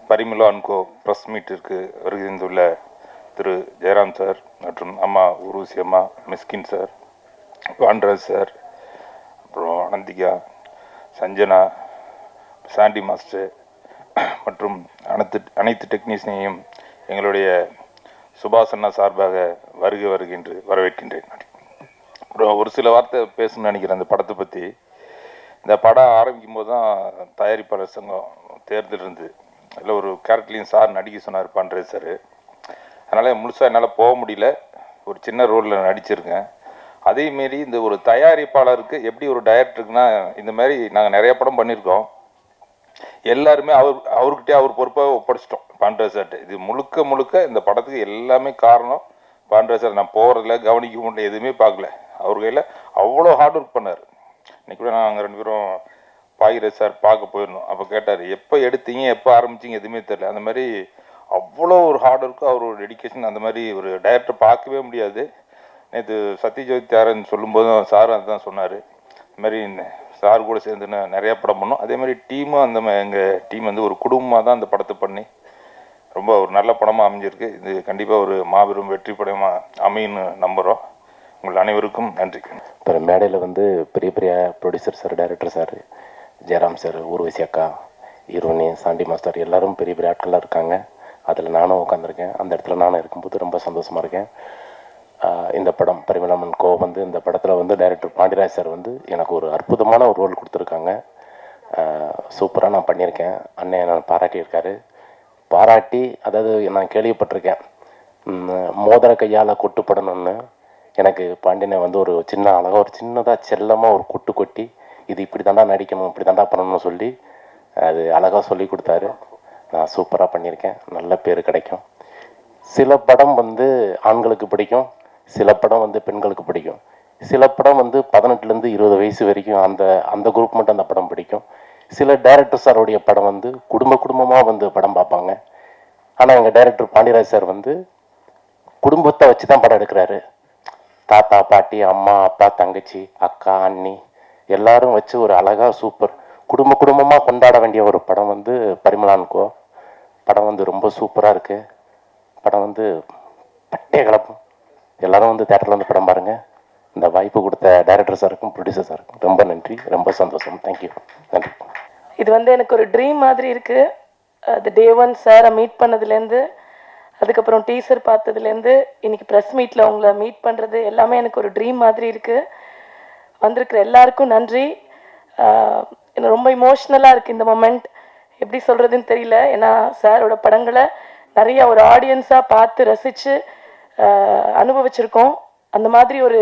Parimala and Co press மீட்டிற்கு வருகின்றுள்ள திரு Jayaram sir மற்றும் அம்மா உருவசி அம்மா, மிஸ்கின் சார், பாண்டராஜ் சார், அப்புறம் அனந்திகா, சஞ்சனா, சாண்டி மாஸ்டர் மற்றும் அனைத்து டெக்னீஷியனையும் எங்களுடைய சுபாஷ் அண்ணா சார்பாக வருகின்று வரவேற்கின்றேன். அப்புறம் ஒரு சில வார்த்தை பேசணும்னு நினைக்கிறேன் அந்த படத்தை பற்றி. இந்த படம் ஆரம்பிக்கும் போது தான் தயாரிப்பாளர் சங்கம் தேர்தல் இருந்தது. அதில் ஒரு கேரக்டர்லையும் சார் நடிக்க சொன்னார் பாண்டராஜ் சார். அதனால் முழுசாக என்னால் போக முடியல, ஒரு சின்ன ரோலில் நடிச்சிருக்கேன். அதேமாரி இந்த ஒரு தயாரிப்பாளருக்கு எப்படி ஒரு டைரக்டருக்குன்னா, இந்த மாதிரி நாங்கள் நிறைய படம் பண்ணியிருக்கோம், எல்லாருமே அவர்கிட்டே அவர் பொறுப்பாக ஒப்படைச்சிட்டோம் பாண்டராஜ் சார்ட்டு. இது முழுக்க இந்த படத்துக்கு எல்லாமே காரணம் பாண்டராஜ் சார். நான் போகிறதில்ல, கவனிக்க முடியல, எதுவுமே பார்க்கல. அவர் கையில் அவ்வளோ ஹார்ட் ஒர்க் பண்ணார். இன்னைக்கு கூட நாங்கள் 2 பேரும் பாகிராஜ் சார் பார்க்க போயிருந்தோம். அப்போ கேட்டார், எப்போ எடுத்தீங்க, எப்போ ஆரம்பிச்சிங்க, எதுவுமே தெரியல. அந்த மாதிரி அவ்வளோ ஒரு ஹார்ட் ஒர்க்கு, அவரோட டெடிக்கேஷன், அந்த மாதிரி ஒரு டைரக்டர் பார்க்கவே முடியாது. நேற்று சத்யஜோதி ஆரன் சொல்லும்போதும் சார் அதுதான் சொன்னார். இந்த மாதிரி சார் கூட சேர்ந்து நிறையா படம் பண்ணோம். அதே மாதிரி டீமும் எங்கள் டீம் வந்து ஒரு குடும்பமாக தான் அந்த படத்தை பண்ணி ரொம்ப ஒரு நல்ல படமாக அமைஞ்சிருக்கு. இது கண்டிப்பாக ஒரு மாபெரும் வெற்றி படமாக அமையுன்னு நம்புகிறோம். உங்கள் அனைவருக்கும் நன்றி. இப்போ மேடையில் வந்து பெரிய பெரிய producer sir, director sir, Jayaram sir, Urvashi அக்கா, ஹீரோனி, சாண்டி மாஸ்டர் எல்லாரும் பெரிய பெரிய ஆட்கள்லாம் இருக்காங்க. அதில் நானும் உட்காந்துருக்கேன். அந்த இடத்துல நானும் இருக்கும்போது ரொம்ப சந்தோஷமாக இருக்கேன். இந்த படம் பரிமளா அன்கோ வந்து இந்த படத்தில் வந்து டைரக்டர் பாண்டியராஜ் சார் வந்து எனக்கு ஒரு அற்புதமான ஒரு ரோல் கொடுத்துருக்காங்க. சூப்பராக நான் பண்ணியிருக்கேன். அண்ணன் நான் பாராட்டியிருக்காரு. பாராட்டி, அதாவது நான் கேள்விப்பட்டிருக்கேன், மோதிர கையால் கொட்டுப்படணும்னு. எனக்கு பாண்டியனை வந்து ஒரு சின்ன அழகாக ஒரு சின்னதாக செல்லமாக ஒரு கொட்டு கொட்டி, இது இப்படி தாண்டா நடிக்கணும், இப்படி தாண்டா பண்ணணும்னு சொல்லி அது அழகாக சொல்லி கொடுத்தாரு. நான் சூப்பராக பண்ணியிருக்கேன். நல்ல பேர் கிடைக்கும். சில படம் வந்து ஆண்களுக்கு பிடிக்கும், சில படம் வந்து பெண்களுக்கு பிடிக்கும். சில படம் வந்து 18லேருந்து 20 வயசு வரைக்கும் அந்த குரூப் மட்டும் அந்த படம் பிடிக்கும். சில டைரக்டர் சாருடைய படம் வந்து குடும்பமாக வந்து படம் பார்ப்பாங்க. ஆனால் எங்கள் டைரக்டர் பாண்டியராஜ் சார் வந்து குடும்பத்தை வச்சு தான் படம் எடுக்கிறாரு. தாத்தா, பாட்டி, அம்மா, அப்பா, தங்கச்சி, அக்கா, அண்ணி எல்லாரும் வச்சு ஒரு அழகாக சூப்பர் குடும்பமாக கொண்டாட வேண்டிய ஒரு படம் வந்து பரிமளா அன்கோ. படம் வந்து ரொம்ப சூப்பராக இருக்குது. படம் வந்து பட்டே கலப்பும். எல்லாரும் வந்து தேட்டரில் வந்து படம் பாருங்கள். இந்த வாய்ப்பு கொடுத்த டைரக்டர் சாருக்கும் ப்ரொடியூசர் சாருக்கும் ரொம்ப நன்றி, ரொம்ப சந்தோஷம். தேங்க்யூ, நன்றி. இது வந்து எனக்கு ஒரு ட்ரீம் மாதிரி இருக்குது. அது டே 1 சாரை மீட் பண்ணதுலேருந்து, அதுக்கப்புறம் டீசர் பார்த்ததுலேருந்து, இன்றைக்கி ப்ரெஸ் மீட்டில் உங்களை மீட் பண்ணுறது எல்லாமே எனக்கு ஒரு ட்ரீம் மாதிரி இருக்குது. வந்திருக்கிற எல்லாருக்கும் நன்றி. எனக்கு ரொம்ப இமோஷ்னலாக இருக்குது இந்த மொமெண்ட். எப்படி சொல்கிறதுன்னு தெரியல. ஏன்னா சாரோட படங்களை நிறையா ஒரு ஆடியன்ஸாக பார்த்து ரசித்து அனுபவிச்சிருக்கோம். அந்த மாதிரி ஒரு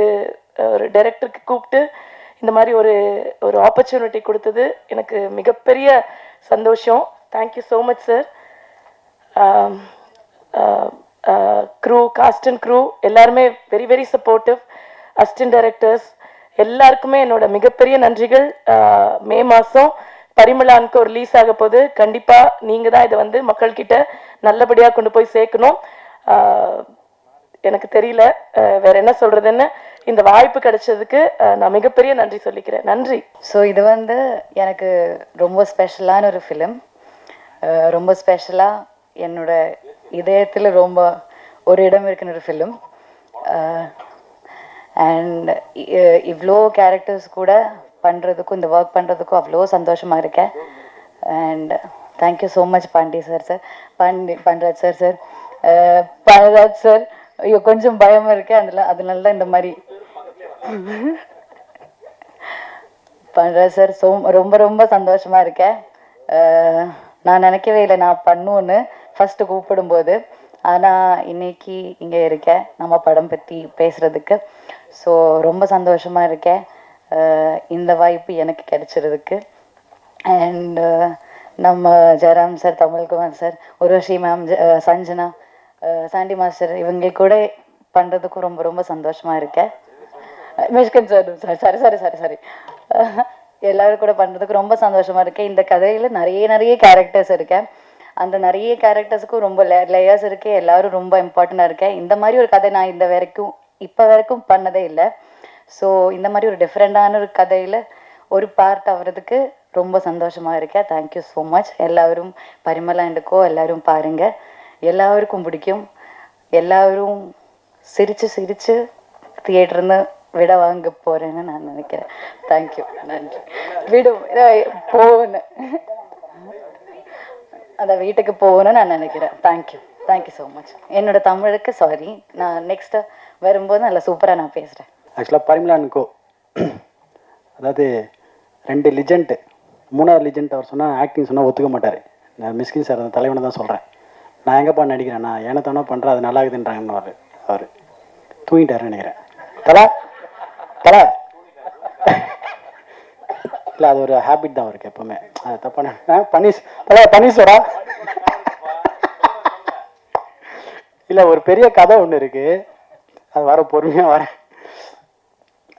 டைரக்டருக்கு கூப்பிட்டு இந்த மாதிரி ஒரு ஆப்பர்ச்சுனிட்டி கொடுத்தது எனக்கு மிகப்பெரிய சந்தோஷம். Thank you so much sir. Crew, cast and crew எல்லாருமே very very supportive. Assistant directors எல்லாருக்குமே என்னோட மிகப்பெரிய நன்றிகள். மே மாதம் பரிமளா அன்கோ ரிலீஸ் ஆக போது. கண்டிப்பாக நீங்கள் தான் இதை வந்து மக்கள்கிட்ட நல்லபடியாக கொண்டு போய் சேர்க்கணும். எனக்கு தெரியல வேற என்ன சொல்கிறதுன்னு. இந்த வாய்ப்பு கிடைச்சதுக்கு நான் மிகப்பெரிய நன்றி சொல்லிக்கிறேன். நன்றி. ஸோ இது வந்து எனக்கு ரொம்ப ஸ்பெஷலான ஒரு ஃபிலிம். ரொம்ப ஸ்பெஷலாக என்னோட இதயத்தில் ரொம்ப ஒரு இடம் இருக்குன்னு ஒரு ஃபிலிம். அண்ட் இவ்வளோ கேரக்டர்ஸ் கூட பண்ணுறதுக்கும் இந்த ஒர்க் பண்ணுறதுக்கும் அவ்வளோ சந்தோஷமாக இருக்கேன். And thank you so much Pandiraj sir. Pandiraj sir, ஐயோ கொஞ்சம் பயமாக இருக்கேன். அதனால தான் இந்த மாதிரி. பாண்டிராஜ் சார் ரொம்ப ரொம்ப சந்தோஷமாக இருக்கேன். நான் நினைக்கவே இல்லை நான் பண்ணுவேன்னு ஃபஸ்ட்டு கூப்பிடும்போது. ஆனால் இன்னைக்கு இங்கே இருக்கேன் நம்ம படம் பற்றி பேசுகிறதுக்கு. ஸோ ரொம்ப சந்தோஷமாக இருக்கேன் இந்த வாய்ப்பு எனக்கு கிடைச்சிறதுக்கு. அண்ட் நம்ம Jayaram sir, Tamilkumar sir, Urvashi ma'am, Sanjana, Sandy master இவங்க கூட பண்ணுறதுக்கும் ரொம்ப ரொம்ப சந்தோஷமாக இருக்கேன். மிஷ்கன் சார் சாரி எல்லோரும் கூட பண்ணுறதுக்கு ரொம்ப சந்தோஷமாக இருக்கேன். இந்த கதையில் நிறைய கேரக்டர்ஸ் இருக்கேன். அந்த நிறைய கேரக்டர்ஸுக்கும் ரொம்ப லேயர்ஸ் இருக்கு. எல்லாரும் ரொம்ப இம்பார்ட்டண்டாக இருக்கேன். இந்த மாதிரி ஒரு கதை நான் இப்போ வரைக்கும் பண்ணதே இல்லை. ஸோ இந்த மாதிரி ஒரு டிஃப்ரெண்டான ஒரு கதையில் ஒரு பார்ட் ஆகிறதுக்கு ரொம்ப சந்தோஷமாக இருக்கேன். Thank you so much. எல்லாரும் பரிமளா அண்டுக்கோ எல்லாரும் பாருங்கள், எல்லாருக்கும் பிடிக்கும். எல்லாரும் சிரித்து சிரித்து தியேட்டர்னு விட வாங்க போகிறேன்னு நான் நினைக்கிறேன். தேங்க்யூ, நன்றி. விடும் போகணும், அந்த வீட்டுக்கு போகணும்னு நான் நினைக்கிறேன். Thank you, thank you so much. என்னோட தமிழுக்கு சாரி, நான் நெக்ஸ்ட்டு வரும்போது நல்லா சூப்பராக நான் பேசுகிறேன். ஆக்சுவலாக பரிமளானுக்கோ அதாவது 2 லிஜெண்ட்டு, 3வது லிஜெண்ட் அவர் சொன்னால் ஆக்டிங் சொன்னால் ஒத்துக்க மாட்டார். நான் மிஸ்கின் சார் அந்த தலைவனை தான் சொல்கிறேன். நான் எங்கேப்பா நடிக்கிறேன், நான் ஏனத்தானோ பண்ணுறேன், அது நல்லா இருக்குதுன்றாங்கன்னு அவர் தூங்கிட்டாருன்னு நினைக்கிறேன். தலா தலா இல்லை, அது ஒரு ஹேபிட் தான் அவருக்கு எப்போவுமே. அது தப்பான பன்னீஸ்வரா இல்லை, ஒரு பெரிய கதை ஒன்று இருக்குது, அது வர பொறுமையாக வரேன்.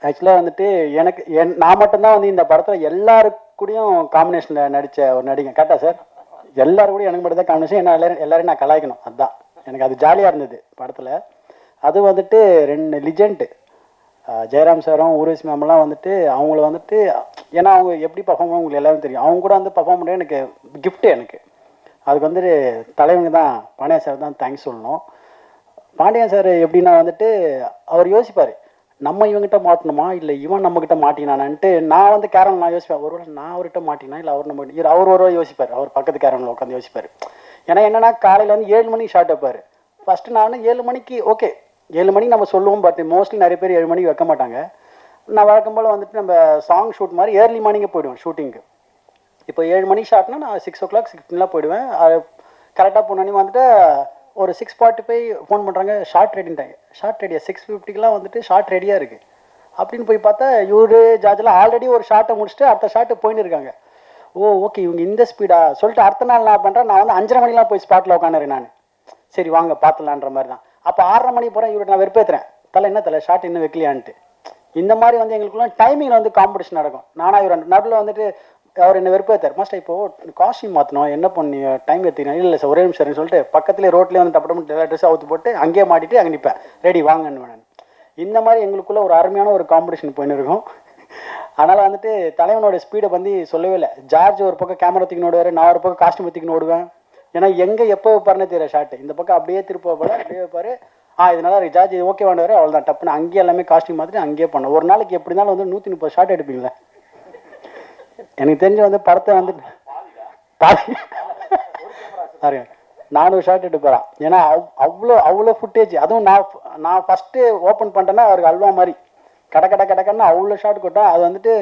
ஆக்சுவலாக வந்துட்டு எனக்கு நான் மட்டும்தான் வந்து இந்த படத்தில் எல்லாருக்கூடையும் காம்பினேஷனில் நடித்த ஒரு நடிகை. கரெக்டாக சார்? எல்லாரும் கூட எனக்கு மட்டும் தான் காம்பினேஷன். என்ன எல்லாரையும் நான் கலாய்க்கணும், அதுதான் எனக்கு அது ஜாலியாக இருந்தது படத்தில். அது வந்துட்டு 2 லிஜெண்ட்டு, ஜெயராம் சாரும் ஊர்வசி மேம்லாம் வந்துட்டு அவங்கள வந்துட்டு, ஏன்னா அவங்க எப்படி பர்ஃபார்ம் பண்ண உங்களுக்கு எல்லாரும் தெரியும். அவங்க கூட வந்து பர்ஃபார்ம் பண்ண எனக்கு கிஃப்ட்டு. எனக்கு அதுக்கு வந்துட்டு தலைவங்க தான், பாண்டியன் சார் தான் தேங்க்ஸ் சொல்லணும். பாண்டியன் சார் எப்படின்னா வந்துட்டு அவர் யோசிப்பார், நம்ம இவங்ககிட்ட மாட்டணுமா இல்லை இவன் நம்மக்கிட்ட மாட்டினானான்ட்டு. நான் வந்து கேரன் நான் யோசிப்பேன், ஒருவேளை நான் அவர்கிட்ட மாட்டினா இல்லை அவர் நம்ம அவர் ஒரு யோசிப்பார், அவர் பக்கத்து கேரனில் உட்காந்து யோசிப்பார். ஏன்னா என்னென்னா காலையில் வந்து 7 மணிக்கு ஷார்ட் வைப்பார். ஃபஸ்ட்டு நான் 7 மணிக்கு ஓகே 7 மணிக்கு நம்ம சொல்லுவோம், பட் மோஸ்ட்லி நிறைய பேர் 7 மணிக்கு வைக்க மாட்டாங்க. நான் வழக்கம் போல் வந்துட்டு நம்ம சாங் ஷூட் மாதிரி ஏர்லி மார்னிங்கே போயிடுவேன் ஷூட்டிங்கு. இப்போ 7 மணிக்கு ஷார்ட்னா நான் 6 o'clock 6:15 போயிடுவேன். கரெக்டாக போனோன்னே வந்துட்டு ஒரு 6:45 ஃபோன் பண்ணுறாங்க, ஷார்ட் ரெடின்ட்டாங்க. ஷார்ட் ரெடியாக 6:50க்கெலாம் வந்துட்டு ஷார்ட் ரெடியாக இருக்குது அப்படின்னு போய் பார்த்தா இவரு ஜார்ஜெலாம் ஆல்ரெடி ஒரு ஷார்ட்டை முடிச்சுட்டு அடுத்த ஷார்ட்டு போயின்னு இருக்காங்க. ஓ ஓகே, இவங்க இந்த ஸ்பீடா சொல்லிட்டு அடுத்த நாள் நான் பண்ணுறேன், நான் வந்து 5:30 மணிலாம் போய் ஸ்பாட்டில் உட்காந்துறேன் நான். சரி வாங்க பார்த்துலான்ற மாதிரி தான். அப்போ 6:30 மணிக்கு போகிறேன், இவரு நான் வெறுப்பேற்றுறேன், தலை என்ன தலை ஷார்ட் இன்னும் வைக்கலையான்ட்டு. இந்த மாதிரி வந்து எங்களுக்குலாம் டைமிங்கில் வந்து காம்படிஷன் நடக்கும். நானாக இவர் நடுவில் வந்துட்டு அவர் என்ன வெறுப்பேற்றார், மாஸ்டர் இப்போது காஸ்டியூம் மாற்றணும், என்ன பண்ணி டைம் எடுத்துக்கிறேன். இல்லை சார் ஒரே நிமிஷம்னு சொல்லிட்டு பக்கத்துலேயே ரோட்லேயே வந்து டப்பட்டு எல்லா ட்ரெஸ் அவுத்து போட்டு அங்கேயே மாட்டிட்டு அங்கே நிற்பேன், ரெடி வாங்கன்னு வேணும். இந்த மாதிரி எங்களுக்குள்ளே ஒரு அருமையான ஒரு காம்படிஷன் போயின்னு இருக்கும். அதனால் வந்துட்டு தலைவனோட ஸ்பீடை வந்து சொல்லவே இல்லை. ஜார்ஜ் ஒரு பக்கம் கேமரா தூக்கின்னு ஓடுவார், நான் ஒரு பக்கம் காஸ்டியூம் தூக்கின்னு ஓடுவேன். ஏன்னா எங்கே எப்போ வைப்பாருன்னு தெரியல ஷார்ட்டு. இந்த பக்கம் அப்படியே திருப்ப வைப்பாரு, அப்படியே வைப்பார். இதனால ஜார்ஜ் இது ஓகே வாண்டுவார், அவள் தான் டப்புன்னு அங்கேயே எல்லாமே காஸ்டியூம் மாற்றிட்டு அங்கேயே பண்ணோம். ஒரு நாளைக்கு எப்படி இருந்தாலும் வந்து 130 ஷார்ட் எடுப்பீங்களே. எனக்கு தெரிஞ்சு வந்து படத்தை வந்து 400 ஷார்ட் எடுப்பாரான். ஏன்னா அவ்வளோ ஃபுட்டேஜ். அதுவும் நான் ஃபஸ்ட்டு ஓப்பன் பண்ணிட்டேன்னா அவருக்கு அல்வா மாதிரி கடக்கன்னு அவ்வளோ ஷார்ட் கொட்டோம். அது வந்துட்டு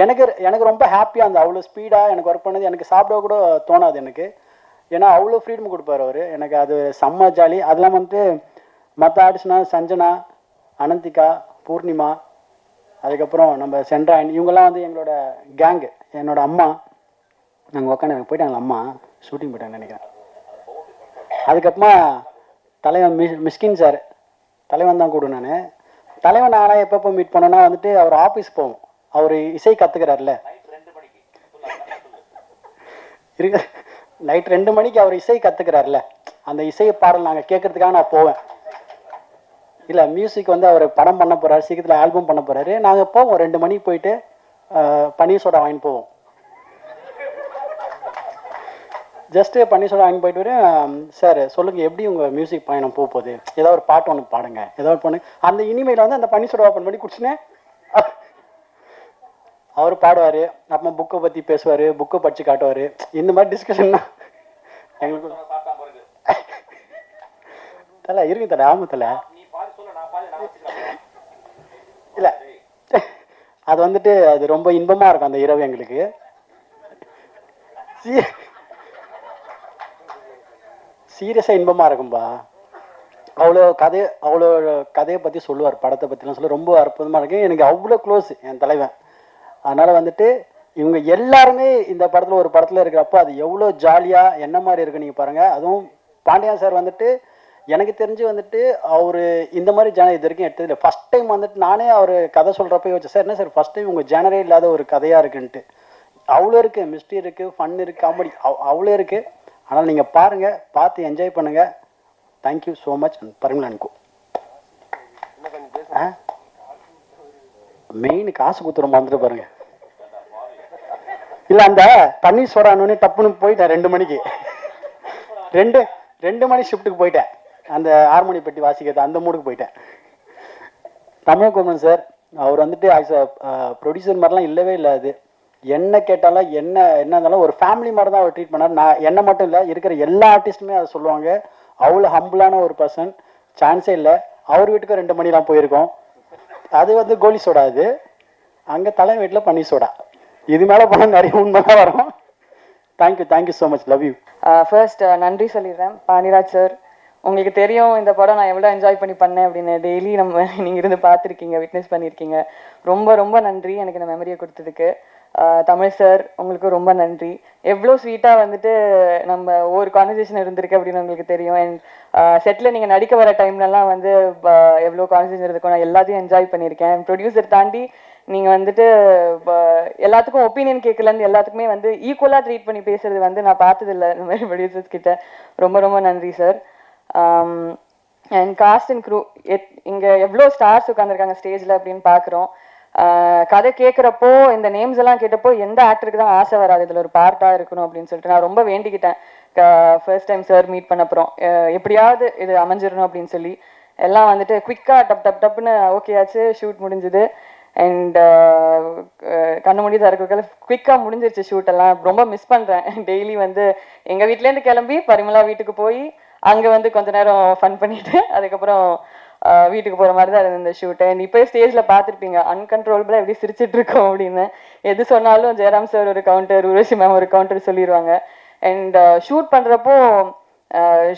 எனக்கு ரொம்ப ஹாப்பியாக இருந்தது. அவ்வளோ ஸ்பீடாக எனக்கு ஒர்க் பண்ணது எனக்கு சாப்பிட கூட தோணாது எனக்கு. ஏன்னா அவ்வளோ ஃப்ரீடம் கொடுப்பார் அவர் எனக்கு. அது செம்ம ஜாலி. அதெல்லாம் வந்துட்டு மற்ற ஆர்டிஸ்ட்னா சஞ்சனா, அனந்திகா, பூர்ணிமா, அதுக்கப்புறம் நம்ம சென்ட்ராயன், இவங்கெல்லாம் வந்து எங்களோட கேங்கு. என்னோட அம்மா நாங்கள் உட்காந்து எனக்கு போயிட்டாங்களா, அம்மா ஷூட்டிங் போயிட்டாங்கன்னு நினைக்கிறேன். அதுக்கப்புறமா தலைவன் மிஸ்கின் சார், தலைவன் தான் கூட நான். தலைவன் நானே எப்பப்போ மீட் பண்ணோன்னா வந்துட்டு அவர் ஆஃபீஸ் போவோம். அவர் இசை கற்றுக்கிறார்ல, இருக்கு நைட் 2 மணிக்கு அவர் இசை கற்றுக்கிறார்ல, அந்த இசையை பாடல் நாங்கள் கேட்கறதுக்காக நான் போவேன். இல்லை மியூசிக் வந்து அவர் படம் பண்ண போகிறாரு, சீக்கிரத்தில் ஆல்பம் பண்ண போகிறாரு. நாங்கள் போவோம் 2 மணிக்கு போயிட்டு பன்னீர் சோடா வாங்கிட்டு போவோம். ஜஸ்ட்டு பன்னீர் சோடா வாங்கி போயிட்டு வரேன். சார் சொல்லுங்கள் எப்படி உங்கள் மியூசிக் பயணம் போகுது, ஏதோ ஒரு பாட்டு ஒன்று பாடுங்க, ஏதோ ஒரு பொண்ணு அந்த இனிமேல் வந்து அந்த பன்னீர் சோடா ஓப்பன் பண்ணி குடிச்சுனேன் அவர் பாடுவார். அப்புறமா புக்கை பற்றி பேசுவார், புக்கை படித்து காட்டுவார். இந்த மாதிரி டிஸ்கஷன் தான் எங்களுக்கு. தலை இருக்கு தலை, ஆமாம் தலை. இல்லை அது வந்துட்டு அது ரொம்ப இன்பமாக இருக்கும் அந்த இரவு எங்களுக்கு. சீரியஸாக இன்பமாக இருக்கும்பா. அவ்வளோ கதையை பற்றி சொல்லுவார், படத்தை பற்றிலாம் சொல்ல ரொம்ப அற்புதமாக இருக்கு. எனக்கு அவ்வளோ க்ளோஸ் என் தலைவன். அதனால் வந்துட்டு இவங்க எல்லாருமே இந்த படத்தில் ஒரு படத்தில் இருக்கிறப்போ அது எவ்வளோ ஜாலியாக என்ன மாதிரி இருக்குது நீங்கள் பாருங்கள். அதுவும் பாண்டியன் சார் வந்துட்டு எனக்கு தெரிஞ்சு வந்துட்டு அவர் இந்த மாதிரி ஜேனர் இது வரைக்கும் எடுத்ததில்லை. ஃபஸ்ட் டைம் வந்துட்டு நானே அவர் கதை சொல்கிறப்ப யோசிச்சேன், சார் என்ன சார் ஃபஸ்ட் டைம் உங்கள் ஜேனரே இல்லாத ஒரு கதையாக இருக்குன்ட்டு. அவ்வளோ இருக்குது, மிஸ்ட்ரி இருக்குது, ஃபன் இருக்குது, காமெடி அவ்வளோ இருக்குது. ஆனால் நீங்கள் பாருங்கள், பார்த்து என்ஜாய் பண்ணுங்கள். Thank you so much. பரிமளானுக்கும் மெயின் காசு கொடுத்துரும் வந்துட்டு பாருங்கள். இல்லை அந்த பன்னீர் சோடானோடனே டப்புன்னு போயிட்டேன் 2 மணிக்கு. 2 மணி ஷிஃப்ட்டுக்கு போயிட்டேன். அந்த ஹார்மோனி பெட்டி வாசிக்கிறது அந்த மூடுக்கு போயிட்டேன். தமிழ்குமரன் சார் அவர் வந்துட்டு ஆஸ் அ ப்ரொடியூசர் மாதிரிலாம் இல்லவே இல்லை. அது என்ன கேட்டாலும் என்ன இருந்தாலும் ஒரு ஃபேமிலி மாதிரி தான் அவர் ட்ரீட் பண்ணார். நான் என்ன மட்டும் இல்லை, இருக்கிற எல்லா ஆர்டிஸ்ட்டுமே அதை சொல்லுவாங்க. அவ்வளோ ஹம்பிளான ஒரு பர்சன், சான்ஸே இல்லை. அவர் வீட்டுக்கு 2 மணிலாம் போயிருக்கோம். அது வந்து கோலி சோடா, அது அங்கே தலை வீட்டில் பன்னீர் சோடா. இது மேலே போனால் நிறைய உண்மைதான் வரும். Thank you so much, love you. First நன்றி சொல்லிடுறேன் பாண்டிராஜ் சார். உங்களுக்கு தெரியும் இந்த படம் நான் எவ்வளோ என்ஜாய் பண்ணி பண்ணேன் அப்படின்னு. டெய்லி நீங்கள் இருந்து பார்த்துருக்கீங்க, விட்னஸ் பண்ணியிருக்கீங்க. ரொம்ப நன்றி எனக்கு இந்த மெமரியை கொடுத்ததுக்கு. தமிழ் சார் உங்களுக்கு ரொம்ப நன்றி. எவ்வளோ ஸ்வீட்டாக வந்துட்டு நம்ம ஒவ்வொரு கான்வர்சேஷன் இருந்திருக்கு அப்படின்னு உங்களுக்கு தெரியும். அண்ட் செட்டில் நீங்கள் நடிக்க வர டைம்லலாம் வந்து எவ்வளோ கான்வர்சேஷன் இருக்கும், நான் எல்லாத்தையும் என்ஜாய் பண்ணியிருக்கேன். ப்ரொடியூசர் தாண்டி நீங்கள் வந்துட்டு எல்லாத்துக்கும் ஒப்பீனியன் கேட்கலன்னு எல்லாத்துக்குமே வந்து ஈக்குவலாக ட்ரீட் பண்ணி பேசுறது வந்து நான் பார்த்ததில்லை இந்த மாதிரி ப்ரொடியூசர்ஸ் கிட்ட. ரொம்ப நன்றி sir. And cast and crew, இங்கே எவ்வளோ ஸ்டார்ஸ் உட்காந்துருக்காங்க ஸ்டேஜில் அப்படின்னு பார்க்குறோம். கதை கேட்குறப்போ இந்த நேம்ஸ் எல்லாம் கேட்டப்போ எந்த ஆக்டருக்கு தான் ஆசை வராது இதில் ஒரு பார்ட்டாக இருக்கணும் அப்படின்னு சொல்லிட்டு நான் ரொம்ப வேண்டிக்கிட்டேன். ஃபர்ஸ்ட் டைம் சார் மீட் பண்ணப்புறம் எப்படியாவது இது அமைஞ்சிடணும் அப்படின்னு சொல்லி எல்லாம் வந்துட்டு குவிக்காக டப்புன்னு ஓகே ஆச்சு. ஷூட் முடிஞ்சுது. அண்ட் கண்ணு மூடி திறக்க குவிக்காக முடிஞ்சிருச்சு ஷூட் எல்லாம். ரொம்ப மிஸ் பண்ணுறேன். டெய்லி வந்து எங்கள் வீட்டிலேருந்து கிளம்பி பரிமளா வீட்டுக்கு போய் அங்கே வந்து கொஞ்ச நேரம் ஃபன் பண்ணிவிட்டு அதுக்கப்புறம் வீட்டுக்கு போகிற மாதிரி தான் இருந்தது இந்த ஷூட்டை. இப்போ ஸ்டேஜில் பார்த்துருப்பீங்க அன்கண்ட்ரோலபிளாக எப்படி சிரிச்சிட்டு இருக்கோம் அப்படின்னு. எது சொன்னாலும் ஜெயராம் சார் ஒரு கவுண்டர், உருவசி மேம் ஒரு கவுண்டர் சொல்லிடுவாங்க. அண்ட் ஷூட் பண்ணுறப்போ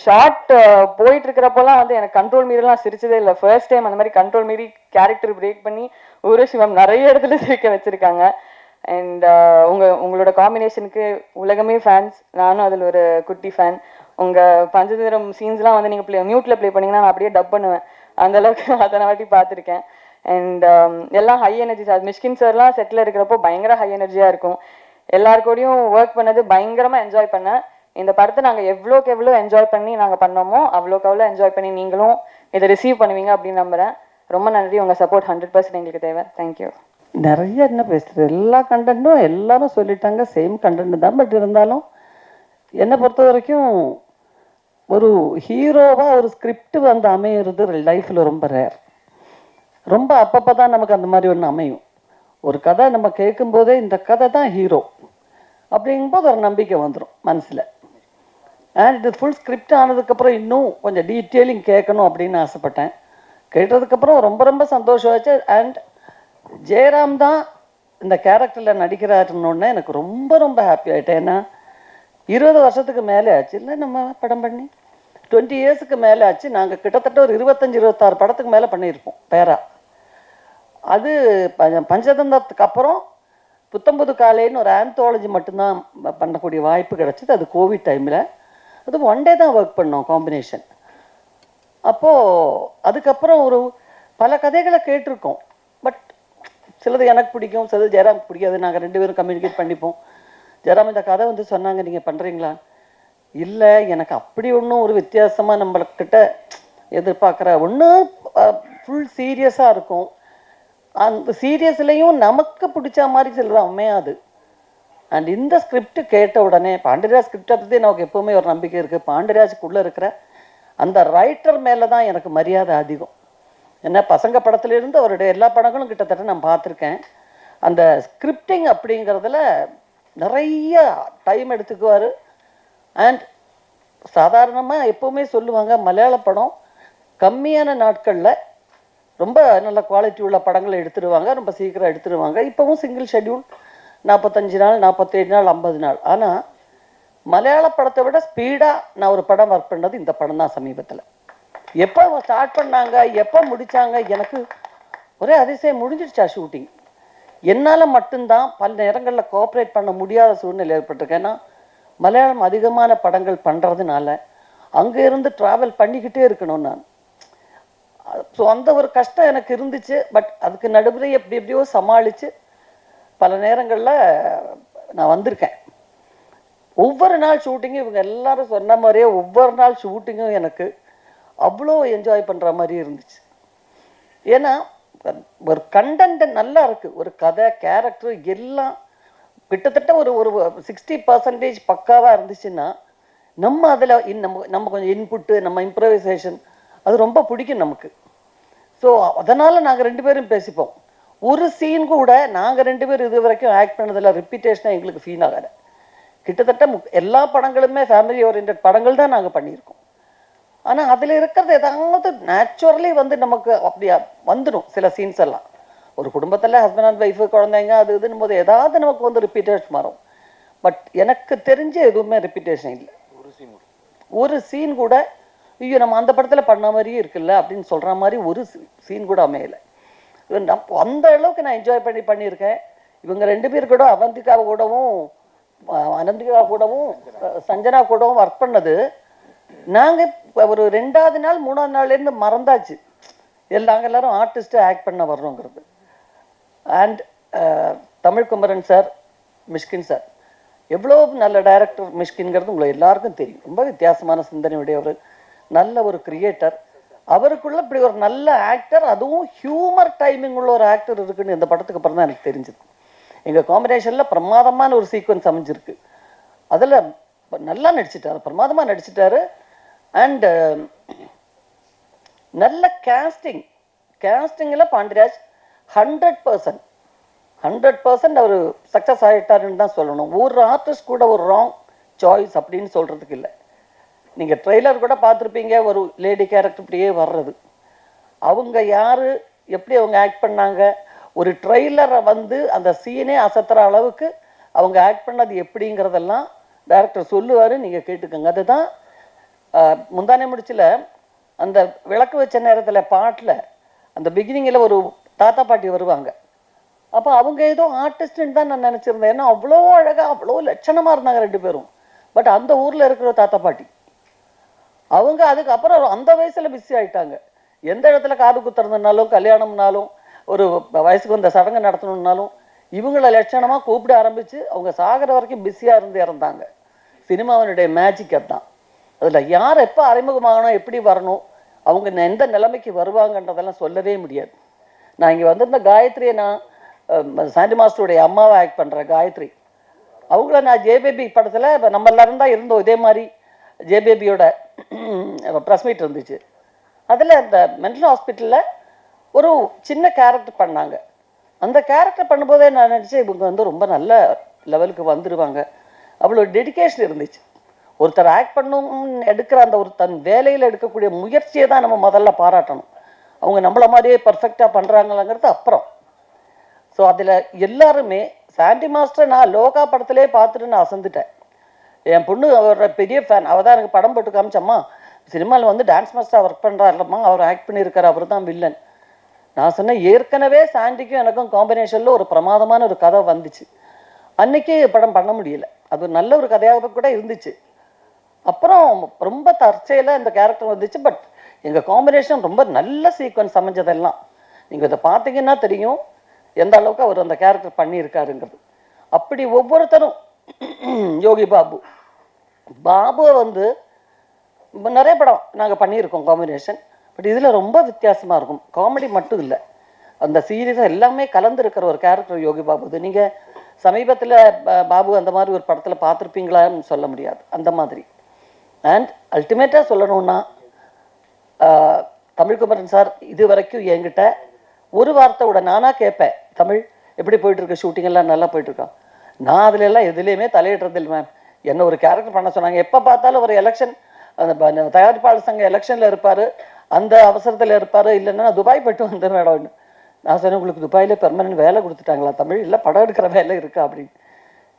ஷார்ட் போயிட்டு இருக்கிறப்போலாம் வந்து எனக்கு கண்ட்ரோல் மீறலாம் சிரிச்சதே இல்லை. ஃபர்ஸ்ட் டைம் அந்த மாதிரி கண்ட்ரோல் மீறி கேரக்டர் பிரேக் பண்ணி உருவசி மேம் நிறைய இடத்துல சிரிக்க வச்சுருக்காங்க. அண்ட் உங்களோட காம்பினேஷனுக்கு உலகமே ஃபேன்ஸ், நானும் அதில் ஒரு குட்டி ஃபேன். உங்கள் பஞ்சதந்திரம் சீன்ஸ்லாம் வந்து நீங்கள் மியூட்டில் ப்ளே பண்ணிங்கன்னா நான் அப்படியே டப் பண்ணுவேன். அந்தளவுக்கு அத்தனை வாட்டி பார்த்துருக்கேன். அண்ட் எல்லாம் ஹை எனர்ஜி சார். மிஷ்கின் சார்லாம் செட்டில் இருக்கிறப்போ பயங்கர ஹை எனர்ஜியாக இருக்கும். எல்லாருக்கூடையும் ஒர்க் பண்ணது பயங்கரமாக என்ஜாய் பண்ணேன். இந்த படத்தை நாங்கள் எவ்வளோக்கு எவ்வளோ என்ஜாய் பண்ணி நாங்கள் பண்ணோமோ அவ்வளோக்கு அவ்வளோ என்ஜாய் பண்ணி நீங்களும் இதை ரிசீவ் பண்ணுவீங்க அப்படின்னு நம்புகிறேன். ரொம்ப நன்றி. உங்கள் சப்போர்ட் 100% எங்களுக்கு தேவை. தேங்க்யூ. நிறைய என்ன பேசுகிறது, எல்லா கண்டென்ட்டும் எல்லாரும் சொல்லிட்டாங்க, சேம் கண்டென்ட் தான். பட் இருந்தாலும் என்னை பொறுத்த வரைக்கும் ஒரு ஹீரோவாக ஒரு ஸ்கிரிப்ட் வந்து அமையிறது லைஃப்பில் ரொம்ப ரேர். ரொம்ப அப்பப்போ தான் நமக்கு அந்த மாதிரி ஒன்று அமையும். ஒரு கதை நம்ம கேட்கும்போதே இந்த கதை தான் ஹீரோ அப்படிங்கும்போது ஒரு நம்பிக்கை வந்துடும் மனசில். அண்ட் இது ஃபுல் ஸ்கிரிப்ட் ஆனதுக்கப்புறம் இன்னும் கொஞ்சம் டீட்டெயிலிங் கேட்கணும் அப்படின்னு ஆசைப்பட்டேன். கேட்டதுக்கப்புறம் ரொம்ப சந்தோஷம் ஆச்சு. அண்ட் ஜெயராம் தான் இந்த கேரக்டரில் நடிக்கிறாருன்னொன்னே எனக்கு ரொம்ப ஹாப்பி ஆகிட்டேன். ஏன்னா 20 வருஷத்துக்கு மேலே ஆச்சு இல்லை நம்ம படம் பண்ணி, 20 இயர்ஸுக்கு மேலே ஆச்சு. நாங்கள் கிட்டத்தட்ட ஒரு 25-26 படத்துக்கு மேலே பண்ணியிருப்போம் பேரா. அது பஞ்சதந்திரத்துக்கு அப்புறம் புத்தம்புது காலைன்னு ஒரு ஆந்தாலஜி மட்டும்தான் பண்ணக்கூடிய வாய்ப்பு கிடச்சிது. அது கோவிட் டைமில். அது 1 டே தான் ஒர்க் பண்ணோம் காம்பினேஷன். அப்போது அதுக்கப்புறம் ஒரு பல கதைகளை கேட்டிருக்கோம். பட் சிலது எனக்கு பிடிக்கும், சிலது ஜெயராம் பிடிக்காது. நாங்கள் 2 பேரும் கம்யூனிகேட் பண்ணிப்போம். ஜெயராம் இந்த கதை வந்து சொன்னாங்க, நீங்கள் பண்ணுறீங்களா? இல்லை, எனக்கு அப்படி ஒன்றும் ஒரு வித்தியாசமாக நம்மக்கிட்ட எதிர்பார்க்குற ஒன்று ஃபுல் சீரியஸாக இருக்கும். அந்த சீரியஸ்லேயும் நமக்கு பிடிச்ச மாதிரி சிலது அமையாது. அண்ட் இந்த ஸ்கிரிப்ட் கேட்ட உடனே பாண்டியராஜ் ஸ்கிரிப்டை பற்றி நமக்கு எப்போவுமே ஒரு நம்பிக்கை இருக்குது. பாண்டியராஜுக்குள்ளே இருக்கிற அந்த ரைட்டர் மேலே தான் எனக்கு மரியாதை அதிகம். ஏன்னா பசங்க படத்துலேருந்து அவருடைய எல்லா படங்களும் கிட்டத்தட்ட நான் பார்த்துருக்கேன். அந்த ஸ்கிரிப்டிங் அப்படிங்கிறதுல நிறைய டைம் எடுத்துக்குவார். அண்ட் சாதாரணமாக எப்போவுமே சொல்லுவாங்க, மலையாள படம் கம்மியான நாட்களில் ரொம்ப நல்ல குவாலிட்டி உள்ள படங்களை எடுத்துடுவாங்க, ரொம்ப சீக்கிரம் எடுத்துடுவாங்க. இப்போவும் சிங்கிள் ஷெட்யூல் 45 நாள், 47 நாள், 50 நாள். ஆனால் மலையாள படத்தை விட ஸ்பீடாக நான் ஒரு படம் ஒர்க் பண்ணது இந்த படம் தான் சமீபத்தில். எப்போ ஸ்டார்ட் பண்ணாங்க, எப்போ முடித்தாங்க, எனக்கு ஒரே அதிசயம். முடிஞ்சிடுச்சா ஷூட்டிங்? என்னால் மட்டும்தான் பல நேரங்களில் கோஆப்ரேட் பண்ண முடியாத சூழ்நிலை ஏற்பட்டிருக்கேன். ஏன்னா மலையாளம் அதிகமான படங்கள் பண்ணுறதுனால அங்கே இருந்து ட்ராவல் பண்ணிக்கிட்டே இருக்கணும் நான். ஸோ அந்த ஒரு கஷ்டம் எனக்கு இருந்துச்சு. பட் அதுக்கு நடுவில் எப்படியோ சமாளித்து பல நேரங்களில் நான் வந்திருக்கேன். ஒவ்வொரு நாள் ஷூட்டிங்கும் இவங்க எல்லாரும் சொன்ன மாதிரியே ஒவ்வொரு நாள் ஷூட்டிங்கும் எனக்கு அவ்வளோ என்ஜாய் பண்ணுற மாதிரி இருந்துச்சு. ஏன்னா ஒரு கண்டென்ட் நல்லா இருக்குது, ஒரு கதை, கேரக்டர் எல்லாம் கிட்டத்தட்ட ஒரு ஒரு 60% பக்காவாக இருந்துச்சுன்னா நம்ம அதில் நம்ம கொஞ்சம் இன்புட்டு நம்ம இம்ப்ரவைசேஷன் அது ரொம்ப பிடிக்கும் நமக்கு. ஸோ அதனால் நாங்கள் 2 பேரும் பேசிப்போம். ஒரு சீன் கூட நாங்கள் 2 பேரும் இது வரைக்கும் ஆக்ட் பண்ணதில் ரிப்பீட்டேஷனாக எங்களுக்கு ஃபீல் ஆகலை. கிட்டத்தட்ட எல்லா படங்களுமே ஃபேமிலி ஓரியன்ட் படங்கள் தான் நாங்கள் பண்ணியிருக்கோம். ஆனால் அதில் இருக்கிறது ஏதாவது நேச்சுரலி வந்து நமக்கு அப்படியா வந்துடும் சில சீன்ஸ் எல்லாம். ஒரு குடும்பத்தில் ஹஸ்பண்ட் அண்ட் ஒய்ஃபு குழந்தைங்க அது இதுன்னு போது ஏதாவது நமக்கு வந்து ரிப்பீட்டேஷன் வரும். பட் எனக்கு தெரிஞ்ச எதுவுமே ரிப்பீட்டேஷன் இல்லை. ஒரு சீன் கூட ஐயோ நம்ம அந்த படத்தில் பண்ண மாதிரியே இருக்குல்ல அப்படின்னு சொல்கிற மாதிரி ஒரு சீன் கூட அமையலை. அந்த அளவுக்கு நான் என்ஜாய் பண்ணியிருக்கேன். இவங்க 2 பேர் கூட அவந்திகா கூடவும் அனந்திகா கூடவும் சஞ்சனா கூடவும் ஒர்க் பண்ணது நாங்கள் ஒரு 2வது நாள் 3வது நாள்லேருந்து மறந்தாச்சு நாங்கள் எல்லாரும் ஆர்டிஸ்ட்டு ஆக்ட் பண்ண வர்றோங்கிறது. And Tamil Kumaran sir, Mysskin sir எவ்வளோ நல்ல டைரக்டர் மிஷ்கின்கிறது உங்களை எல்லாருக்கும் தெரியும். ரொம்ப வித்தியாசமான சிந்தனையுடையவர், நல்ல ஒரு கிரியேட்டர். அவருக்குள்ள இப்படி ஒரு நல்ல ஆக்டர், அதுவும் ஹியூமர் டைமிங் உள்ள ஒரு ஆக்டர் இருக்குன்னு இந்த படத்துக்கு அப்புறம் தான் எனக்கு தெரிஞ்சது. எங்கள் காம்பினேஷனில் பிரமாதமான ஒரு சீக்வன்ஸ் அமைஞ்சிருக்கு. அதில் நல்லா நடிச்சிட்டாரு, பிரமாதமாக நடிச்சிட்டாரு. அண்டு நல்ல கேஸ்டிங்கில் பாண்டியராஜ் 100% அவர் சக்ஸஸ் ஆகிட்டாருன்னு தான் சொல்லணும். ஒரு ஆர்டிஸ்ட் கூட ஒரு ராங் சாய்ஸ் அப்படின்னு சொல்கிறதுக்கு இல்லை. நீங்கள் ட்ரெய்லர் கூட பார்த்துருப்பீங்க, ஒரு லேடி கேரக்டர் இப்படியே வர்றது. அவங்க யார், எப்படி அவங்க ஆக்ட் பண்ணாங்க, ஒரு ட்ரெய்லரை வந்து அந்த சீனே அசத்துற அளவுக்கு அவங்க ஆக்ட் பண்ணது எப்படிங்கிறதெல்லாம் டைரக்டர் சொல்லுவார், நீங்கள் கேட்டுக்கோங்க. அதுதான் முந்தானே முடிச்சில் அந்த விளக்கு வச்ச நேரத்தில் பாட்டில் அந்த பிகினிங்கில் ஒரு தாத்தா பாட்டி வருவாங்க. அப்போ அவங்க ஏதோ ஆர்டிஸ்ட்டுன்னு தான் நான் நினச்சிருந்தேன். ஏன்னா அவ்வளோ அழகாக அவ்வளோ லட்சணமாக இருந்தாங்க 2 பேரும். பட் அந்த ஊரில் இருக்கிற தாத்தா பாட்டி அவங்க அதுக்கப்புறம் அந்த வயசில் பிஸி ஆகிட்டாங்க. எந்த இடத்துல காது குத்துறதுனாலும் கல்யாணம்னாலும் ஒரு வயசுக்கு வந்த சடங்கு நடத்தணுன்னாலும் இவங்கள லட்சணமாக கூப்பிட ஆரம்பித்து அவங்க சாகிற வரைக்கும் பிஸியாக இறந்தாங்க. சினிமாவினுடைய மேஜிக் அதுதான். அதில் யார் எப்போ அறிமுகமாகணும், எப்படி வரணும், அவங்க எந்த நிலைமைக்கு வருவாங்கன்றதெல்லாம் சொல்லவே முடியாது. நான் இங்கே வந்திருந்த காயத்ரியை நான் சாண்டி மாஸ்டருடைய அம்மாவை ஆக்ட் பண்ணுறேன். காயத்ரி அவங்கள நான் ஜேபேபி படத்தில் இப்போ நம்ம எல்லாரும் தான் இருந்தோம். இதே மாதிரி ஜேபேபியோட ப்ரெஸ் மீட் இருந்துச்சு. அதில் இந்த மென்டல் ஹாஸ்பிட்டலில் ஒரு சின்ன கேரக்டர் பண்ணாங்க. அந்த கேரக்டர் பண்ணும்போதே நான் நினச்சேன் இவங்க வந்து ரொம்ப நல்ல லெவலுக்கு வந்துடுவாங்க. அவ்வளோ டெடிக்கேஷன் இருந்துச்சு. ஒருத்தர் ஆக்ட் பண்ணணும்னு எடுக்கிற அந்த ஒரு தன் வேலையில் எடுக்கக்கூடிய முயற்சியை தான் நம்ம முதல்ல பாராட்டணும். அவங்க நம்மளை மாதிரியே பர்ஃபெக்டாக பண்ணுறாங்களாங்கிறது அப்புறம். ஸோ அதில் எல்லாருமே சாண்டி மாஸ்டரை நான் லோகா படத்திலே பார்த்துட்டு நான் அசந்துட்டேன். என் பொண்ணு அவரோட பெரிய ஃபேன். அவள் தான் எனக்கு படம் போட்டு காமிச்சம்மா சினிமாவில் வந்து டான்ஸ் மாஸ்டராக ஒர்க் பண்ணுறாருலம்மா, அவர் ஆக்ட் பண்ணியிருக்காரு, அவர் தான் வில்லன். நான் சொன்னேன் ஏற்கனவே சாண்டிக்கும் எனக்கும் காம்பினேஷனில் ஒரு பிரமாதமான ஒரு கதை வந்துச்சு. அன்றைக்கி படம் பண்ண முடியல. அது நல்ல ஒரு கதையாக கூட இருந்துச்சு. அப்புறம் ரொம்ப தற்செயலாக இந்த கேரக்டர் வந்துச்சு. பட் எங்கள் காம்பினேஷன் ரொம்ப நல்ல சீக்வன்ஸ் அமைஞ்சதெல்லாம் நீங்கள் இதை பார்த்தீங்கன்னா தெரியும் எந்த அளவுக்கு அவர் அந்த கேரக்டர் பண்ணியிருக்காருங்கிறது. அப்படி ஒவ்வொருத்தரும் யோகி பாபுவை வந்து நிறைய படம் நாங்கள் பண்ணியிருக்கோம் காம்பினேஷன். பட் இதில் ரொம்ப வித்தியாசமாக இருக்கும். காமெடி மட்டும் இல்லை, அந்த சீரியஸாக எல்லாமே கலந்துருக்கிற ஒரு கேரக்டர் யோகி பாபு. இது நீங்கள் சமீபத்தில் பாபு அந்த மாதிரி ஒரு படத்தில் பார்த்துருப்பீங்களான்னு சொல்ல முடியாது, அந்த மாதிரி. அண்ட் அல்டிமேட்டாக சொல்லணுன்னா தமிழ்குமரன் சார் இது வரைக்கும் என்கிட்ட ஒரு வார்த்தை விட நானாக கேட்பேன், தமிழ் எப்படி போயிட்டுருக்கு, ஷூட்டிங்கெல்லாம் நல்லா போயிட்டுருக்கா. நான் அதிலெல்லாம் எதுலேயுமே தலையிடுறதில்லை மேம். என்ன ஒரு கேரக்டர் பண்ண சொன்னாங்க, எப்போ பார்த்தாலும் ஒரு எலெக்ஷன், அந்த தயாரிப்பாளர் சங்க எலெக்ஷனில் இருப்பார், அந்த அவசரத்தில் இருப்பார், இல்லைன்னா துபாய் போய்ட்டு வந்தேன் மேடம்னு. நான் சொன்னேன் உங்களுக்கு துபாயிலே பெர்மனன்ட் வேலை கொடுத்துட்டாங்களா தமிழ், இல்லை படம் எடுக்கிற வேலை இருக்கா அப்படின்னு.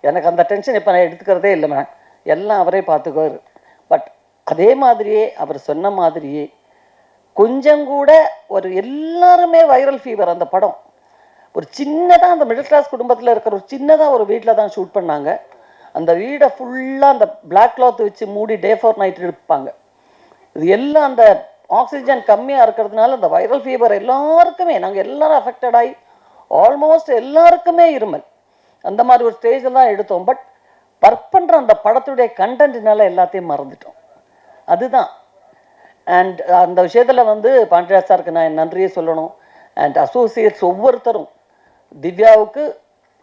எனக்கு அந்த டென்ஷன் இப்போ நான் எடுத்துக்கிறதே இல்லை மேம், எல்லாம் அவரே பார்த்துக்குவார். பட் அதே மாதிரியே அவர் சொன்ன மாதிரியே கொஞ்சம் கூட ஒரு எல்லாருமே வைரல் ஃபீவர். அந்த படம் ஒரு சின்னதாக அந்த மிடில் கிளாஸ் குடும்பத்தில் இருக்கிற ஒரு சின்னதாக ஒரு வீட்டில் தான் ஷூட் பண்ணாங்க. அந்த வீடை ஃபுல்லாக அந்த பிளாக் கிளாத் வச்சு மூடி டே ஃபார் நைட் எடுப்பாங்க. இது எல்லாம் அந்த ஆக்சிஜன் கம்மியாக இருக்கிறதுனால அந்த வைரல் ஃபீவர் எல்லாருக்குமே, நாங்கள் எல்லாரும் அஃபெக்டட் ஆகி ஆல்மோஸ்ட் எல்லாருக்குமே இருமல், அந்த மாதிரி ஒரு ஸ்டேஜில் தான் எடுத்தோம். பட் ஒர்க் பண்ணுற அந்த படத்துடைய கண்டென்ட்னால எல்லாத்தையும் மறந்துட்டோம். அதுதான். அண்ட் அந்த விஷயத்தில் வந்து பாண்டியராஜ் சாருக்கு நான் நன்றியே சொல்லணும். அண்ட் அசோசியேட்ஸ் ஒவ்வொருத்தரும், திவ்யாவுக்கு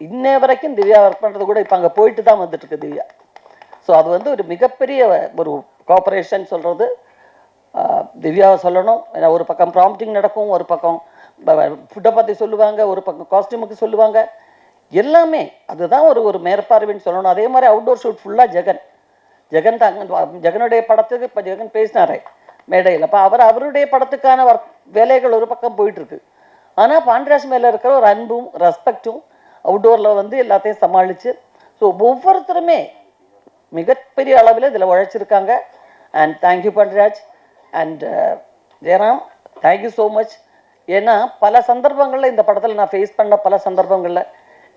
இன்னே வரைக்கும் திவ்யா ஒர்க் பண்ணுறது கூட இப்போ அங்கே போயிட்டு தான் வந்துட்டுருக்கு திவ்யா. ஸோ அது வந்து ஒரு மிகப்பெரிய ஒரு கோஆப்ரேஷன் சொல்கிறது திவ்யாவை சொல்லணும். ஏன்னா ஒரு பக்கம் ப்ராம்ப்டிங் நடக்கும், ஒரு பக்கம் ஃபுட்டை பற்றி சொல்லுவாங்க, ஒரு பக்கம் காஸ்டியூமுக்கு சொல்லுவாங்க, எல்லாமே அதுதான் ஒரு மேற்பார்வைன்னு சொல்லணும். அதே மாதிரி அவுட்டோர் ஷூட் ஃபுல்லாக ஜெகன் தான். ஜெகனுடைய படத்துக்கு இப்போ ஜெகன் பேசினாரே மேடையில், அப்போ அவருடைய படத்துக்கான வேலைகள் ஒரு பக்கம் போயிட்டுருக்கு. ஆனால் பாண்டியராஜ் மேலே இருக்கிற ஒரு அன்பும் ரெஸ்பெக்டும் அவுட்டோரில் வந்து எல்லாத்தையும் சமாளித்து, ஸோ ஒவ்வொருத்தருமே மிகப்பெரிய அளவில் இதில் உழைச்சிருக்காங்க. And thank you Pandiraj and Jayaram, thank you so much. ஏன்னா பல சந்தர்ப்பங்களில் இந்த படத்தில் நான் ஃபேஸ் பண்ண பல சந்தர்ப்பங்களில்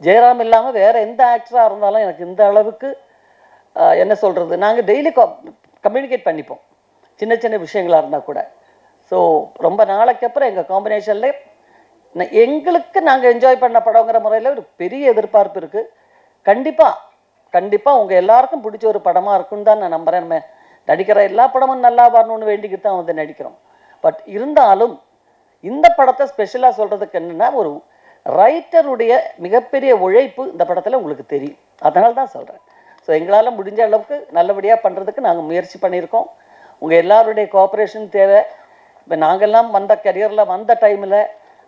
ஜெயராம் இல்லாமல் வேறு எந்த ஆக்டராக இருந்தாலும் எனக்கு இந்த அளவுக்கு என்ன சொல்கிறது, நாங்கள் டெய்லி கம்யூனிகேட் பண்ணிப்போம் சின்ன சின்ன விஷயங்களாக இருந்தால் கூட. ஸோ ரொம்ப நாளைக்கு அப்புறம் எங்கள் காம்பினேஷனில் எங்களுக்கு நாங்கள் என்ஜாய் பண்ண படங்கிற முறையில் ஒரு பெரிய எதிர்பார்ப்பு இருக்குது. கண்டிப்பாக உங்கள் எல்லாருக்கும் பிடிச்ச ஒரு படமாக இருக்குன்னு தான் நான் நம்புகிறேன். நம்ம நடிக்கிற எல்லா படமும் நல்லா வரணும்னு வேண்டிக்கிட்டு தான் வந்து நடிக்கிறோம். பட் இருந்தாலும் இந்த படத்தை ஸ்பெஷலாக சொல்கிறதுக்கு என்னென்னா, ஒரு ரைட்டருடைய மிகப்பெரிய உழைப்பு இந்த படத்தில் உங்களுக்கு தெரியும். அதனால தான் சொல்கிறேன். ஸோ எங்களால் முடிஞ்ச அளவுக்கு நல்லபடியாக பண்ணுறதுக்கு நாங்கள் முயற்சி பண்ணியிருக்கோம். உங்கள் எல்லாருடைய கோஆப்ரேஷன் தேவை. இப்போ நாங்கள்லாம் வந்த கரியரில் வந்த டைமில்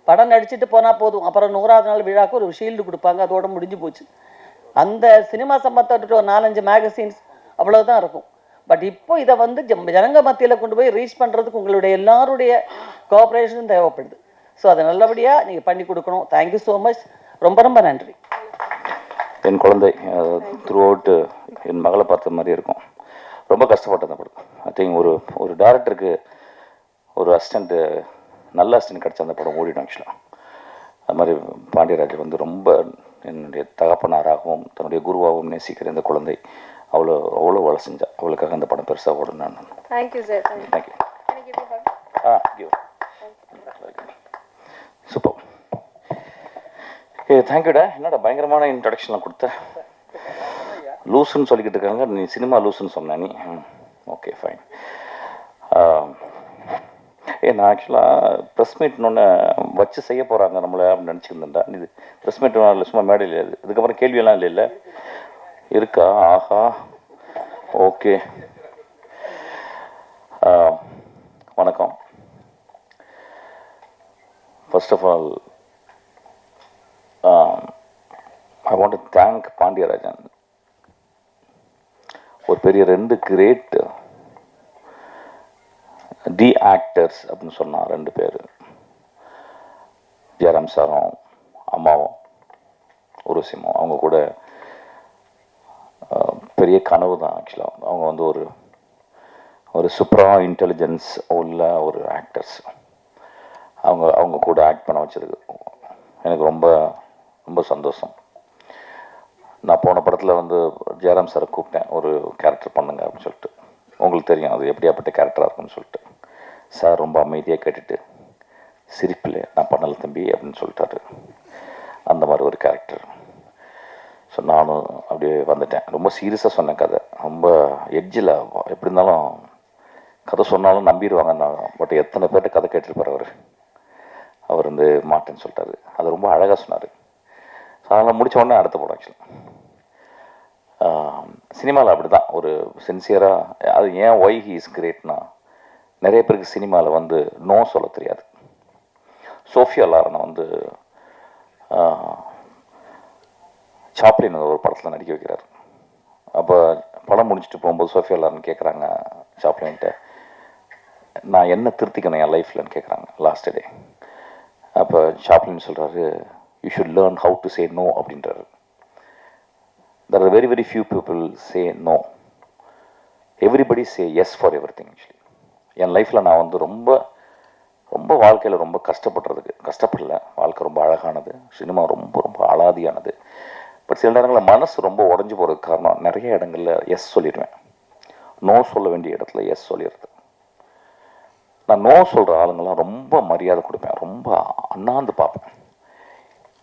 படம் நடிச்சுட்டு போனால் போதும், அப்புறம் 100ஆவது நாள் விழாவுக்கு ஒரு ஷீல்டு கொடுப்பாங்க, அதோட முடிஞ்சு போச்சு. அந்த சினிமா சம்பந்தப்பட்ட ஒரு 4-5 மேகசின்ஸ் அவ்வளோதான் இருக்கும். பட் இப்போ இதை வந்து ஜனங்க மத்தியில் கொண்டு போய் ரீச் பண்ணுறதுக்கு உங்களுடைய எல்லாருடைய கோஆப்ரேஷனும் தேவைப்படுது. ஸோ அதை நல்லபடியாக நீங்கள் பண்ணி கொடுக்கணும். Thank you so much. ரொம்ப ரொம்ப நன்றி. என் குழந்தை த்ரூ அவுட்டு என் மகளை பார்த்த மாதிரி இருக்கும். ரொம்ப கஷ்டப்பட்டேன் படம். ஐ திங்க் ஒரு டேரக்டருக்கு ஒரு அசிஸ்டண்ட்டு நல்ல அசிஸ்டன்ட் கிடச்ச அந்த படம் ஓடிடும் ஆக்சுவலாக. அது மாதிரி பாண்டியராஜ் வந்து ரொம்ப என்னுடைய தகப்பனாராகவும் தன்னுடைய குருவாகவும் நேசிக்கிற இந்த குழந்தை அவ்வளோ வேலை செஞ்சா. அவளுக்காக அந்த படம் பெருசாக ஓடும். நான் தேங்க்யூ சார். தேங்க்யூ. சூப்பர். தேங்க்யூடா. என்னடா பயங்கரமான இன்ட்ரடக்ஷன்லாம் கொடுத்த. லூஸுன்னு சொல்லிக்கிட்டு இருக்காங்க, நீ சினிமா லூஸுன்னு சொன்ன நீ. Okay fine. நான் ஆக்சுவலாக ப்ரெஸ் மீட்னு வச்சு செய்ய போகிறாங்க நம்மளை அப்படின்னு நினச்சிருந்தேன்டா. இது ப்ரெஸ் மீட் இல்லை, சும்மா மேடை இல்லை. இதுக்கப்புறம் கேள்வியெல்லாம் இல்லை இருக்கா? ஆஹா, ஓகே. வணக்கம். First of all I want to thank Pandiarajan. ஒரு பெரிய 2 கிரேட் டி ஆக்டர்ஸ் அப்படின்னு சொன்னால் 2 பேர், ஜெயராம் சாரும் அம்மாவும் உருசியமும். அவங்க கூட பெரிய கனவு தான் ஆக்சுவலாக. அவங்க வந்து ஒரு சூப்பரா இன்டெலிஜென்ஸ் உள்ள ஒரு ஆக்டர்ஸ். அவங்க கூட ஆக்ட் பண்ண வச்சதுக்கு எனக்கு ரொம்ப ரொம்ப சந்தோஷம். நான் போன படத்தில் வந்து ஜெயராம் சாரை கூப்பிட்டேன், ஒரு கேரக்டர் பண்ணுங்க அப்படின்னு சொல்லிட்டு. உங்களுக்கு தெரியும் அது எப்படியாப்பட்ட கேரக்டராக இருக்குன்னு சொல்லிட்டு. சார் ரொம்ப அமைதியாக கேட்டுட்டு சிரிப்பில் நான் பண்ணல தம்பி அப்படின்னு சொல்லிட்டாரு. அந்த மாதிரி ஒரு கேரக்டர். ஸோ நானும் அப்படியே வந்துட்டேன். ரொம்ப சீரியஸாக சொன்னேன் கதை. ரொம்ப எட்ஜில் எப்படி இருந்தாலும் கதை சொன்னாலும் நம்பிடுவாங்க நான். பட் எத்தனை பேர்கிட்ட கதை கேட்டிருப்பார் அவர் வந்து மாட்டேன்னு சொல்லிட்டாரு. அது ரொம்ப அழகாக சொன்னார். ஸோ அதெல்லாம் முடித்த உடனே அடுத்த படம் ஆக்சுவலாக சினிமாவில் அப்படி தான் ஒரு சின்சியராக. அது ஏன் ஒய் ஹி இஸ் கிரேட்னா, நிறைய பேருக்கு சினிமாவில் வந்து நோ சொல்ல தெரியாது. சோஃபியா லாரனை வந்து சாப்ளின் ஒரு படத்தில் நடிக்க வைக்கிறார். அப்போ படம் முடிச்சுட்டு போகும்போது சோஃபியா லாரன் கேட்குறாங்க சாப்ளின்கிட்ட, நான் என்ன திருத்திக்கணும் என் லைஃப்லன்னு கேட்குறாங்க லாஸ்ட் டே. அப்போ சாப்ளின் சொல்கிறாரு, you should learn how to say no அப்படின்றாரு. There are very very few people say no. Everybody say yes for everything actually. என் லைஃப்பில் நான் வந்து ரொம்ப ரொம்ப வாழ்க்கையில் ரொம்ப கஷ்டப்படல. வாழ்க்கை ரொம்ப அழகானது, சினிமா ரொம்ப ரொம்ப அலாதியானது. பட் சில நேரங்களில் மனசு ரொம்ப உடஞ்சி போகிறதுக்கு காரணம் நிறைய இடங்களில் எஸ் சொல்லிடுவேன். நோ சொல்ல வேண்டிய இடத்துல எஸ் சொல்லிடுறது. நான் நோ சொல்கிற ஆளுங்கள்லாம் ரொம்ப மரியாதை கொடுப்பேன், ரொம்ப அண்ணாந்து பார்ப்பேன்.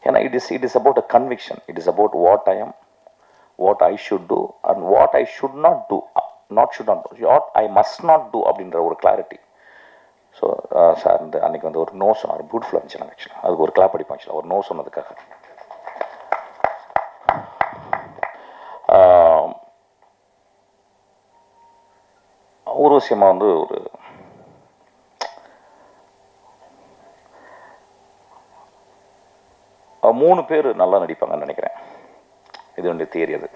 ஏன்னா it is about a conviction. It is about what I am, what I should do and what I should not do, what I must not do அப்படின்ற ஒரு கிளாரிட்டி. ஸோ சார் இந்த அன்றைக்கி வந்து ஒரு நோ சொன்னார். பியூட்டிஃபுல்லாக இருந்துச்சு. நான் ஆக்சுவலாக அதுக்கு ஒரு கிளாப் அடிப்பேன் ஆக்சுவலாக ஒரு நோ சொன்னதுக்காக. ஊர்வசி அம்மா வந்து ஒரு மூணு பேர் நல்லா நடிப்பாங்கன்னு நினைக்கிறேன். இது வந்து தியரி. அது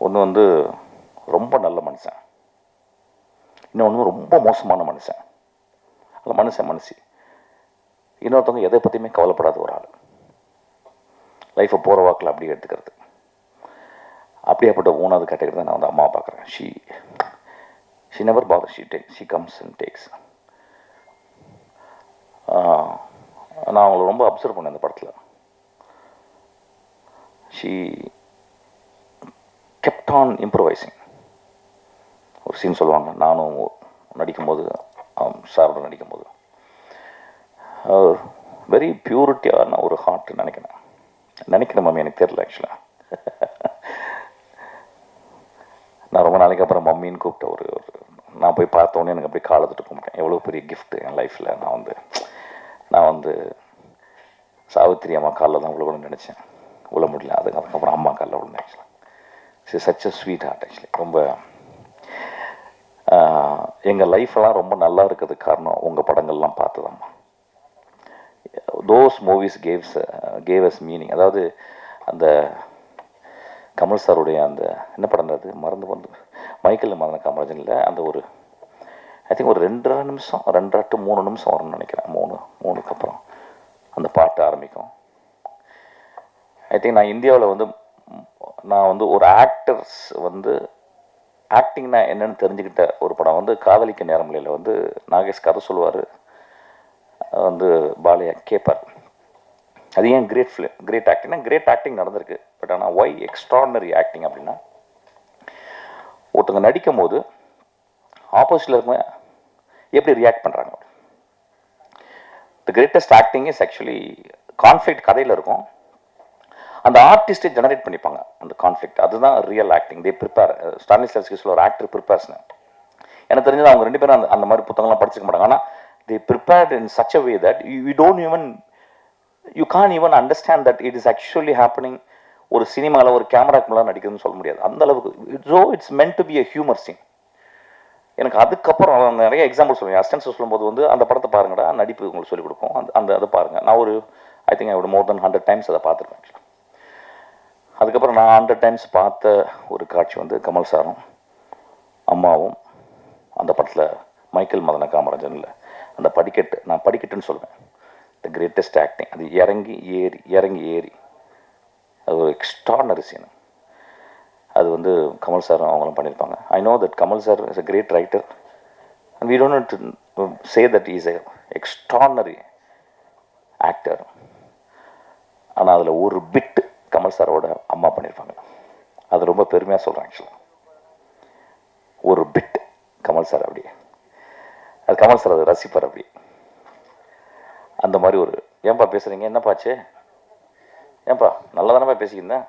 ஒன்று வந்து ரொம்ப நல்ல மனுஷன், இன்னொன்று ரொம்ப மோசமான மனுஷன். அல்ல மனுஷி. இன்னொருத்தவங்க எதை பற்றியுமே கவலைப்படாத ஒரு ஆள், லைஃப்பை போகிற வாக்கில் அப்படியே எடுத்துக்கிறது. அப்படியாப்பட்ட மூணாவது கேட்டகரி தான் நான் வந்து அம்மாவை பார்க்குறேன். She never bother, she comes and takes. நான் அவங்கள ரொம்ப அப்சர்வ் பண்ணேன் இந்த படத்தில். She kept on improvising. ஒரு சீன் சொல்லுவாங்க, நானும் நடிக்கும்போது சாரோட நடிக்கும்போது, வெரி பியூரிட்டியான ஒரு ஹார்ட் நினைக்கிறேன் மம்மி, எனக்கு தெரியல ஆக்சுவலாக. நான் ரொம்ப நாளைக்கு அப்புறம் மம்மின்னு கூப்பிட்ட நான் போய் பார்த்தோன்னே எனக்கு அப்படியே காலத்துட்டு கும்பிட்டேன். எவ்வளோ பெரிய கிஃப்ட் என் லைஃப்பில். நான் வந்து சாவித்திரி அம்மா காலில் தான் விழுகணும்னு நினச்சேன், விழ முடியல. அதுக்கப்புறம் அம்மா காலில் விழுந்தேன். ஆக்சுவலாக such a sweetheart. Actually ரொம்ப எங்கள் லைஃப்பெல்லாம் ரொம்ப நல்லா இருக்கிறதுக்கு காரணம் உங்கள் படங்கள்லாம் பார்த்ததாம்மா. Those movies gave us meaning. அதாவது அந்த கமல் சாருடைய அந்த என்ன படம் அது மறந்து மைக்கேல் மதன காமராஜனில் அந்த ஒரு ஐ திங்க் ஒரு 2.5 நிமிஷம் 2 to 3 நிமிஷம் வரும்னு நினைக்கிறேன். 3க்கு அப்புறம் அந்த பாட்டு ஆரம்பிக்கும். ஐ திங்க் நான் இந்தியாவில் நான் ஒரு ஆக்டர்ஸ் ஆக்டிங்னா என்னன்னு தெரிஞ்சுக்கிட்ட ஒரு படம் காதலிக்க நேரமில்லையில் நாகேஷ் கதை சொல்லுவார், பாலையா கேட்பார். அது ஏன் கிரேட் ஆக்டிங்னா கிரேட் ஆக்டிங் நடந்திருக்கு. பட் ஆனால் ஒய் எக்ஸ்ட்ராடனரி ஆக்டிங் அப்படின்னா, ஒருத்தவங்க நடிக்கும் போது ஆப்போசிட்டில் இருக்கவங்க எப்படி ரியாக்ட் பண்ணுறாங்க. The greatest acting is actually conflict. கதையில் இருக்கும், அந்த ஆர்டிஸ்டை ஜெனரேட் பண்ணிப்பாங்க அந்த கான்ஃப்ளிக்ட். அதுதான் ரியல் ஆக்டிங். தே ப்ரிப்பேர். ஸ்டானிஸ்லாவ்ஸ்கியில் ஒரு ஆக்டர் ப்ரிப்பேர்ஸ்னு எனக்கு தெரிஞ்சது. அவங்க 2 பேரும் அந்த மாதிரி புத்தகங்கள்லாம் படிச்சுக்க மாட்டாங்க. ஆனால் they prepared in such a way that you can even understand that it is actually happening. ஒரு சினிமாவில் ஒரு கேமராக்கு மேலே நடிக்கிறதுன்னு சொல்ல முடியாது, அந்த அளவுக்கு. It's meant to be a humour scene. எனக்கு அதுக்கப்புறம் அவங்க நிறைய எக்ஸாம்பிள் சொல்லுவேன். அஸ்டன்ஸ் சொல்லும்போது அந்த படத்தை பாருங்கடா, நடிப்பு உங்களுக்கு சொல்லிக் கொடுக்கும், அதை பாருங்கள். நான் ஐ திங்க் ஐ மோர் தென் 100 times அதை பார்த்துருக்கேன். அதுக்கப்புறம் நான் 100 times பார்த்த ஒரு காட்சி கமல் சாரும் அம்மாவும் அந்த படத்தில் மைக்கேல் மதன காமராஜனில் அந்த படிக்கட்டு, நான் படிக்கட்டுன்னு சொல்லுவேன், த கிரேட்டஸ்ட் ஆக்டிங். அது இறங்கி ஏறி அது ஒரு எக்ஸ்ட்ராடனரி சீன். அது கமல் சாரும் அவங்களும் பண்ணியிருப்பாங்க. I know that Kamal sir is a great writer and we don't say that is a extraordinary actor. ஆனால் அதில் ஒரு பிட்டு கமல் சாரோட அம்மா பண்ணியிருப்பாங்க. அது ரொம்ப பெருமையாக சொல்கிறேன். ஆக்சுவலாக ஒரு பிட் கமல் சார் அப்படி, அது கமல் சார் அதை ரசிப்பார் அப்படி. அந்த மாதிரி ஏன்பா பேசுகிறீங்க, என்னப்பாச்சு, ஏன்பா நல்லா தானேப்பா பேசிக்கிருந்தேன்.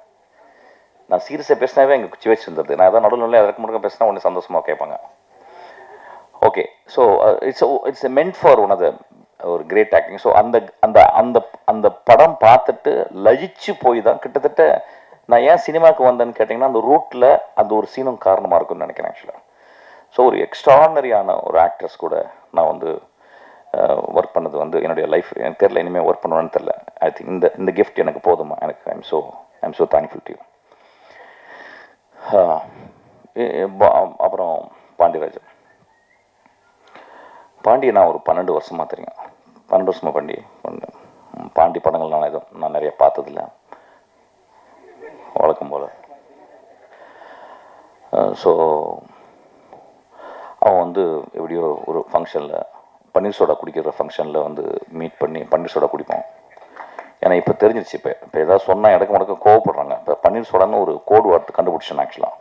நான் சீரியஸாக பேசினாவே எங்கள் குச்சி வச்சு இருந்தது. நான் எதாவது நடுவில் இறக்க முடுக்க பேசினா ஒன்று சந்தோஷமாக கேட்பாங்க. Okay, so it's meant for one of the ஒரு கிரேட் ஆக்டிங். ஸோ அந்த அந்த அந்த அந்த படம் பார்த்துட்டு லயிச்சு போய் தான் கிட்டத்தட்ட நான் ஏன் சினிமாவுக்கு வந்தேன்னு கேட்டிங்கன்னா, அந்த ரூட்டில் அந்த ஒரு சீனும் காரணமாக இருக்குன்னு நினைக்கிறேன் ஆக்சுவலாக. ஸோ ஒரு எக்ஸ்ட்ராடனரியான ஒரு ஆக்ட்ரஸ் கூட நான் ஒர்க் பண்ணது என்னுடைய லைஃப். எனக்கு தெரியல இனிமேல் ஒர்க் பண்ணுவேன்னு தெரில. ஐ திங்க் இந்த கிஃப்ட் எனக்கு போதுமா. எனக்கு I am so thankful to you. அப்புறம் பாண்டியராஜன். பாண்டியை நான் ஒரு 12 வருஷமாக தெரியும். 12 வருஷமாக பாண்டி படங்கள் நான் நிறைய பார்த்ததில்ல, வழக்கம் போல். ஸோ அவன் எப்படியோ ஒரு ஃபங்க்ஷனில் பன்னீர் சோடா குடிக்கிற ஃபங்க்ஷனில் மீட் பண்ணி பன்னீர் சோடா குடிப்போம். ஏன்னா இப்போ தெரிஞ்சிருச்சு, இப்போ ஏதாவது சொன்னால் இடக்கு முடக்க கோவப்படுறாங்க. இப்போ பன்னீர் சோடான்னு ஒரு கோடு வார்த்தை கண்டுபிடிச்சேன் ஆக்சுவலாக.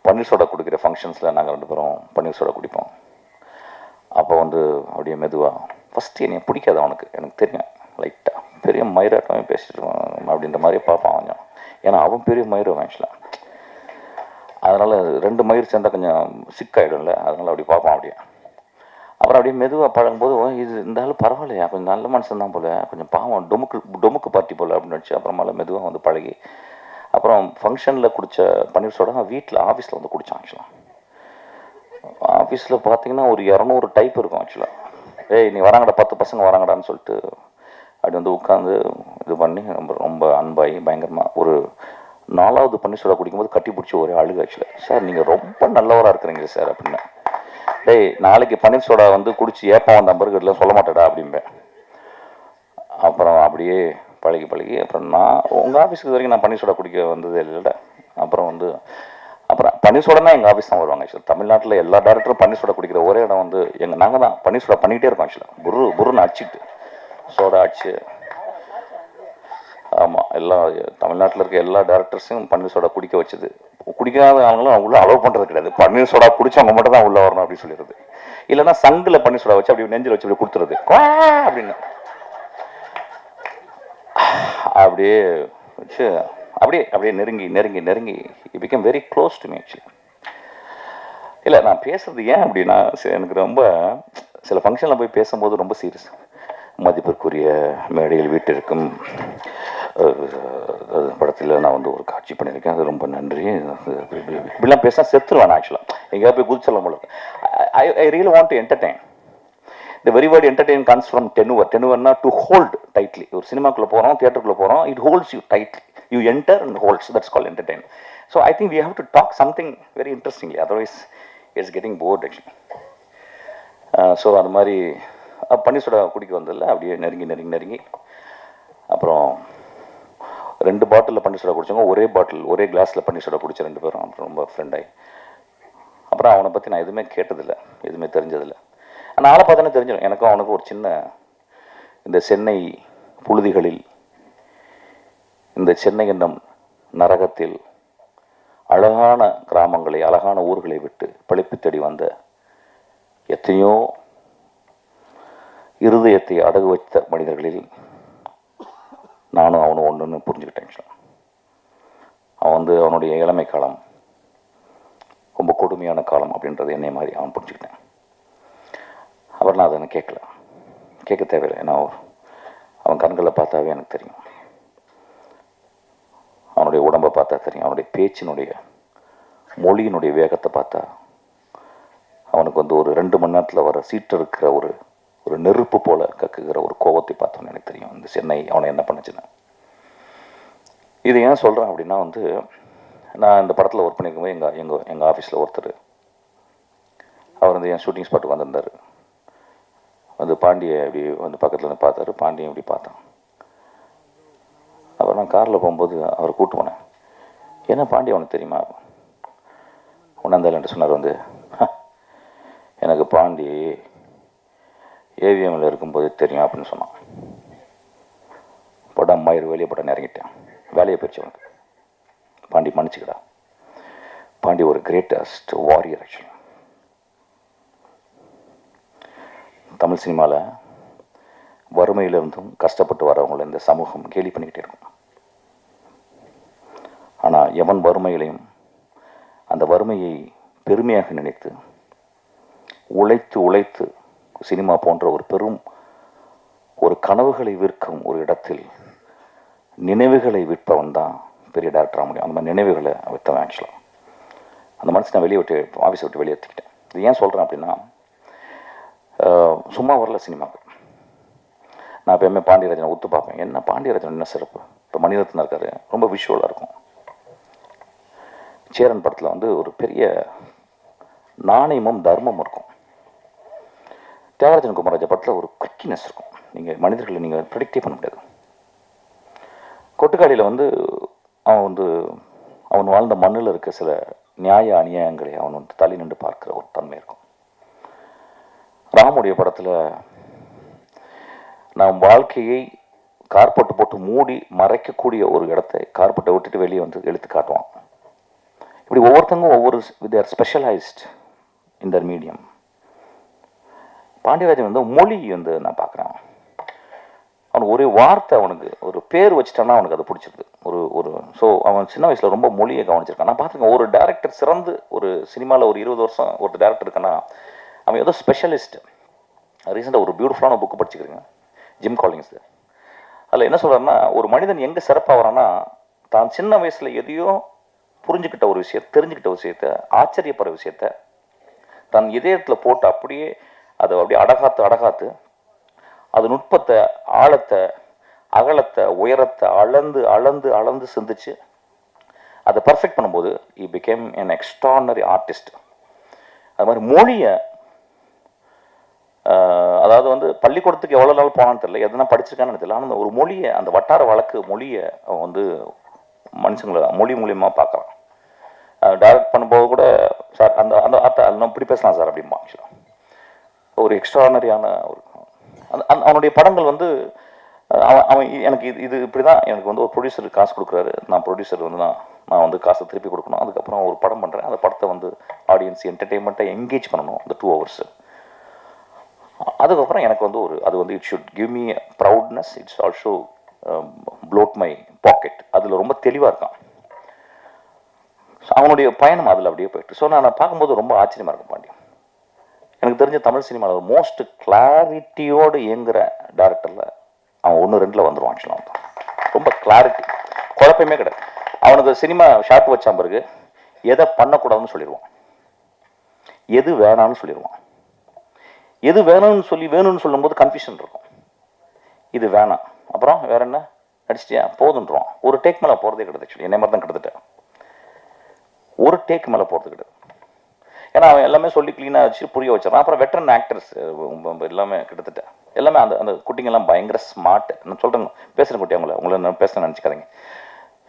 பன்னீர் சோடா குடிக்கிற ஃபங்க்ஷன்ஸில் நாங்கள் 2 பேரும் பன்னீர் சோடா குடிப்போம். அப்போ அப்படியே மெதுவாக ஃபஸ்ட்டு என்னை பிடிக்காது அவனுக்கு, எனக்கு தெரியும். லைட்டாக பெரிய மயிராட்டமே பேசிட்டு அப்படின்ற மாதிரியே பார்ப்பான் கொஞ்சம். ஏன்னா அவன் பெரிய மயிரும் ஆக்சுவலாக. அதனால் 2 மயிர் சேர்ந்தால் கொஞ்சம் சிக்காயிடும்ல, அதனால் அப்படி பார்ப்பான் அப்படியே. அப்புறம் அப்படியே மெதுவாக பழகும்போது இது இந்த ஆள் பரவாயில்லையா, கொஞ்சம் நல்ல மனுஷன் தான் போல், கொஞ்சம் பாவம் டொமுக்கு பார்ட்டி போல் அப்படின்னு நினச்சி அப்புறமால மெதுவாக பழகி அப்புறம் ஃபங்க்ஷனில் குடித்த பன்னீர் சோடா வீட்டில் ஆஃபீஸில் குடித்தான் ஆக்சுவலாக. ஆஃபீஸில் பார்த்தீங்கன்னா ஒரு 200 டைப் இருக்கும் ஆக்சுவலாக. ஏய் நீ வராங்கடா 10 பசங்க வராங்கடான்னு சொல்லிட்டு அப்படி வந்து உட்காந்து இது பண்ணி ரொம்ப ரொம்ப அன்பாகி பயங்கரமாக ஒரு 4வது பன்னீர் சோடா குடிக்கும்போது கட்டி பிடிச்சி ஒரே அழுகு ஆக்சுவலாக. சார் நீங்கள் ரொம்ப நல்லவராக இருக்கிறீங்க சார் அப்படின்னு. டேய் நாளைக்கு பன்னீர் சோடா வந்து குடிச்சு ஏப்பம் வந்த பர்கர்லாம் சொல்ல மாட்டேடா அப்படிம்பேன். அப்புறம் அப்படியே பழகி அப்புறம் நான் உங்கள் ஆஃபீஸுக்கு வரைக்கும் நான் பன்னீர் சோடா குடிக்க வந்ததே இல்லைடா. அப்புறம் பன்னீர் சோடானா எங்கள் ஆஃபீஸ் தான் வருவாங்க ஆக்சுவலாக. தமிழ்நாட்டில் எல்லா டேரக்டரும் பன்னீர் சோடா குடிக்கிற ஒரே இடம் வந்து நாங்கள் தான் பன்னீர் சோடா பண்ணிகிட்டே இருக்கோம் ஆக்சுவலாக. புருன்னு அடிச்சுட்டு சோடா அடிச்சு. ஆமாம், எல்லா தமிழ்நாட்டில் இருக்க எல்லா டேரக்டர்ஸையும் பன்னீர் சோடா குடிக்க வச்சது. குடிக்காத அவங்களும் உள்ள அலோவ் பண்ணுறது கிடையாது. பன்னீர் சோடா குடிச்சவங்க மட்டும் தான் உள்ளே வரணும் அப்படின்னு சொல்லிடுறது. இல்லைன்னா சங்கில் பன்னீர் சோடா வச்சு அப்படி நெஞ்சில் வச்சு அப்படி கொடுத்துறது அப்படின்னு அப்படியே வச்சு அப்படியே நெருங்கி it become very close to me actually. இல்லை நான் பேசுறது ஏன் அப்படின்னா எனக்கு ரொம்ப சில ஃபங்க்ஷனில் போய் பேசும்போது ரொம்ப சீரியஸ். மதிப்பிற்குரிய மேடையில் வீட்டிற்கும் படத்தில் நான் வந்து ஒரு காட்சி பண்ணியிருக்கேன், அது ரொம்ப நன்றி. இப்படிலாம் பேசினா செத்துருவேன் ஆக்சுவலாக. எங்கேயாவது போய் குதிச்சலாம் போல. I really want to entertain. The very word entertain comes from tenure. Tenure to hold tightly. ஒரு சினிமாக்குள்ள போறோம், தியேட்டருக்குள்ள போறோம், it holds you tightly. You enter and holds. That's called entertain. So I think we have to talk something very interestingly. Otherwise, it's getting bored actually. So அது மாதிரி பன்னீர் soda குடிக்க வந்ததில்ல அப்படியே நெருங்கி அப்புறம் 2 பாட்டிலில் பன்னீர் சோடா குடிச்சவங்க ஒரே கிளாஸில் பன்னீர் சோடா குடிச்ச 2 பேரும் அப்புறம் ரொம்ப ஃப்ரெண்டாகி. அப்புறம் அவனை பற்றி நான் எதுவுமே கேட்டதில்லை, எதுவுமே தெரிஞ்சதில்லை. நான் ஆளை பார்த்தானே தெரிஞ்சிடும். எனக்கும் அவனுக்கும் ஒரு சின்ன இந்த சென்னை புழுதிகளில், இந்த சென்னை என்னும் நரகத்தில் அழகான கிராமங்களை அழகான ஊர்களை விட்டு பிழைப்பு தேடி வந்த எத்தனையோ இருதயத்தை அடகு வைத்த மனிதர்களில் நானும் அவனும் ஒன்றுன்னு புரிஞ்சுக்கிட்டேன். அவன் வந்து அவனுடைய இளமை காலம் ரொம்ப கொடுமையான காலம் அப்படின்றது என்னை மாதிரி அவன் புரிஞ்சுக்கிட்டேன். அவர் நான் அதை கேட்க தேவையில்லை. ஏன்னா அவன் கண்களை பார்த்தாவே எனக்கு தெரியும், அவனுடைய உடம்பை பார்த்தா தெரியும், அவனுடைய பேச்சினுடைய மொழியினுடைய வேகத்தை பார்த்தா அவனுக்கு வந்து ஒரு 2 மணி நேரத்தில் வர சீட்டு இருக்கிற ஒரு நெருப்பு போல கக்குகிற ஒரு கோபத்தை பார்த்தோன்னு எனக்கு தெரியும் இந்த சென்னை அவனை என்ன பண்ணுச்சுன்னு. இது ஏன் சொல்கிறேன் அப்படின்னா வந்து நான் இந்த படத்தில் ஒர்க் பண்ணியிருக்கும்போது எங்கள் ஆஃபீஸில் ஒருத்தர் அவர் வந்து என் ஷூட்டிங் ஸ்பாட்டுக்கு வந்திருந்தார். வந்து பாண்டியை அப்படி வந்து பக்கத்தில் வந்து பார்த்தாரு. பாண்டியை இப்படி பார்த்தான். அப்புறம் நான் காரில் போகும்போது அவரை கூப்பிட்டு போனேன். ஏன்னா பாண்டி அவனுக்கு தெரியுமா உணர்ந்தாலன்ட்டு சொன்னார். வந்து எனக்கு பாண்டி ஏவிஎம்மில் இருக்கும்போது தெரியும் அப்படின்னு சொன்னான். படம் மயிறு வெளியே படம் இறங்கிட்டேன். வேலையை போயிடுச்சு அவனுக்கு. பாண்டி மன்னிச்சுக்கடா. பாண்டி ஒரு கிரேட்டஸ்ட் வாரியர் ஆக்சுவலி. தமிழ் சினிமாவில் வறுமையிலிருந்தும் கஷ்டப்பட்டு வரவங்களை இந்த சமூகம் கேலி பண்ணிக்கிட்டே இருக்கும். ஆனால் எவன் வறுமையிலையும் அந்த வறுமையை பெருமையாக நினைத்து உழைத்து சினிமா போன்ற ஒரு பெரும் ஒரு கனவுகளை விற்கும் ஒரு இடத்தில் நினைவுகளை விற்பவன் தான் பெரிய டேரக்டர் ஆக முடியும். அந்த மாதிரி நினைவுகளை விற்றவன் ஆக்சுவலாக. அந்த மனசு நான் ஆஃபீஸை விட்டு வெளியேற்றிக்கிட்டேன். இது ஏன் சொல்கிறேன் அப்படின்னா சும்மா வரல சினிமாவுக்கு. நான் எப்போயுமே பாண்டியராஜனை ஒத்து பார்ப்பேன். என்ன பாண்டியராஜன் என்ன சிறப்பு. இப்போ மணிரத்னம் இருக்காரு, ரொம்ப விஷுவலாக இருக்கும். சேரன் படத்தில் வந்து ஒரு பெரிய நாணயமும் தர்மமும் இருக்கும். தியாகராஜன் குமாரராஜா படத்தில் ஒரு குவிக்கினஸ் இருக்கும். நீங்கள் மனிதர்களை நீங்கள் ப்ரெடிக்டே பண்ண முடியாது. கொட்டுக்காடியில் வந்து அவன் வாழ்ந்த மண்ணில் இருக்க சில நியாய அநியாயங்களை அவன் வந்து தள்ளி நின்று பார்க்குற ஒரு தன்மை இருக்கும். ராமுடைய படத்தில் நாம் வாழ்க்கையை கார்பெட்டு போட்டு மூடி மறைக்கக்கூடிய ஒரு இடத்தை கார்பெட்டை விட்டுட்டு வெளியே வந்து எடுத்து காட்டுவான். இப்படி ஒவ்வொருத்தங்க ஒவ்வொரு they are specialised in their medium. Pandiarajan வந்து மொழி வந்து நான் பார்க்குறேன். அவனுக்கு ஒரே வார்த்தை, அவனுக்கு ஒரு பேர் வச்சுட்டான்னா அவனுக்கு அது பிடிச்சிருக்கு. ஸோ அவன் சின்ன வயசில் ரொம்ப மொழியை கவனிச்சிருக்கான். நான் பார்த்துருக்கேன் ஒரு டேரக்டர் சிறந்து ஒரு சினிமாவில் ஒரு 20 வருஷம் ஒரு டேரக்டர் இருக்கான்னா அவன் ஏதோ ஸ்பெஷலிஸ்ட். ரீசெண்டாக ஒரு பியூட்டிஃபுல்லான புக்கு படிச்சுக்கிறீங்க, ஜிம் காலிங்ஸ். அதில் என்ன சொல்கிறாருன்னா ஒரு மனிதன் எங்கே சிறப்பாக வரான்னா தான் சின்ன வயசில் எதையோ புரிஞ்சுக்கிட்ட ஒரு விஷயத்தை, தெரிஞ்சுக்கிட்ட விஷயத்தை, ஆச்சரியப்படுற விஷயத்த தன் இதயத்தில் போட்டு அப்படியே அதை அப்படியே அடகாத்து அது நுட்பத்தை, ஆழத்தை, அகலத்தை, உயரத்தை அளந்து சிந்திச்சு அதை பர்ஃபெக்ட் பண்ணும்போது he became an extraordinary artist. அது மாதிரி மொழியை, அதாவது வந்து பள்ளிக்கூடத்துக்கு எவ்வளோ நாள் போனான்னு தெரியல, எதனா படிச்சிருக்கான்னு தெரியல, ஆனால் ஒரு மொழியை, அந்த வட்டார வழக்கு மொழியை அவன் வந்து மனுஷங்களை மொழி மூலியமாக பார்க்குறான். டைரக்ட் பண்ணும்போது கூட சார் அந்த அந்த அர்த்தம் அது இப்படி பேசலாம் சார் அப்படிம்பா. ஆக்சுவலாக ஒரு எக்ஸ்ட்ரானரியான ஒரு அவனுடைய படங்கள் வந்து அவன் எனக்கு இது இப்படி தான் எனக்கு வந்து ஒரு ப்ரொடியூசர் காசு கொடுக்குறாரு, நான் ப்ரொடியூசர் வந்து நான் வந்து காசை திருப்பி கொடுக்கணும், அதுக்கப்புறம் ஒரு படம் பண்ணுறேன், அந்த படத்தை வந்து ஆடியன்ஸ் என்டர்டெயின்மெண்ட்டை என்கேஜ் பண்ணணும் அந்த 2 hours. அதுக்கப்புறம் எனக்கு வந்து அது வந்து it should give me proudness, it's also bloat my pocket. அதில் ரொம்ப தெளிவாக இருக்கான். அவனுடைய பயணம் அதில் அப்படியே போயிட்டு. ஸோ நான் பார்க்கும்போது ரொம்ப ஆச்சரியமாக இருக்கும் பாண்டி. எனக்கு தெரிஞ்ச தமிழ் சினிமாவில் மோஸ்ட் கிளாரிட்டியோடு இயங்குகிற டேரக்டரில் அவன் 1-2 வந்துடுவான். ஆக்சுவலாக வந்து ரொம்ப கிளாரிட்டி, குழப்பமே கிடையாது. அவனுக்கு சினிமா ஷார்ட் வச்சா பிறகு எதை பண்ணக்கூடாதுன்னு சொல்லிடுவான், எது வேணான்னு சொல்லிடுவான். எது வேணும்னு சொல்லும்போது கன்ஃபியூஷன் இருக்கும். இது வேணாம், அப்புறம் வேற என்ன நடிச்சிட்டியா போதுன்றான். ஒரு டேக் மேலே போகிறதே கிடையாது. ஆக்சுவலி என்னை மாதிரி தான் கிட்டத்தட்ட ஒரு டேக் மேலே போகிறது கிடையாது. ஏன்னா அவன் எல்லாமே சொல்லி க்ளீனாக வச்சு புரிய வச்சிடறான். அப்புறம் வெட்டரன் ஆக்டர்ஸ் எல்லாமே கிட்டத்தட்ட எல்லாமே அந்த குட்டிங்கெல்லாம் பயங்கர ஸ்மார்ட். நான் சொல்கிறேன், பேசுகிறேன் குட்டி, உங்களை நான் பேச நினச்சிக்காதீங்க.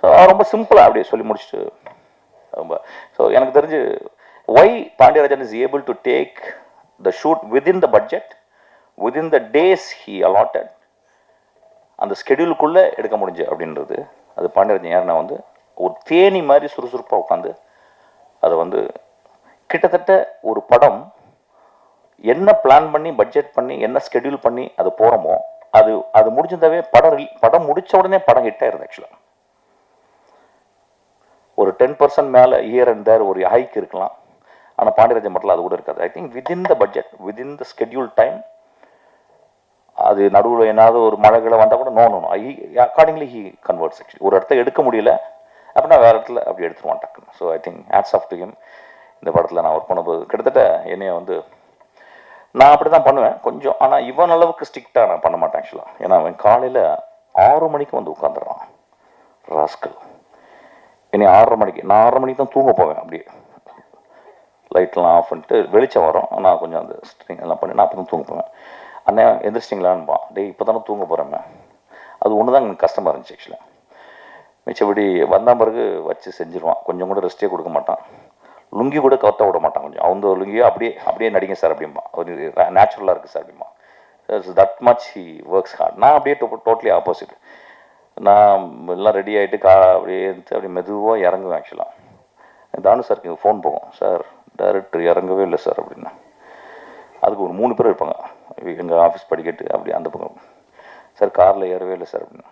ஸோ ரொம்ப சிம்பிளாக அப்படியே சொல்லி முடிச்சுட்டு ரொம்ப. ஸோ எனக்கு தெரிஞ்சு why Pandiarajan is able to take the shoot within the budget, within the days he allotted, அந்த ஸ்கெடியூலுக்குள்ளே எடுக்க முடிஞ்சு அப்படின்றது அது பாண்டியராஜன். யாருன்னா வந்து ஒரு தேனி மாதிரி சுறுசுறுப்பாக உட்காந்து அதை வந்து கிட்டத்தட்ட ஒரு படம் என்ன பிளான் பண்ணி பட்ஜெட் பண்ணி என்ன ஸ்கெடியூல் பண்ணி அது போகிறோமோ அது முடிஞ்சிருந்தாவே படம் முடித்த உடனே படம் ஹிட் ஆயிருது. ஆக்சுவலாக ஒரு 10% மேலே இயர் அண்ட் தேர் ஒரு ஹைக் இருக்கலாம். ஆனால் பாண்டியராஜன் மட்டும் அது கூட இருக்காது. I think within the budget, within the schedule time, அது நடுவில் என்னாவது ஒரு மழைகளை வந்தால் கூட no accordingly he converts. Actually ஒரு இடத்த எடுக்க முடியல அப்படின்னா வேறு இடத்துல அப்படி எடுத்துருவான் டக்குன்னு. So I think hats off to him. இந்த படத்தில் நான் ஒர்க் பண்ணும்போது கிட்டத்தட்ட என்னைய வந்து நான் அப்படி தான் பண்ணுவேன் கொஞ்சம், ஆனால் இவன் அளவுக்கு ஸ்ட்ரிக்டாக நான் பண்ண மாட்டேன் ஆக்சுவலாக. ஏன்னா அவன் காலையில் 6 மணிக்கு வந்து உட்காந்துடுறான் ராஸ்கல். என்னை 6:30 மணிக்கு, நான் 6:30 மணிக்கு தான் தூங்க போவேன். அப்படியே லைட்லாம் ஆஃப் பண்ணிட்டு வெளிச்சம் வரும், நான் கொஞ்சம் அந்த ஸ்ட்ரிங் எல்லாம் பண்ணி நான் அப்போ தான் தூங்க போவேன். அண்ணே எந்திரிச்சிட்டிங்களான்பான். டேய் இப்போ தானே தூங்க போகிறேன். அது ஒன்று தான் எனக்கு கஷ்டமாக இருந்துச்சு ஆக்சுவலாக. மிச்சபடி வந்தால் பிறகு வச்சு செஞ்சுருவான். கொஞ்சம் கூட ரெஸ்ட்டே கொடுக்க மாட்டான். லுங்கி கூட கவத்த விட மாட்டான். கொஞ்சம் அவங்க லுங்கியோ அப்படியே நடிங்க சார் அப்படிம்பா. ஒரு நேச்சுரலாக இருக்குது சார் அப்படிம்பா. That much he works hard. நான் அப்படியே டோட்டலி ஆப்போசிட். நான் எல்லாம் ரெடி ஆகிட்டு அப்படியே மெதுவாக இறங்குவேன். ஆக்சுவலாக தானு சாருக்கு ஃபோன் போகும், சார் டைரக்டர் இறங்கவே இல்லை சார் அப்படின்னா. அதுக்கு ஒரு 3 பேர் இருப்பாங்க எங்கள் ஆஃபீஸ் படிக்கட்டு அப்படி அந்த பக்கம். சார் காரில் ஏறவே இல்லை சார் அப்படின்னா.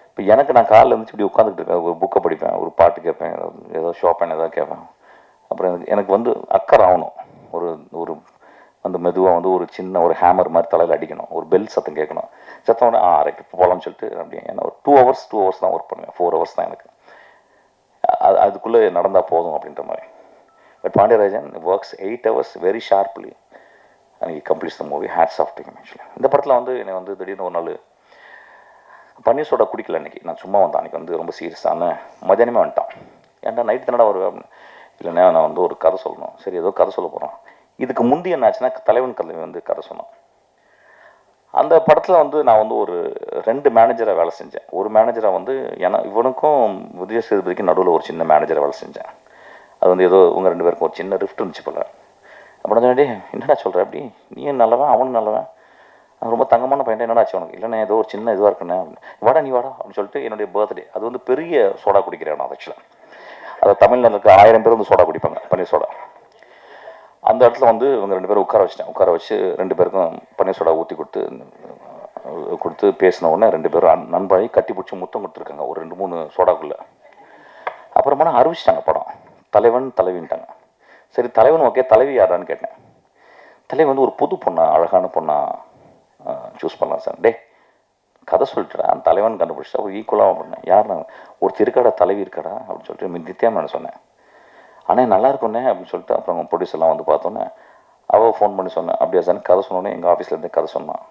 இப்போ எனக்கு நான் காரில் இருந்துச்சு இப்படி உட்காந்துட்டு இருக்கேன், ஒரு புக்கை படிப்பேன், ஒரு பாட்டு கேட்பேன், ஏதோ ஷாப்பேன் ஏதாவது கேட்பேன். அப்புறம் எனக்கு வந்து அக்கறை ஆகணும். ஒரு அந்த மெதுவாக வந்து ஒரு சின்ன ஒரு ஹேமர் மாதிரி தலையில் அடிக்கணும், ஒரு பெல் சத்தம் கேட்கணும். சத்தம் ரைட் இப்போ போகலாம்னு சொல்லிட்டு அப்படியே. ஏன்னா ஒரு 2 hours தான் ஒர்க் பண்ணுவேன். 4 hours தான் எனக்கு. அதுக்குள்ளே நடந்தால் போதும் அப்படின்ற மாதிரி. But Pandiarajan works 8 hours very sharply and he completes the movie. Hats off to him. Actually இந்த படத்தில் வந்து என்னை வந்து திடீர்னு ஒரு நாள் பன்னீர் சோடா குடிக்கல அன்றைக்கி. நான் சும்மா வந்தேன் அன்றைக்கி வந்து ரொம்ப சீரியஸான மதியானமே வந்துட்டான். ஏன்டா நைட்டு தானடா வருவேன். இல்லைண்ணா நான் வந்து ஒரு கதை சொல்லணும். சரி ஏதோ கதை சொல்ல போகிறோம். இதுக்கு முந்தி என்ன ஆச்சுன்னா தலைவன் கதை வந்து கதை சொன்னான். அந்த படத்தில் வந்து நான் வந்து ஒரு 2 மேனேஜரை வேலை செஞ்சேன். ஒரு மேனேஜரை வந்து இவனுக்கும் விஜய் சேதுபதிக்கும் நடுவில் ஒரு சின்ன மேனேஜரை வேலை செஞ்சேன். அது வந்து ஏதோ உங்கள் 2 பேருக்கும் ஒரு சின்ன ரிஃப்ட் இருந்துச்சு போல. அப்புறம் சொன்னே என்னடா சொல்கிற அப்படி, நீயும் நல்லவன் அவனும் நல்லவன், ரொம்ப தங்கமான பையன், என்னடா ஆச்சு உனக்கு? இல்லைண்ணே ஏதோ ஒரு சின்ன இதுவாக இருக்குண்ணே. வாடா நீ வாடா அப்படின்னு சொல்லிட்டு என்னுடைய பர்த்டே. அது வந்து பெரிய சோடா குடிக்கிறேன் நான் ஆக்சுவலாக. அதை தமிழ்நாட்டுக்கு 1000 பேர் வந்து சோடா குடிப்பாங்க, பன்னீர் சோடா. அந்த இடத்துல வந்து இவங்க 2 பேரும் உட்கார வச்சு 2 பேருக்கும் பன்னீர் சோடா ஊற்றி கொடுத்து பேசின உடனே 2 பேரும் நண்பாகி கட்டி பிடிச்சி முத்தம் கொடுத்துருக்காங்க ஒரு 2-3 சோடாக்குள்ளே. அப்புறமா அறிவிச்சிட்டாங்க படம். தலைவன் தலைவின்ட்டாங்க. சரி தலைவன் ஓகே, தலைவி யாரான்னு கேட்டேன். தலைவி வந்து ஒரு புது பொண்ணா, அழகான பொண்ணா சூஸ் பண்ணலாம் சார். கதை சொல்லிட்டுடா அந்த தலைவன் கண்டுபிடிச்சா ஒரு ஈக்குவலாக பண்ணேன். யார் நான் ஒரு திருக்கடா தலைவி இருக்காடா அப்படின்னு சொல்லிட்டு நித்யா நான் சொன்னேன். ஆனால் நல்லா இருக்குண்ணே அப்படின்னு சொல்லிட்டு அப்புறம் ப்ரொடியூசர்லாம் வந்து பார்த்தோன்னே அவள் ஃபோன் பண்ணி சொன்னேன். அப்படியா சார் கதை சொன்னோன்னே எங்கள் ஆஃபீஸ்லேருந்து கதை சொன்னான்.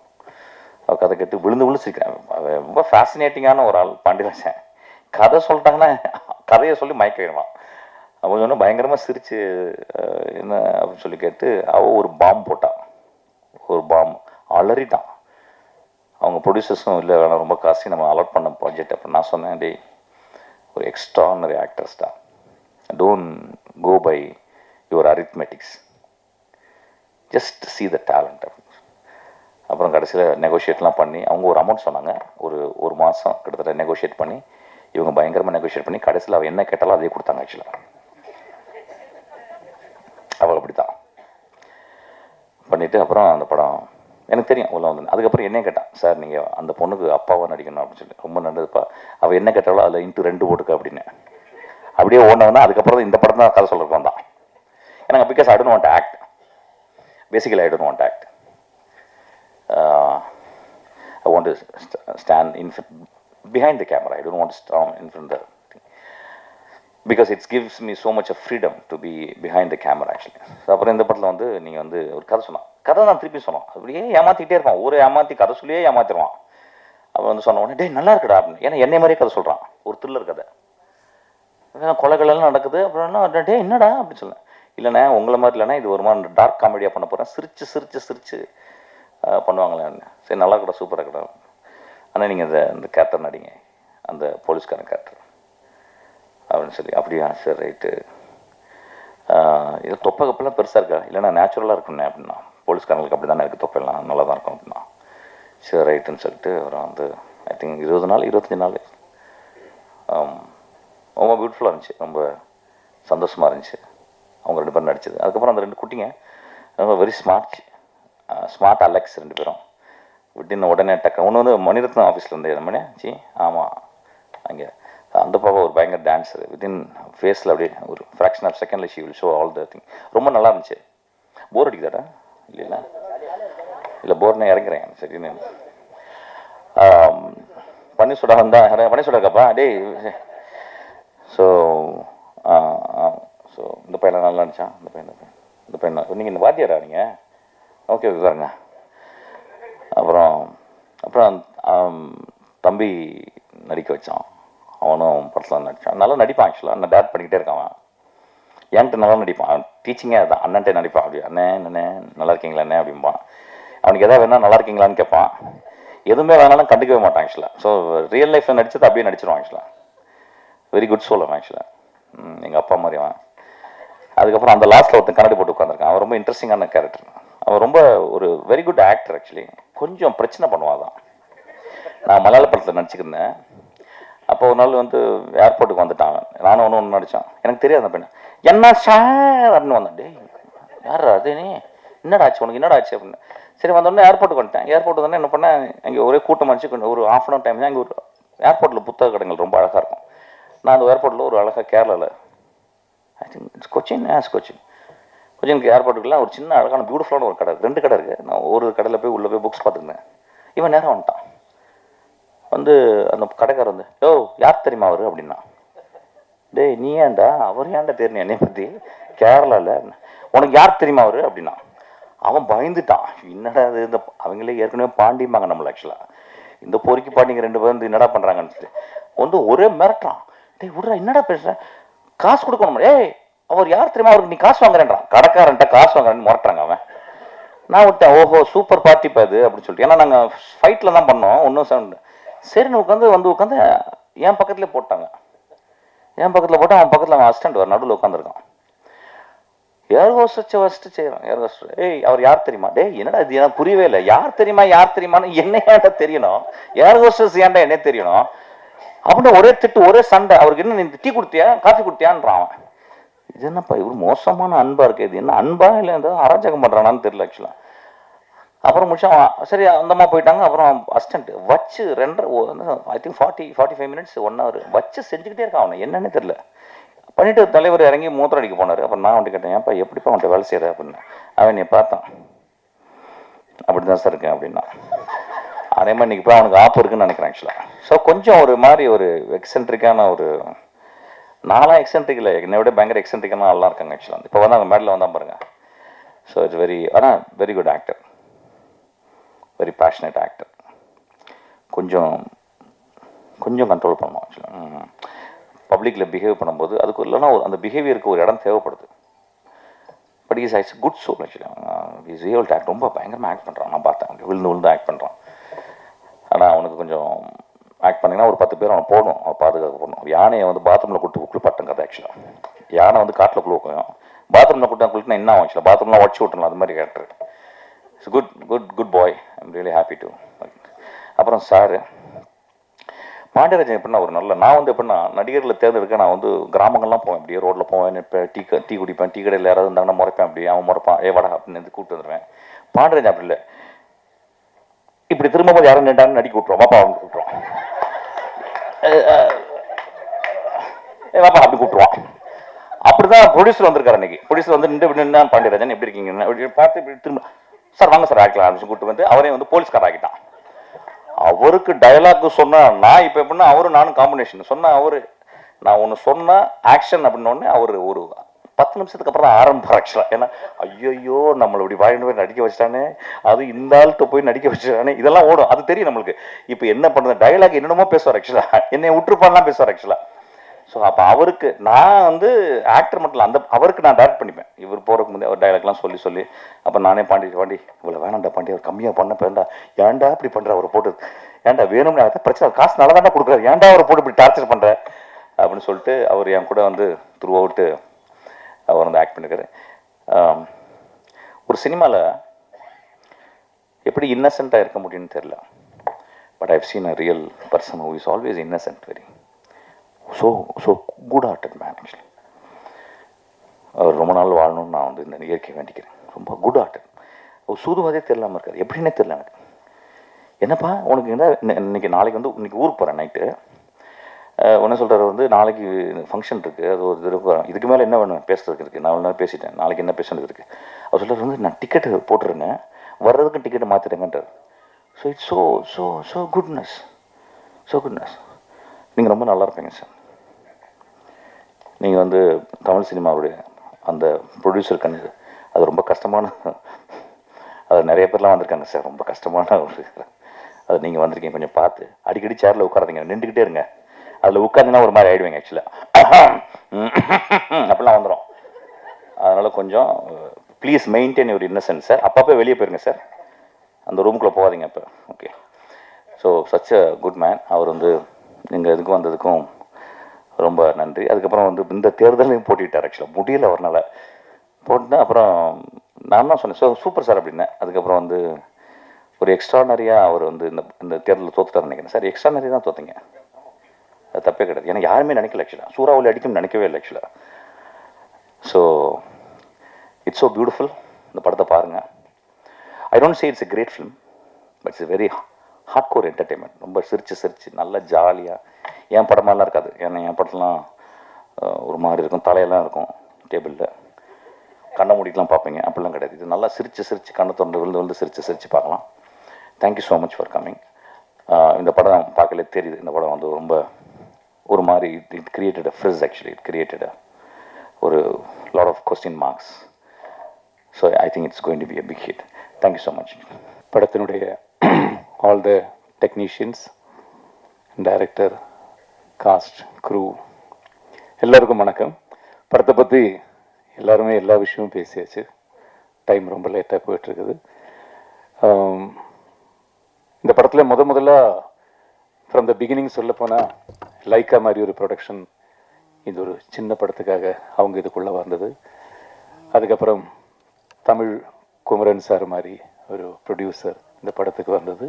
அவள் கதை கேட்டு விழுந்து விழுந்து சிரிக்கிறேன். ரொம்ப ஃபேசினேட்டிங்கான ஒரு ஆள் பாண்டியராஜன். கதை சொல்லிட்டாங்கன்னா கதையை சொல்லி மயக்கிடுவான். அவன் சொன்னால் பயங்கரமாக சிரித்து என்ன அப்படின்னு சொல்லி கேட்டு அவள் ஒரு பாம் போட்டான். ஒரு பாம் அலறிட்டான். அவங்க ப்ரொடியூசர்ஸும் இல்லை வேணாம் ரொம்ப காசு நம்ம அலாட் பண்ண ப்ராஜெக்ட். அப்போ நான் சொன்னேன், டேய் ஒரு எக்ஸ்ட்ரானரி ஆக்டர்ஸ் தான், don't go by your arithmetics, just see the talent. அப்புறம் கடைசியில் நெகோஷியேட்லாம் பண்ணி அவங்க ஒரு அமௌண்ட் சொன்னாங்க. ஒரு மாதம் கிட்டத்தட்ட நெகோஷியேட் பண்ணி இவங்க பயங்கரமாக நெகோஷியேட் பண்ணி கடைசியில் அவள் என்ன கேட்டாலும் அதே கொடுத்தாங்க. ஆக்சுவலாக அவள் அப்படி தான் பண்ணிவிட்டு அப்புறம் அந்த படம் எனக்கு தெரியும் உள்ள வந்து. அதுக்கப்புறம் என்ன கேட்டான், சார் நீங்கள் அந்த பொண்ணுக்கு அப்பாவாக நடிக்கணும் அப்படின்னு சொல்லி. ரொம்ப நல்லதுப்பா, அவள் என்ன கேட்டாலும் அதில் இன்ட்டு 2 போட்டுக்க அப்படின்னு. அப்படியே ஓடினவனா அதுக்கப்புறம் தான் இந்த படம் தான் கதை சொல்கிறதுக்கு வந்தான். எனக்கு because I don't want to act, basically I don't want to act. I want to stand behind the camera. I don't want to stand in front of the thing. Because it gives me so much of freedom to be behind the camera actually. So அப்புறம் இந்த படத்தில் வந்து நீங்கள் வந்து ஒரு கதை சொன்னான். கதை தான் திருப்பி சொன்னோம். அப்படியே ஏமாற்றிக்கிட்டே இருப்பான். ஒரு ஏமாற்றி கதை சொல்லியே ஏமாத்திடுவான். அவன் வந்து சொன்ன உடனே, டேய் நல்லா இருக்குடா அப்படின்னு. ஏன்னா என்னை மாதிரியே கதை சொல்கிறான். ஒரு த்ரில்லர் கதை, கொலைகளெல்லாம் நடக்குது. அப்புறம் டே என்னடா அப்படின்னு சொன்னேன். இல்லைண்ணே உங்களை மாதிரி இல்லைண்ணா, இது ஒரு மாதிரி டார்க் காமெடியாக பண்ண போகிறேன், சிரிச்சு சிரிச்சு சிரிச்சு பண்ணுவாங்களே. சரி நல்லா இருக்கடா, சூப்பராக இருக்கடா. ஆனால் நீங்கள் இந்த கேரக்டர் நடிங்க, அந்த போலீஸ்காரன் கேரக்டர் அப்படின்னு சொல்லி. அப்படியா சரி ரைட்டு. இது தொப்பை கப்பெல்லாம் பெருசாக இருக்கா? இல்லைண்ணா நேச்சுரலாக இருக்குண்ணே அப்படின்னா. போலீஸ்காரங்களுக்கு அப்படி தானே இருக்குது, தொப்பையெல்லாம் நல்லா தான் இருக்கும் அப்படின்னா. சரி ரைட்டுன்னு சொல்லிட்டு அப்புறம் வந்து ஐ திங்க் 20 நாள் 25 நாள் ரொம்ப பியூட்டிஃபுல்லாக இருந்துச்சு. ரொம்ப சந்தோஷமாக இருந்துச்சு அவங்க 2 பேரும் நடிச்சது. அதுக்கப்புறம் அந்த 2 குட்டிங்க ரொம்ப வெரி ஸ்மார்ட் அலெக்ஸ் 2 பேரும் விட்டின் உடனே டக்கு. ஒன்று வந்து மணிரத்னம் ஆஃபீஸில் இருந்து மணி சி ஆமாம் அங்கே அந்த பாப்பா ஒரு பயங்கர டான்ஸர். வித்தின் ஃபேஸில் அப்படியே ஒரு ஃப்ராக்ஷன் ஆஃப் செகண்டில் she will show all the thing. ரொம்ப நல்லா இருந்துச்சு. போர் அடிக்குதாடா? இல்லைல்ல இல்லை போர்னே இறங்குறேன் சரின்னு. பண்ணி சுடா வந்தா பண்ணி சுடாக்கப்பா டேய். ஸோ இந்த பையன் நல்லா இருந்துச்சான். இந்த பையன் நீங்கள் இந்த வாத்தியாரா நீங்கள்? ஓகே உட்காருங்க. அப்புறம் தம்பி நடிக்க வச்சான். அவனும் படத்தில் நடித்தான். நல்லா நடிப்பான். ஆக்சுவலாக நான் டேரக்ட் பண்ணிக்கிட்டே இருக்கான். அவன் என்கிட்ட நல்லா நடிப்பான். டீச்சிங்கே அதுதான். அண்ணன்ட்டே நடிப்பான். அப்படி அண்ணே நல்லா இருக்கீங்களா அண்ணே அப்படிம்பான். அவனுக்கு எதாவது வேணா நல்லா இருக்கீங்களான்னு கேட்பான். எதுவுமே வேணாலும் கண்டுக்கவே மாட்டான் ஆக்சுவலாக. ஸோ ரியல் லைஃப்பில் நடிச்சது அப்படியே நடிச்சிருவான் ஆக்சுவலாக. வெரி குட் சோல் அவன் ஆக்சுவலாக. எங்கள் அப்பா மாதிரி அவன். அதுக்கப்புறம் அந்த லாஸ்ட்டில் ஒருத்தன் கண்ணாடி போட்டு உட்காந்துருக்கான். அவன் ரொம்ப இன்ட்ரெஸ்டிங்கான கேரக்டர். அவன் ரொம்ப ஒரு வெரி குட் ஆக்டர் ஆக்சுவலி. கொஞ்சம் பிரச்சனை பண்ணுவான் தான். நான் மலையாள படத்தில் நடிச்சுக்கிருந்தேன். அப்போ ஒரு நாள் வந்து ஏர்போர்ட்டுக்கு வந்துட்டான். நானும் ஒன்று நடித்தான். எனக்கு தெரியாது அந்த பெண்ணு. என்ன சார் அப்படின்னு வந்தான். டே யார் அது நீ என்னடா ஆச்சு உனக்கு என்னடா ஆச்சு அப்படின்னு. சரி வந்தோடனே ஏர்போர்ட்டுக்கு வந்துட்டேன். ஏர்போர்ட் வந்தோடனே என்ன பண்ணேன், அங்கே ஒரே கூட்டம் ஆச்சு. ஒரு ½ hour டைம் தான். அங்கே ஒரு ஏர்போர்ட்டில் புத்தக கடைகள் ரொம்ப அழகாக இருக்கும். நான் அந்த ஏர்போர்ட்டில் ஒரு அழகாக கேரளாவில் ஐ திங்க் இட்ஸ் கொச்சினுக்கு ஏர்போர்ட்டுக்குலாம் ஒரு சின்ன அழகான பியூட்டிஃபுல்லான ஒரு கடை 2 கடை இருக்குது. நான் ஒரு கடையில் போய் உள்ளே போய் புக்ஸ் பார்த்துருந்தேன். இவன் நேரம் வந்துட்டான். வந்து அந்த கடைக்காரர் வந்து யோ யார் தெரியுமா அவர் அப்படின்னா. டேய் நீ ஏன்டா அவர் ஏன்டா தெரியும் என்னை பற்றி கேரளாவில் உனக்கு யார் தெரியுமா அவர் அப்படின்னா. அவன் பயந்துட்டான். என்னடா அது இந்த அவங்களே ஏற்கனவே பாண்டிம்பாங்க நம்மளை ஆக்சுவலாக. இந்த பொறுக்கி பாண்டிங்க 2 பேரும் வந்து என்னடா பண்ணுறாங்கன்னு வந்து ஒரே மிரட்டுறான். டேய் விட்றா என்னடா பேசுகிறேன், காசு கொடுக்கணும். ஏய் அவர் யார் தெரியுமா, அவருக்கு நீ காசு வாங்குறேன்றான். கடைக்காரன்ட்ட காசு வாங்குறேன்னு முரட்டுறாங்க அவன். நான் விட்டேன் ஓஹோ சூப்பர் பார்ட்டி பாது அப்படின்னு சொல்லிட்டு. ஏன்னா நாங்கள் ஃபைட்டில் தான் பண்ணோம் ஒன்றும் சவுண்டு. சரின்னு உட்காந்து என் பக்கத்துலேயே போட்டாங்க. என் பக்கத்தில் போட்டால் அவன் பக்கத்தில் அவன் அசிஸ்டன்ட் வர நடுவில் உட்காந்துருக்கான். ஏர் ஹோஸ்டஸ் ஃபஸ்ட்டு செய்கிறான். ஏர் ஹோஸ்டஸ் ஏய் அவர் யார் தெரியுமா. டேய் என்னடா இது எனக்கு புரியவே இல்லை. யார் தெரியுமான்னு என்ன ஏன்டா தெரியணும். ஏர் ஹோஸ்டஸ் ஏன்டா என்ன தெரியணும் அப்படின்னு ஒரே திட்டு ஒரே சண்டை. அவருக்கு என்ன நீ டீ கொடுத்தியா காஃபி கொடுத்தியான்றான் அவன். இது என்னப்பா இவர் மோசமான அன்பா இருக்கு. இது என்ன அன்பா இல்லை எந்த அராஜகம் பண்ணுறானான்னு தெரியல ஆக்சுவலாக. அப்புறம் முடிச்சா சரி அந்தம்மா போயிட்டாங்க. அப்புறம் அசிஸ்டன்ட் வச்சு 2 ஐ திங்க் 45 minutes 1 hour வச்சு செஞ்சுக்கிட்டே இருக்கான். அவனை என்னன்னு தெரியல. பண்ணிட்டு தலைவர் இறங்கி மூத்திரம் அடிக்க போனார். அப்புறம் நான் வந்துட்டு கேட்டேன் ஏன்ப்பா எப்படிப்பா அவன்கிட்ட வேலை செய்கிற அப்படின்னு. அவன் நீ பார்த்தான் அப்படி தான் சார் இருக்கேன் அப்படின்னா. அதே மாதிரி இன்னைக்கு இப்போ அவனுக்கு ஆப்பு இருக்குன்னு நினைக்கிறேன் ஆக்சுவலாக. ஸோ கொஞ்சம் ஒரு மாதிரி ஒரு எக்ஸென்ட்ரிக்கான ஒரு நான்லாம் எக்ஸென்ட்ரிக் இல்லை, என்னை விட பயங்கர எக்ஸென்ட்ரிக்கான நல்லா இருக்காங்க ஆக்சுவலாக. இப்போ வந்து அவங்க மேடலில் வந்தால் பாருங்க. ஸோ இட்ஸ் வெரி, ஆனால் very good actor, very passionate actor. கொஞ்சம் கொஞ்சம் கண்ட்ரோல் பண்ணணும் ஆக்சுவலாக. பப்ளிக்கில் பிஹேவ் பண்ணும்போது அதுக்கு இல்லைன்னா அந்த பிஹேவியருக்கு ஒரு இடம் தேவைப்படுது. But is it's good soul ஆக்சுவலாக. Is able to act. ரொம்ப பயங்கரமாக ஆக்ட் பண்ணுறான். நான் பார்த்தேன், விழுந்து ஆக்ட் பண்ணுறான். ஆனால் அவனுக்கு கொஞ்சம் ஆக்ட் பண்ணிங்கன்னா ஒரு 10 பேர் அவனை போடணும், அவன் பாதுகாக்க போடணும். யானையை வந்து பாத்ரூமில் கூட்டு குளிப்பாட்டம் கதை ஆக்சுவலாக. யானை வந்து காட்டில் குளிக்கும், பாத்ரூமில் கூட்டம் குளிக்கினா என்ன ஆகும் ஆக்சுவலாக, பாத்ரூம்லாம் உடச்சி விட்டுணும். அது மாதிரி character. It's good good good bye. I'm really happy to. அப்புறம் சார் பாண்டியராஜன் எப்படின்னா ஒரு நல்ல, நான் வந்து எப்படின்னா நடிகர்களை தேர்ந்தெடுக்க நான் வந்து கிராமங்கள்லாம் போவேன், அப்படியே ரோட்டில் போவேன், இப்போ டீ குடிப்பேன், டீ கடையில் யாராவது இருந்தாங்கன்னா முறைப்பேன், அப்படியே அவன் முறைப்பான், வடா அப்படின்னு கூப்பிட்டு வந்துடுவேன். பாண்டியராஜன் அப்படி இல்லை, இப்படி திரும்பவும் யாரும் நின்றாங்கன்னு நடிக்க விட்டுருவோம், பாப்பா அவங்க கூப்பிட்டுருவோம், பாப்பா அப்படி கூப்பிட்டுருவான். அப்படிதான் ப்ரொடியூசர் வந்திருக்காரு அன்னைக்கு. ப்ரொடியூசர் வந்து நின்று பாண்டியராஜன் எப்படி இருக்கீங்க பார்த்து இப்படி திரும்ப சார் வாங்க சார் ஆக்கலாம் அப்படின்னு கூப்பிட்டு வந்து அவரே வந்து போலீஸ்கார் ஆகிட்டான். அவருக்கு டயலாக் சொன்னா நான் இப்போ எப்படின்னா அவரும் நானும் காம்பினேஷன் சொன்னா அவரு நான் ஒன்று சொன்னா ஆக்ஷன் அப்படின்னோடனே அவர் ஒரு 10 நிமிஷத்துக்கு அப்புறம் தான் ஆரம்பிப்பார் ஆக்சுவலாக. ஏன்னா ஐயோ நம்மளை இப்படி வாங்கிட்டு போய் நடிக்க வச்சிட்டானே, அது இந்த ஆள்கிட்ட போய் நடிக்க வச்சிட்டானே, இதெல்லாம் ஓடும், அது தெரியும் நம்மளுக்கு. இப்போ என்ன பண்ணுறது, டயலாக் என்னென்னமோ பேசுவார் ஆக்சுவலாக, என்னை விட்டுருப்பான்லாம் பேசுவார் ஆக்சுவலாக. ஸோ அப்போ அவருக்கு நான் வந்து ஆக்டர் மட்டும் இல்லை, அந்த அவருக்கு நான் டேரக்ட் பண்ணிப்பேன். இவர் போகிறதுக்கு முந்தைய அவர் டைலாக்லாம் சொல்லி அப்போ நானே பாண்டி இவ்வளோ வேணாண்டா பாண்டி, அவர் கம்மியாக பண்ண வேண்டாம், ஏன்டா இப்படி பண்ணுற அவரை போட்டு, ஏன்டா வேணும்னு பிரச்சனை, காசு நல்லா தானே கொடுக்குறாரு, ஏன்டா அவரை போட்டு இப்படி டார்ச்சர் பண்ணுற அப்படின்னு சொல்லிட்டு அவர் என் கூட வந்து த்ரூ அவுட்டு அவர் வந்து ஆக்ட் பண்ணிருக்காரு. ஒரு சினிமாவில் எப்படி இன்னசென்ட்டாக இருக்க முடியும்னு தெரியல. But I've seen a real person who is always innocent, very so good hearted man actually. அவர் ரொம்ப நாள் வாழணும்னு நான் வந்து இந்த இயற்கை வேண்டிக்கிறேன். ரொம்ப குட் ஹார்ட்டட். அவர் சூதுவதே தெரியலாமல் இருக்காது, எப்படின்னே தெரியல எனக்கு. என்னப்பா உனக்கு என்ன இன்னைக்கு நாளைக்கு வந்து இன்னைக்கு ஊருக்கு போகிறேன் நைட்டு, என்ன சொல்கிறார் வந்து நாளைக்கு ஃபங்க்ஷன் இருக்குது, அது ஒரு இதுக்கு மேலே என்ன வேணும் பேசுறதுக்கு இருக்குது, நான் நேரம் பேசிட்டேன், நாளைக்கு என்ன பேசுறதுக்கு இருக்குது. அவர் சொல்கிறார் வந்து நான் டிக்கெட்டு போட்டுருங்க, வர்றதுக்கும் டிக்கெட்டை மாற்றிடுங்கன்றார். So it's so goodness. நீங்கள் ரொம்ப நல்லா இருப்பீங்க சார். நீங்கள் வந்து தமிழ் சினிமாவுடைய அந்த ப்ரொடியூசர் கண்ணு, அது ரொம்ப கஷ்டமான, அது நிறைய பேர்லாம் வந்திருக்காங்க சார், ரொம்ப கஷ்டமான ஒரு, அது நீங்கள் வந்திருக்கீங்க. கொஞ்சம் பார்த்து அடிக்கடி சேரில் உட்காராதீங்க, நின்றுக்கிட்டே இருங்க. அதில் உட்காந்துன்னா ஒரு மாதிரி ஆகிடுவீங்க ஆக்சுவலாக, அப்படிலாம் வந்துடும். அதனால் கொஞ்சம் please maintain your innocence sir. அப்பப்போ வெளியே போயிருங்க சார், அந்த ரூமுக்குள்ளே போகாதீங்க இப்போ. Okay. So such a good man. அவர் வந்து நீங்கள் இதுக்கும் வந்ததுக்கும் ரொம்ப நன்றி. அதுக்கப்புறம் வந்து இந்த தேர்தலையும் போட்டிட்டார் ஆக்சுவலாக, முடியல அவர்னால போட்டுட்டேன். அப்புறம் நான் தான் சொன்னேன் சூப்பர் சார் அப்படின்னேன். அதுக்கப்புறம் வந்து ஒரு எக்ஸ்ட்ரானரியாக அவர் வந்து இந்த தேர்தலில் தோத்துட்டார் நினைக்கிறேன் சார். எக்ஸ்ட்ரானரி தான் தோற்றுங்க, அது தப்பே கிடையாது. ஏன்னா யாருமே நினைக்கல ஆக்சுவலாக, சூறாவளி அடிக்கும்னு நினைக்கவே இல்லை ஆக்சுவலாக. So it's so beautiful. இந்த படத்தை பாருங்கள். I don't say it's a great film, but it's very hard core entertainment. ரொம்ப சிரிச்சு நல்லா ஜாலியாக. என் படமாலாம் இருக்காது, ஏன்னா என் படத்துலாம் ஒரு மாதிரி இருக்கும், தலையெல்லாம் இருக்கும் டேபிளில், கண்ணை மூடிக்கலாம் பார்ப்பீங்க, அப்படிலாம் கிடையாது. இது நல்லா சிரிச்சு கண்ணை திறந்து விழுந்து சிரிச்சு பார்க்கலாம். Thank you so much for coming. இந்த படம் பார்க்கலே தெரியுது, இந்த படம் வந்து ரொம்ப ஒரு மாதிரி it created a frizz actually, it created ஒரு lot of question marks. So I think it's going to be a big hit. Thank you so much. படத்தினுடைய all the technicians, director, cast, crew எல்லாருக்கும் வணக்கம். படத்தை பற்றி எல்லாருமே எல்லா விஷயமும் பேசியாச்சு, டைம் ரொம்ப லேட்டாக போயிட்டுருக்குது. இந்த படத்தில் முதல்ல ஃப்ரம் த பிகினிங் சொல்ல போனால் லைக்கா மாதிரி ஒரு ப்ரொடக்ஷன் இது ஒரு சின்ன படத்துக்காக அவங்க இதுக்குள்ளே வந்தது. அதுக்கப்புறம் தமிழ் குமரன் சார் மாதிரி ஒரு ப்ரொடியூசர் இந்த படத்துக்கு வந்தது.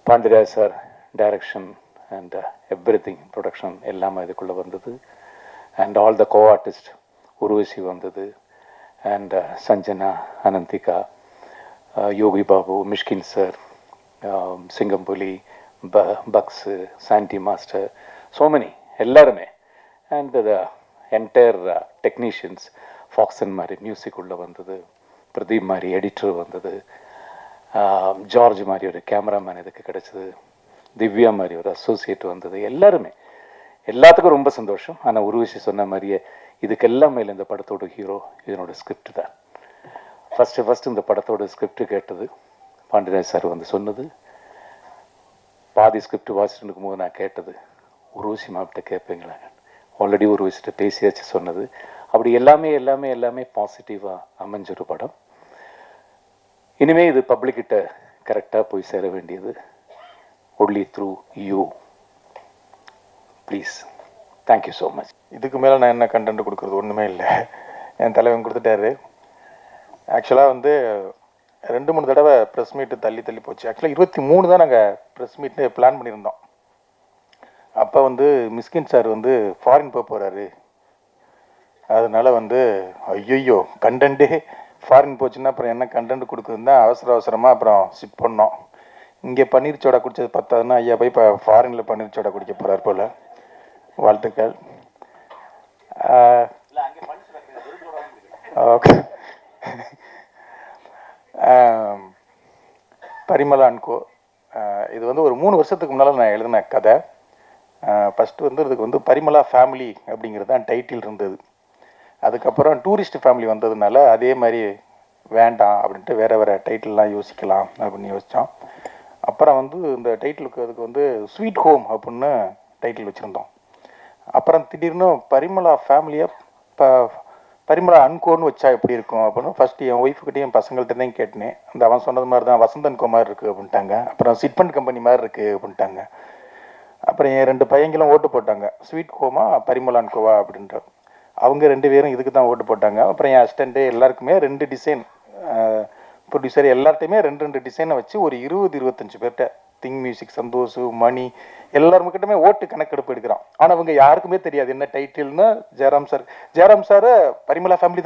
Pandiraj sir direction and everything production எல்லாமே இதுக்குள்ளே வந்தது. And all the co artist Urvashi வந்தது, and Sanjana, Ananthika, Yogi Babu, Mysskin sir, Singampuli, Bucks, Sandy master, so many எல்லாருமே. அண்ட் த என்டையர் டெக்னீஷியன்ஸ், ஃபாக்சன் மாதிரி மியூசிக் உள்ளே வந்தது, பிரதீப் மாதிரி எடிட்டர் வந்தது, ஜார்ஜ் மாதிரி ஒரு கேமராமேன் இதுக்கு கிடச்சிது, திவ்யா மாதிரி ஒரு அசோசியேட் வந்தது. எல்லாருமே எல்லாத்துக்கும் ரொம்ப சந்தோஷம். ஆனால் உருவசி சொன்ன மாதிரியே இதுக்கெல்லாம் மேலே இந்த படத்தோட ஹீரோ இதனோட ஸ்கிரிப்ட் தான். ஃபஸ்ட்டு இந்த படத்தோட ஸ்கிரிப்ட் கேட்டது பாண்டியராஜ் சார் வந்து சொன்னது. பாதி ஸ்கிரிப்ட் வாசிட்டு இருக்கும்போது நான் கேட்டது உருவசி மாப்பிட்ட கேட்பீங்களா, ஆல்ரெடி உருவசிட்ட பேசியாச்சு சொன்னது. அப்படி எல்லாமே பாசிட்டிவாக அமைஞ்சொரு படம். இனிமேல் இது பப்ளிக்கிட்ட கரெக்டாக போய் சேர வேண்டியது only through you. Please, thank you so much. இதுக்கு மேலே நான் என்ன கண்டென்ட் கொடுக்குறது ஒன்றுமே இல்லை. என் தலைவன் கொடுத்துட்டாரு. ஆக்சுவலாக வந்து 2-3 தடவை ப்ரெஸ் மீட்டு தள்ளி போச்சு. ஆக்சுவலாக 23 தான் நாங்கள் ப்ரெஸ் மீட்டு பிளான் பண்ணியிருந்தோம். அப்போ வந்து மிஸ்கின் சார் வந்து ஃபாரின் போகிறாரு. அதனால வந்து ஐயோ கண்டென்ட்டே ஃபாரின் போச்சுன்னா அப்புறம் என்ன கண்டென்ட் கொடுக்குதுன்னு தான் அவசரமாக அப்புறம் ஷிஃப்ட் பண்ணோம். இங்கே பன்னீர் சோடா குடித்தது பத்தாதுன்னா ஐயா போய் இப்போ ஃபாரினில் பன்னீர் சோடா குடிக்க போகிறார் போல். வாழ்த்துக்கள். ஓகே. பரிமளா அண்ட் கோ இது வந்து ஒரு 3 வருஷத்துக்கு முன்னால் நான் எழுதின கதை. ஃபஸ்ட்டு வந்து இதுக்கு வந்து பரிமளா ஃபேமிலி அப்படிங்கிறது தான் டைட்டில் இருந்தது. அதுக்கப்புறம் டூரிஸ்ட் ஃபேமிலி வந்ததுனால அதே மாதிரி வேண்டாம் அப்படின்ட்டு வேறு டைட்டில்லாம் யோசிக்கலாம் அப்படின்னு யோசித்தோம். அப்புறம் வந்து இந்த டைட்டிலுக்கு அதுக்கு வந்து ஸ்வீட் ஹோம் அப்படின்னு டைட்டில் வச்சுருந்தோம். அப்புறம் திடீர்னு பரிமளா ஃபேமிலியை பரிமளா அன்கோன்னு வச்சா எப்படி இருக்கும் அப்படின்னு ஃபஸ்ட்டு என் ஒய்ஃபுக்கிட்டையும் என் பசங்கள்கிட்டையும் கேட்டேன். அந்த அவன் சொன்னது மாதிரி தான் வசந்தன் கோ மாதிரி இருக்குது அப்படின்ட்டாங்க. அப்புறம் சிட்பண்ட் கம்பெனி மாதிரி இருக்குது அப்படின்ட்டாங்க. அப்புறம் என் 2 பையங்களும் ஓட்டு போட்டாங்க, ஸ்வீட் ஹோமா பரிமளா அன்கோவா அப்படின்ற. அவங்க 2 பேரும் இதுக்கு தான் ஓட்டு போட்டாங்க. அப்புறம் என் அசிஸ்டண்ட்டு எல்லாருக்குமே 2 டிசைன், ப்ரொடியூசர் எல்லார்ட்டையுமே 2 டிசைனை வச்சு ஒரு 20-25 பேர்கிட்ட திங் மியூசிக், சந்தோஷ், மணி எல்லாருக்கிட்டமே ஓட்டு கணக்கெடுப்பு எடுக்கிறான். ஆனால் அவங்க யாருக்குமே தெரியாது என்ன டைட்டில்னு. ஜெயராம் சார் பரிமளா ஃபேமிலி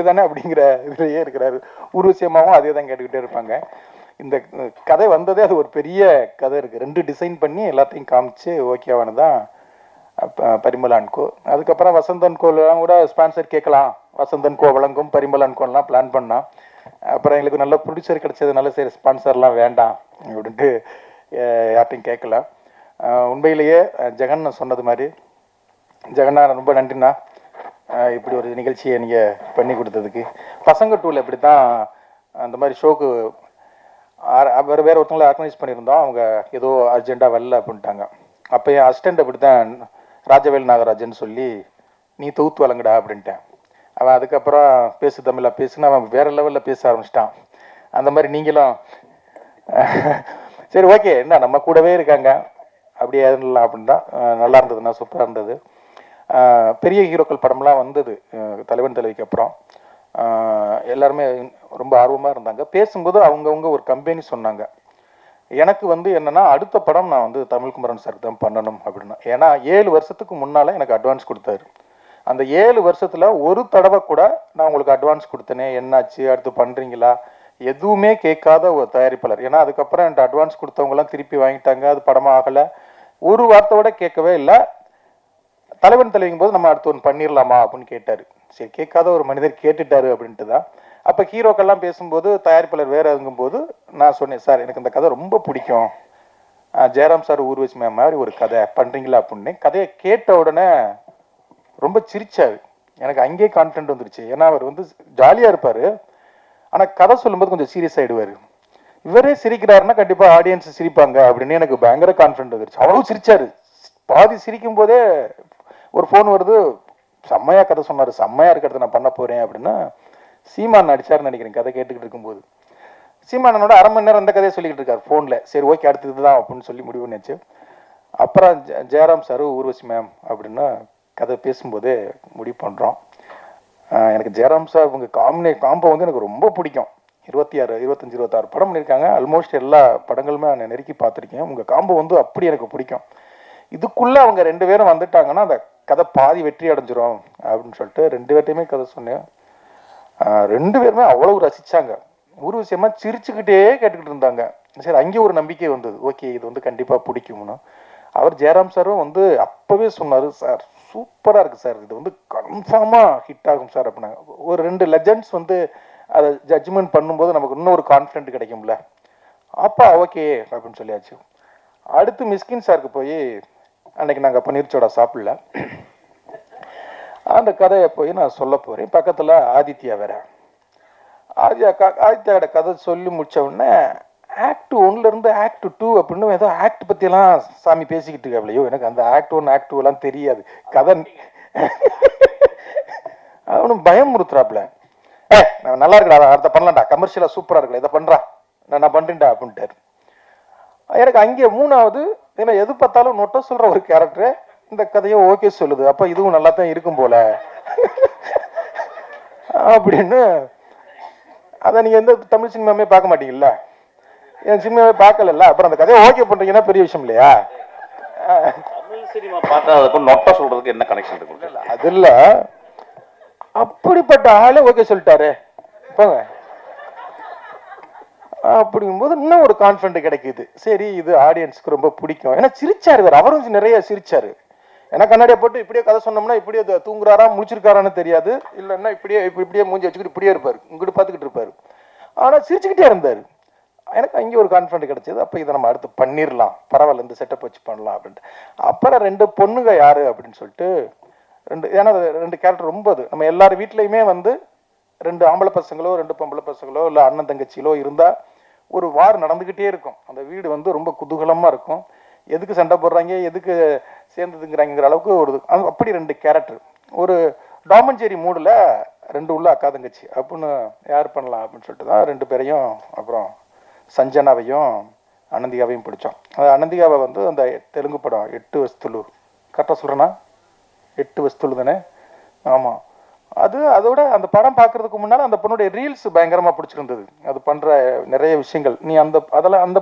தானே அப்படிங்கிற இதுலேயே இருக்கிறாரு. உருவசியமாகவும் அதே தான் கேட்டுக்கிட்டே இருப்பாங்க. இந்த கதை வந்ததே அது ஒரு பெரிய கதை இருக்குது. 2 டிசைன் பண்ணி எல்லாத்தையும் காமிச்சு ஓகேவானு தான் பரிமளா அண்ட் கோ. அதுக்கப்புறம் வசந்தன் கோலாம் கூட ஸ்பான்சர் கேட்கலாம், வசந்தன் கோ வழங்கும் பரிமளா அண்ட் கோலாம் பிளான் பண்ணால். அப்புறம் எங்களுக்கு நல்ல ப்ரொடியூசர் கிடச்சதுனால சரி ஸ்பான்சர்லாம் வேண்டாம் அப்படின்ட்டு யார்ட்டையும் கேட்கல. உண்மையிலேயே ஜெகன் சொன்னது மாதிரி, ஜெகன்னா ரொம்ப நன்றிண்ணா இப்படி ஒரு நிகழ்ச்சியை நீங்கள் பண்ணி கொடுத்ததுக்கு. பசங்க டூவில் இப்படி தான் அந்த மாதிரி ஷோக்கு வேறு ஒருத்தவங்களை ஆர்கனைஸ் பண்ணியிருந்தோம். அவங்க ஏதோ அர்ஜெண்ட்டாக வரல அப்படின்ட்டாங்க. அப்போ என் அசிஸ்டண்ட் அப்படி தான் ராஜவேல் நாகராஜன் சொல்லி நீ தொகுத்து வழங்குடா அப்படின்ட்டேன். அவன் அதுக்கப்புறம் பேசு தமிழா பேசுன்னு அவன் வேறு லெவலில் பேச ஆரம்பிச்சிட்டான். அந்த மாதிரி நீங்களும் சரி ஓகே என்ன நம்ம கூடவே இருக்காங்க அப்படியே எதுலாம் அப்படின்னு தான் நல்லா இருந்ததுண்ணா, சூப்பராக இருந்தது. பெரிய ஹீரோக்கள் படம்லாம் வந்தது தலைவன் தலைவிக்கு அப்புறம். எல்லாருமே ரொம்ப ஆர்வமாக இருந்தாங்க. பேசும்போது அவங்கவுங்க ஒரு கம்பெனி சொன்னாங்க. எனக்கு வந்து என்னென்னா அடுத்த படம் நான் வந்து தமிழ்குமரன் சாருக்கு தான் பண்ணணும் அப்படின்னா. ஏன்னா 7 வருஷத்துக்கு முன்னால் எனக்கு அட்வான்ஸ் கொடுத்தாரு. அந்த 7 வருஷத்தில் ஒரு தடவை கூட நான் உங்களுக்கு அட்வான்ஸ் கொடுத்தேனே என்னாச்சு அடுத்து பண்ணுறீங்களா எதுவுமே கேட்காத ஒரு தயாரிப்பாளர். ஏன்னா அதுக்கப்புறம் என்கிட்ட அட்வான்ஸ் கொடுத்தவங்கலாம் திருப்பி வாங்கிட்டாங்க, அது படமாக ஆகலை, ஒரு வார்த்தையோட கேட்கவே இல்லை. தலைவன் தலைவிக்கும் போது நம்ம அடுத்து ஒன்று பண்ணிடலாமா அப்படின்னு கேட்டார். சரி கேட்காத ஒரு மனிதர் கேட்டுட்டாரு அப்படின்ட்டு தான். அப்போ ஹீரோக்கெல்லாம் பேசும்போது தயாரிப்பாளர் வேறு இருக்கும்போது நான் சொன்னேன், சார் எனக்கு இந்த கதை ரொம்ப பிடிக்கும், ஜெயராம் சார் ஊர்வசி மேம் மாதிரி ஒரு கதை பண்ணுறீங்களா அப்படின்னு. கதையை கேட்ட உடனே ரொம்ப சிரிச்சார். எனக்கு அங்கேயே கான்ஃபிடென்ட் வந்துருச்சு. ஏன்னா அவர் வந்து ஜாலியாக இருப்பார், ஆனால் கதை சொல்லும்போது கொஞ்சம் சீரியஸ் ஆகிடுவார். இவரே சிரிக்கிறாருன்னா கண்டிப்பாக ஆடியன்ஸ் சிரிப்பாங்க அப்படின்னு எனக்கு பயங்கர கான்ஃபிடென்ட் வந்துருச்சு. அவ்வளோ சிரிச்சார். பாதி சிரிக்கும் போதே ஒரு ஃபோன் வருது, செம்மையாக கதை சொன்னார், செம்மையாக இருக்கிறத நான் பண்ண போகிறேன் அப்படின்னா. சீமான் நடிச்சார்னு நினைக்கிறேன் கதை கேட்டுக்கிட்டு இருக்கும்போது. சீமானனோட 1/2 மணி நேரம் அந்த கதையை சொல்லிக்கிட்டு இருக்கார் ஃபோனில். சரி ஓகே அடுத்தது தான் அப்படின்னு சொல்லி முடிவு பண்ணிச்சு. அப்புறம் ஜெயராம் சார் ஊர்வசி மேம் அப்படின்னா கதை பேசும்போதே முடிவு பண்ணுறோம். எனக்கு ஜெயராம் சார் உங்கள் காம்போ வந்து எனக்கு ரொம்ப பிடிக்கும். 25-26 படம் பண்ணியிருக்காங்க. ஆல்மோஸ்ட் எல்லா படங்களுமே நான் நெருக்கி பார்த்துருக்கேன். உங்கள் காம்போ வந்து அப்படி எனக்கு பிடிக்கும். இதுக்குள்ளே அவங்க 2 பேரும் வந்துட்டாங்கன்னா அந்த கதை பாதி வெற்றி அடைஞ்சிரும் அப்படின்னு சொல்லிட்டு 2 பேர்ட்டையுமே கதை சொன்னேன். 2 பேருமே அவ்வளவு ரசித்தாங்க. ஒரு விஷயமா சிரிச்சுக்கிட்டே கேட்டுக்கிட்டு இருந்தாங்க. சரி அங்கேயும் ஒரு நம்பிக்கை வந்தது, ஓகே இது வந்து கண்டிப்பாக பிடிக்கும்னு. அவர் ஜெயராம் சாரும் வந்து அப்போவே சொன்னார், சார் சூப்பராக இருக்குது சார், இது வந்து கன்ஃபார்மாக ஹிட் ஆகும் சார் அப்படின்னாங்க. ஒரு 2 லெஜண்ட்ஸ் வந்து அதை ஜட்ஜ்மெண்ட் பண்ணும்போது நமக்கு இன்னும் ஒரு கான்ஃபிடென்ட் கிடைக்கும்ல. அப்போ ஓகே அப்படின்னு சொல்லியாச்சு. அடுத்து மிஸ்கின் சாருக்கு போய் அன்னைக்கு நாங்கள் பன்னீர் சோடா சாப்பிடல. அந்த கதையை போய் நான் சொல்ல போகிறேன். பக்கத்தில் ஆதித்யா வேற. ஆதித்யாவோட கதை சொல்லி முடிச்ச உடனே ஆக்ட் 1 ஆக்ட் 2 அப்படின்னு ஏதோ ஆக்ட் பற்றியெல்லாம் சாமி பேசிக்கிட்டு இருக்காப்லையோ. எனக்கு அந்த ஆக்ட் 1 ஆக்ட் 2 எல்லாம் தெரியாது. கதை அவனும் பயமுறுத்துறாப்புல. நான் நல்லா இருக்கடா, அடுத்த பண்ணலாம்டா, கமர்ஷியலாக சூப்பராக இருக்கல, இதை பண்ணுறா, நான் பண்ணுறேன்டா அப்படின்ட்டாரு. எனக்கு அங்கே 3வது ஏன்னா எது பார்த்தாலும் நொட்ட சொல்கிற ஒரு கேரக்டரு இந்த கதையை ஓகே சொல்லுது. அப்போ இதுவும் நல்லா தான் இருக்கும் போல அப்படின்னு. அதை நீங்கள் எந்த தமிழ் சினிமாவே பார்க்க மாட்டீங்கல்ல, என் சினிமாவே பார்க்கல. அப்புறம் அந்த கதையை ஓகே பண்ணுறீங்கன்னா பெரிய விஷயம் இல்லையா? தமிழ் சினிமா பார்த்தா நொட்டை சொல்றதுக்கு என்ன கனெக்ஷன் இருக்கு? அது இல்லை, அப்படிப்பட்ட ஆளே ஓகே சொல்லிட்டாரு போங்க அப்படிங்கும்போது இன்னும் ஒரு கான்ஃபிடென்ட் கிடைக்குது. சரி, இது ஆடியன்ஸ்க்கு ரொம்ப பிடிக்கும். ஏன்னா சிரிச்சாரு வேறு, அவரும் நிறைய சிரிச்சாரு. ஏன்னா கண்ணாடியை போட்டு இப்படியே கதை சொன்னோம்னா இப்படியே தூங்குறாரா முழிச்சிருக்காரான்னு தெரியாது. இல்லைன்னா இப்படியே மூஞ்சி வச்சுக்கிட்டு இப்படியே இருப்பார், இங்கிட்டு பார்த்துக்கிட்டு இருப்பார். ஆனால் சிரிச்சுக்கிட்டே இருந்தார். எனக்கு அங்கே ஒரு கான்ஃபிடென்ட் கிடைச்சது. அப்போ இதை நம்ம அடுத்து பண்ணிடலாம், பரவாயில்ல, இந்த செட்டப் வச்சு பண்ணலாம் அப்படின்ட்டு. அப்புறம் 2 பொண்ணுங்க யாரு அப்படின்னு சொல்லிட்டு ஏன்னா 2 கேரக்டர் ரொம்ப அது நம்ம எல்லார் வீட்லையுமே 2 ஆம்பளை பசங்களோ 2 பொம்பளை பசங்களோ இல்லை அண்ணன் தங்கச்சிகளோ இருந்தால் ஒரு வார் நடந்துக்கிட்டே இருக்கும். அந்த வீடு ரொம்ப குதூகலமாக இருக்கும். எதுக்கு சண்டை போடுறாங்க, எதுக்கு சேர்ந்துதுங்கிறாங்கிற அளவுக்கு ஒரு அப்படி 2 கேரக்டர். ஒரு டாமஞ்சேரி மூடில் 2 உள்ள அக்கா தங்கச்சி அப்படின்னு யார் பண்ணலாம் அப்படின்னு சொல்லிட்டு தான் 2 பேரையும் அப்புறம் சஞ்சனாவையும் அனந்திகாவையும் பிடிச்சோம். அது அனந்திகாவை அந்த தெலுங்கு படம் 8 வஸ்துலு, கரெக்டாக சொல்கிறேன்னா 8 வஸ்துலு தானே? ஆமாம். அதோட அந்த படம் பார்க்கறதுக்கு முன்னால் அந்த பொண்ணுடைய ரீல்ஸ் பயங்கரமாக பிடிச்சிருந்தது. அது பண்ணுற நிறைய விஷயங்கள். நீ அந்த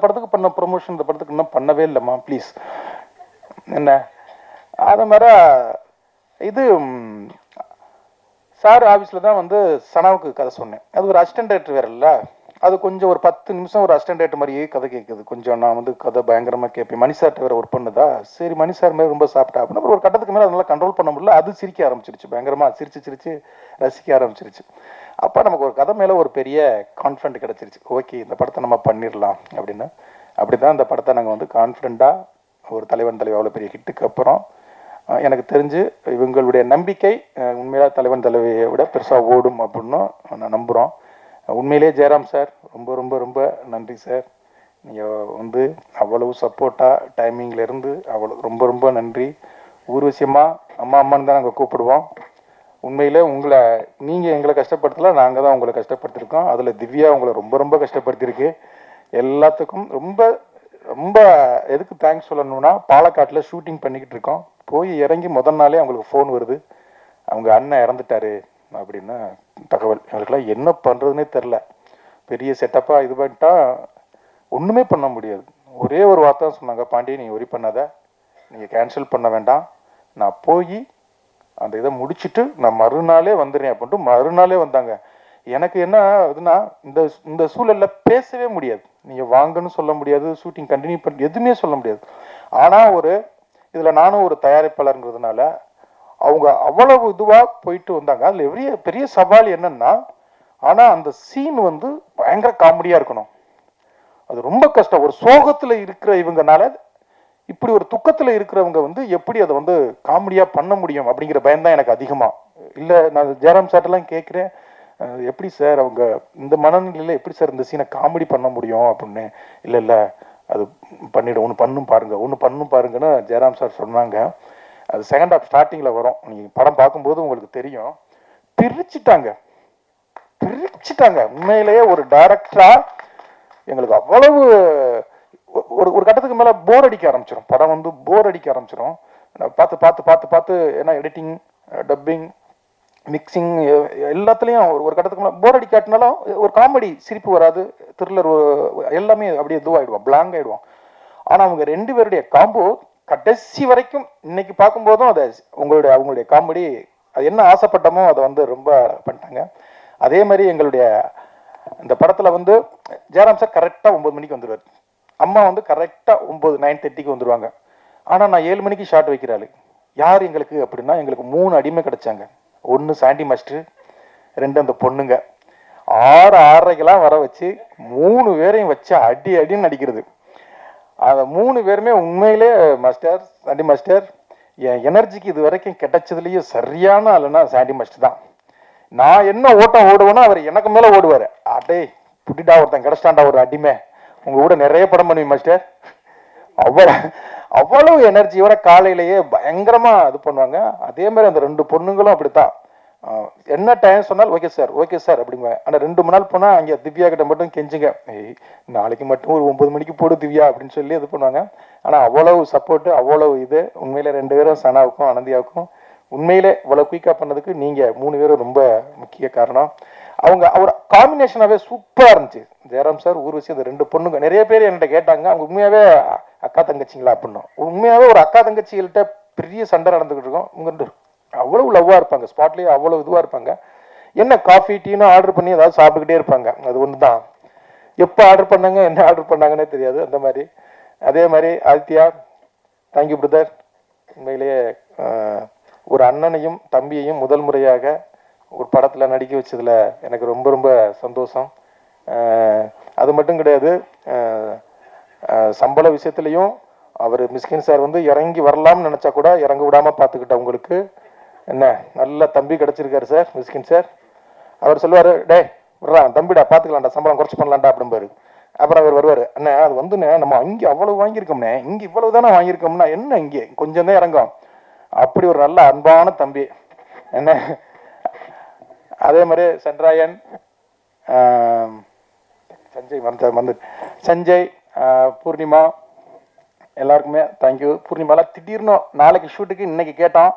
படத்துக்கு பண்ண ப்ரொமோஷன் இந்த படத்துக்கு இன்னும் பண்ணவே இல்லைம்மா ப்ளீஸ் என்ன. அது மாதிரி இது சார் ஆஃபீஸில் தான் சனாவுக்கு கதை சொன்னேன். அது ஒரு அசிஸ்டன்ட் டைரக்டர் வேற இல்லை. அது கொஞ்சம் ஒரு 10 நிமிஷம் ஒரு அசிஸ்டன்ட் டைரக்டர் மாதிரியே கதை கேட்குது. கொஞ்சம் நான் கதை பயங்கரமாக கேட்பேன். மணி சார்ட்ட வேறு ஒரு பொண்ணுதா, சரி மணி சார் மாதிரி ரொம்ப சாப்பிட்டா அப்படின்னு. அப்புறம் ஒரு கட்டத்துக்கு மேலே அதனால கண்ட்ரோல் பண்ண முடியல. அது சிரிக்க ஆரம்பிச்சிருச்சு, பயங்கரமாக சிரிச்சு ரசிக்க ஆரம்பிச்சிருச்சு. அப்போ நமக்கு ஒரு கதை மேலே ஒரு பெரிய கான்ஃபிடென்ட் கிடச்சிருச்சு. ஓகே, இந்த படத்தை நம்ம பண்ணிடலாம் அப்படின்னு. அப்படி தான் இந்த படத்தை நாங்கள் கான்ஃபிடென்ட்டாக ஒரு தலைவன் தலைவி அவ்வளோ பெரிய ஹிட்டுக்கு அப்புறம் எனக்கு தெரிஞ்சு இவங்களுடைய நம்பிக்கை உண்மையில தலைவன் தலைவியை விட பெருசாக ஓடும் அப்படின்னு நான் நம்புகிறோம். உண்மையிலே ஜெயராம் சார் ரொம்ப ரொம்ப ரொம்ப நன்றி சார். நீங்கள் அவ்வளவு சப்போர்ட்டாக டைமிங்லேருந்து அவ்வளோ ரொம்ப ரொம்ப நன்றி. ஊர்வசியமாக அம்மான்னு தான் நாங்கள் கூப்பிடுவோம். உண்மையிலே நீங்கள் எங்களை கஷ்டப்படுத்தல, நாங்கள் தான் உங்களை கஷ்டப்படுத்திருக்கோம். அதில் திவ்யா உங்களை ரொம்ப ரொம்ப கஷ்டப்படுத்தியிருக்கு. எல்லாத்துக்கும் ரொம்ப ரொம்ப எதுக்கு தேங்க்ஸ் சொல்லணும்னா, பாலக்காட்டில் ஷூட்டிங் பண்ணிக்கிட்டு இருக்கோம். போய் இறங்கி முதல் நாளே அவங்களுக்கு ஃபோன் வருது, அவங்க அண்ணன் இறந்துட்டாரு அப்படின்னு தகவல். எங்களுக்கெல்லாம் என்ன பண்ணுறதுனே தெரில. பெரிய செட்டப்பாக இது பண்ணிட்டா ஒன்றுமே பண்ண முடியாது. ஒரே ஒரு வார்த்தை சொன்னாங்க, பாண்டிய நீ ஒரி பண்ணாத, நீங்கள் கேன்சல் பண்ண வேண்டாம், நான் போய் அந்த இதை முடிச்சுட்டு நான் மறுநாளே வந்துடுறேன் அப்படின்ட்டு மறுநாளே வந்தாங்க. எனக்கு என்ன இதுனா, இந்த சூழலில் பேசவே முடியாது. நீங்கள் வாங்கன்னு சொல்ல முடியாது, ஷூட்டிங் கண்டினியூ பண்ணி எதுவுமே சொல்ல முடியாது. ஆனால் இதில் நானும் ஒரு தயாரிப்பாளருங்கிறதுனால அவங்க அவ்வளவு இதுவாக போயிட்டு வந்தாங்க. அதில் பெரிய சவால் என்னன்னா, ஆனால் அந்த சீன் பயங்கர காமெடியாக இருக்கணும். அது ரொம்ப கஷ்டம். ஒரு சோகத்தில் இருக்கிற இவங்கனால இப்படி ஒரு துக்கத்தில் இருக்கிறவங்க எப்படி அதை காமெடியாக பண்ண முடியும் அப்படிங்கிற பயம்தான் எனக்கு அதிகமாக. இல்லை, நான் ஜெயராம் சார்ட்டெல்லாம் கேட்குறேன், எப்படி சார் அவங்க இந்த மனநிலையில் எப்படி சார் இந்த சீனை காமெடி பண்ண முடியும் அப்படின்னு. இல்லை அது பண்ணிவிடும், ஒன்று பண்ணும் பாருங்கன்னு ஜெயராம் சார் சொன்னாங்க. அது செகண்ட் ஹாஃப் ஸ்டார்டிங்கில் வரும், நீங்கள் படம் பார்க்கும்போது உங்களுக்கு தெரியும். பிரிச்சுட்டாங்க. உண்மையிலேயே ஒரு டைரக்டராக எங்களுக்கு அவ்வளவு ஒரு கட்டத்துக்கு மேலே போர் அடிக்க ஆரம்பிச்சிடும். படம் போர் அடிக்க ஆரம்பிச்சிடும். பார்த்து பார்த்து பார்த்து பார்த்து ஏன்னா எடிட்டிங், டப்பிங், மிக்சிங் எல்லாத்துலேயும் ஒரு கட்டத்துக்கு மேலே போர் அடிக்காட்டினாலும் ஒரு காமெடி சிரிப்பு வராது, த்ரில்லர் எல்லாமே அப்படியே இதுவாகிடுவோம், பிளாங்க் ஆகிடுவோம். ஆனால் அவங்க 2 பேருடைய காம்போ கடைசி வரைக்கும் இன்னைக்கு பார்க்கும்போதும் அதை அவங்களுடைய காமெடி அது என்ன ஆசைப்பட்டமோ அதை ரொம்ப பண்ணிட்டாங்க. அதே மாதிரி எங்களுடைய இந்த படத்தில் ஜெயராம் சார் கரெக்டாக 9 மணிக்கு வந்துடுவார். அம்மா கரெக்டாக 9:30க்கு வந்துடுவாங்க. ஆனால் நான் 7 மணிக்கு ஷார்ட் வைக்கிறாள். யார் எங்களுக்கு அப்படின்னா, எங்களுக்கு 3 அடிமை கிடைச்சாங்க. 1 சாண்டி மாஸ்டர், 2 அந்த பொண்ணுங்க. 6:30க்கெல்லாம் வர வச்சு 3 பேரையும் வச்சு அடின்னு அடிக்கிறது. அந்த 3 பேருமே உண்மையிலே மாஸ்டர், சாண்டி மாஸ்டர், என் எனர்ஜிக்கு இது வரைக்கும் கிடைச்சதுலேயே சரியான ஆளுன்னா சாண்டி மாஸ்டர் தான். நான் என்ன ஓட்டம் ஓடுவேனோ அவர் எனக்கு மேலே ஓடுவார். அடே புட்டிடா ஒருத்தன் கிடச்சிட்டாண்டா ஒரு அடிமை. உங்கள் கூட நிறைய படம் பண்ணுவேன் மாஸ்டர். அவ்வளவு எனர்ஜியோட காலையிலேயே பயங்கரமாக இது பண்ணுவாங்க. அதே மாதிரி அந்த 2 பொண்ணுங்களும் அப்படித்தான். என்ன டைம் சொன்னால் ஓகே சார் அப்படிங்க. ஆனால் 2 மணி நாள் போனால் அங்கே திவ்யா கிட்ட மட்டும் கெஞ்சுங்க, நாளைக்கு மட்டும் ஒரு 9 மணிக்கு போடு திவ்யா அப்படின்னு சொல்லி இது பண்ணுவாங்க. ஆனால் அவ்வளவு சப்போர்ட்டு, அவ்வளவு இது. உண்மையிலே 2 பேரும் சனாவுக்கும் அனந்தியாவுக்கும் உண்மையிலே இவ்வளோ குயிக்காக பண்ணதுக்கு நீங்கள் 3 பேரும் ரொம்ப முக்கிய காரணம். அவங்க அவர் காம்பினேஷனாகவே சூப்பராக இருந்துச்சு. ஜெயராம் சார், ஊர்வசி, அந்த 2 பொண்ணுங்க. நிறைய பேர் என்கிட்ட கேட்டாங்க அவங்க உண்மையாகவே அக்கா தங்கச்சிங்களா அப்படின்னு. உண்மையாகவே ஒரு அக்கா தங்கச்சிகள்கிட்ட பெரிய சண்டை நடந்துக்கிட்டு இருக்கோம். உங்க அவ்வளவு லவ்வாக இருப்பாங்க, ஸ்பாட்லேயே அவ்வளோ இதுவாக இருப்பாங்க. என்ன காஃபி டீன்னு ஆர்டர் பண்ணி ஏதாவது சாப்பிட்டுக்கிட்டே இருப்பாங்க. அது ஒன்று தான். எப்போ ஆர்டர் பண்ணாங்க, என்ன ஆர்டர் பண்ணாங்கன்னே தெரியாது அந்த மாதிரி. அதே மாதிரி ஆதித்யா, தேங்க்யூ பிரதர். உண்மையிலேயே ஒரு அண்ணனையும் தம்பியையும் முதல் முறையாக ஒரு படத்தில் நடிக்க வச்சதில் எனக்கு ரொம்ப ரொம்ப சந்தோஷம். அது மட்டும் கிடையாது, சம்பள விஷயத்துலையும் அவர் மிஸ்கின் சார் வந்து இறங்கி வரலாம்னு நினச்சா கூட இறங்க விடாமல் பார்த்துக்கிட்ட உங்களுக்கு என்ன நல்ல தம்பி கிடச்சிருக்காரு சார் மிஸ்கின் சார். அவர் சொல்லுவார், டே விட்றா தம்பிடா பார்த்துக்கலாம்டா, சம்பளம் குறைச்சி பண்ணலாம்டா அப்படிம்பாரு. அப்புறம் அவர் வருவார், அண்ணே அது வந்துண்ணே நம்ம அங்கே அவ்வளோ வாங்கியிருக்கோம்ண்ணே, இங்கே இவ்வளவு தானே வாங்கியிருக்கோம்னா என்ன இங்கே கொஞ்சம் தான் இறங்கும். அப்படி ஒரு நல்ல அன்பான தம்பி என்ன. அதே மாதிரி சந்திராயன், சஞ்சய், பூர்ணிமா, எல்லாருக்குமே தேங்க்யூ. பூர்ணிமாலாம் திடீர்னு நாளைக்கு ஷூட்டுக்கு இன்னைக்கு கேட்டோம்,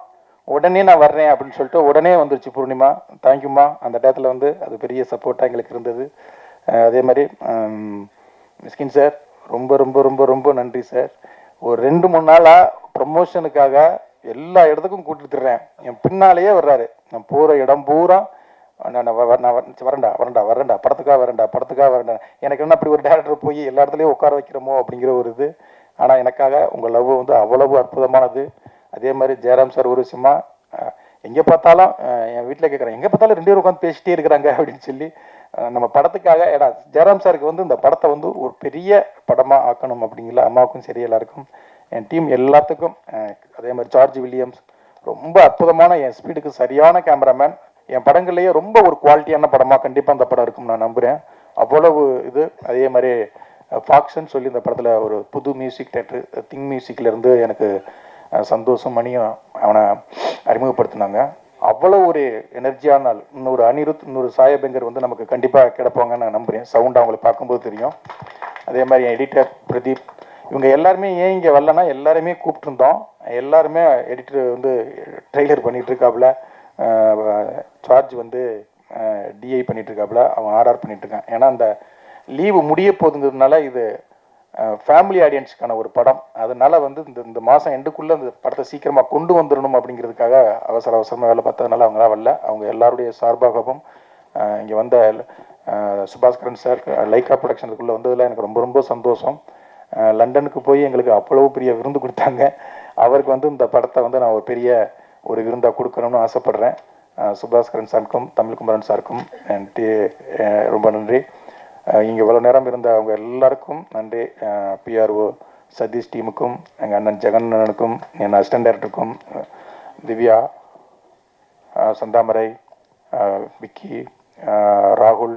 உடனே நான் வர்றேன் அப்படின்னு சொல்லிட்டு உடனே வந்துருச்சு பூர்ணிமா. தேங்க்யூம்மா. அந்த டயத்தில் வந்து அது பெரிய சப்போர்ட்டாக எங்களுக்கு இருந்தது. அதே மாதிரி மிஸ்கின் சார், ரொம்ப ரொம்ப ரொம்ப ரொம்ப நன்றி சார். ஒரு 2-3 நாளாக ப்ரமோஷனுக்காக எல்லா இடத்துக்கும் கூட்டிட்டு தர்றேன். என் பின்னாலேயே வர்றாரு. நான் போகிற இடம் பூரா நான் வரேன்டா படத்துக்காக வரேன்டா. எனக்கு என்ன அப்படி ஒரு டேரக்டர் போய் எல்லா இடத்துலையும் உட்கார வைக்கிறோமோ அப்படிங்கிற ஒரு இது. ஆனால் எனக்காக உங்கள் லவ் வந்து அவ்வளவு அற்புதமானது. அதே மாதிரி ஜெயராம் சார் ஒரு விஷயமா எங்கே பார்த்தாலும் என் வீட்டில் கேட்குறேன், எங்கே பார்த்தாலும் 2 பேரும் உட்காந்து பேசிட்டே இருக்கிறாங்க அப்படின்னு சொல்லி நம்ம படத்துக்காக. ஏன்னா ஜெயராம் சாருக்கு வந்து இந்த படத்தை வந்து ஒரு பெரிய படமாக ஆக்கணும் அப்படிங்கிற அம்மாவுக்கும் சரி எல்லாருக்கும், என் டீம் எல்லாத்துக்கும். அதே மாதிரி ஜார்ஜ் வில்லியம்ஸ் ரொம்ப அற்புதமான, என் ஸ்பீடுக்கு சரியான கேமராமேன். என் படங்கள்லேயே ரொம்ப ஒரு குவாலிட்டியான படமாக கண்டிப்பாக அந்த படம் இருக்கும் நான் நம்புகிறேன். அவ்வளவு இது. அதே மாதிரி ஃபாக்ஸ்ன்னு சொல்லி இந்த படத்தில் ஒரு புது மியூசிக் டேரக்டர், திங் மியூசிக்லேருந்து எனக்கு சந்தோஷம் மணியும் அவனை அறிமுகப்படுத்தினாங்க. அவ்வளோ ஒரு எனர்ஜியான ஆள். இன்னொரு அனிருத், இன்னொரு சாயபங்கர் வந்து நமக்கு கண்டிப்பாக கிடப்பாங்கன்னு நான் நம்புகிறேன். சவுண்ட் அவங்களை பார்க்கும்போது தெரியும். அதே மாதிரி எடிட்டர் பிரதீப், இவங்க எல்லாருமே ஏன் இங்கே வரலன்னா எல்லாருமே கூப்பிட்டுருந்தோம். எல்லாருமே எடிட்டர் வந்து ட்ரெய்லர் பண்ணிகிட்டு இருக்காப்புல, சார்ஜ் வந்து டிஐ பண்ணிகிட்டு இருக்காப்புல, அவன் ஆர்ஆர் பண்ணிகிட்ருக்கான். ஏன்னா அந்த லீவு முடிய போகுதுங்கிறதுனால இது ஃபேமிலி ஆடியன்ஸுக்கான ஒரு படம். அதனால வந்து இந்த மாதம் எண்டுக்குள்ளே அந்த படத்தை சீக்கிரமாக கொண்டு வந்துடணும் அப்படிங்கிறதுக்காக அவசரமாக வேலை பார்த்ததுனால அவங்களாம் வரல. அவங்க எல்லாருடைய சார்பாகவும் இங்கே வந்த சுபாஸ்கரன் சார், லைக்கா ப்ரொடக்ஷனுக்குள்ளே வந்ததில் எனக்கு ரொம்ப ரொம்ப சந்தோஷம். லண்டனுக்கு போய் எங்களுக்கு அவ்வளவு பெரிய விருந்து கொடுத்தாங்க. அவருக்கு வந்து இந்த படத்தை வந்து நான் ஒரு பெரிய ஒரு விருந்தாக கொடுக்கணும்னு ஆசைப்பட்றேன். சுபாஸ்கரன் சாருக்கும் தமிழ்குமரன் சாருக்கும் ரொம்ப நன்றி. இங்கே இவ்வளோ நேரம் இருந்த அவங்க எல்லாருக்கும் நன்றி. பிஆர்ஓ சதீஷ் டீமுக்கும், எங்கள் அண்ணன் ஜெகண்ணனுக்கும், என் அசிஸ்டன்ட் டைரக்டருக்கும், திவ்யா, சந்தாமரை, விக்கி, ராகுல்,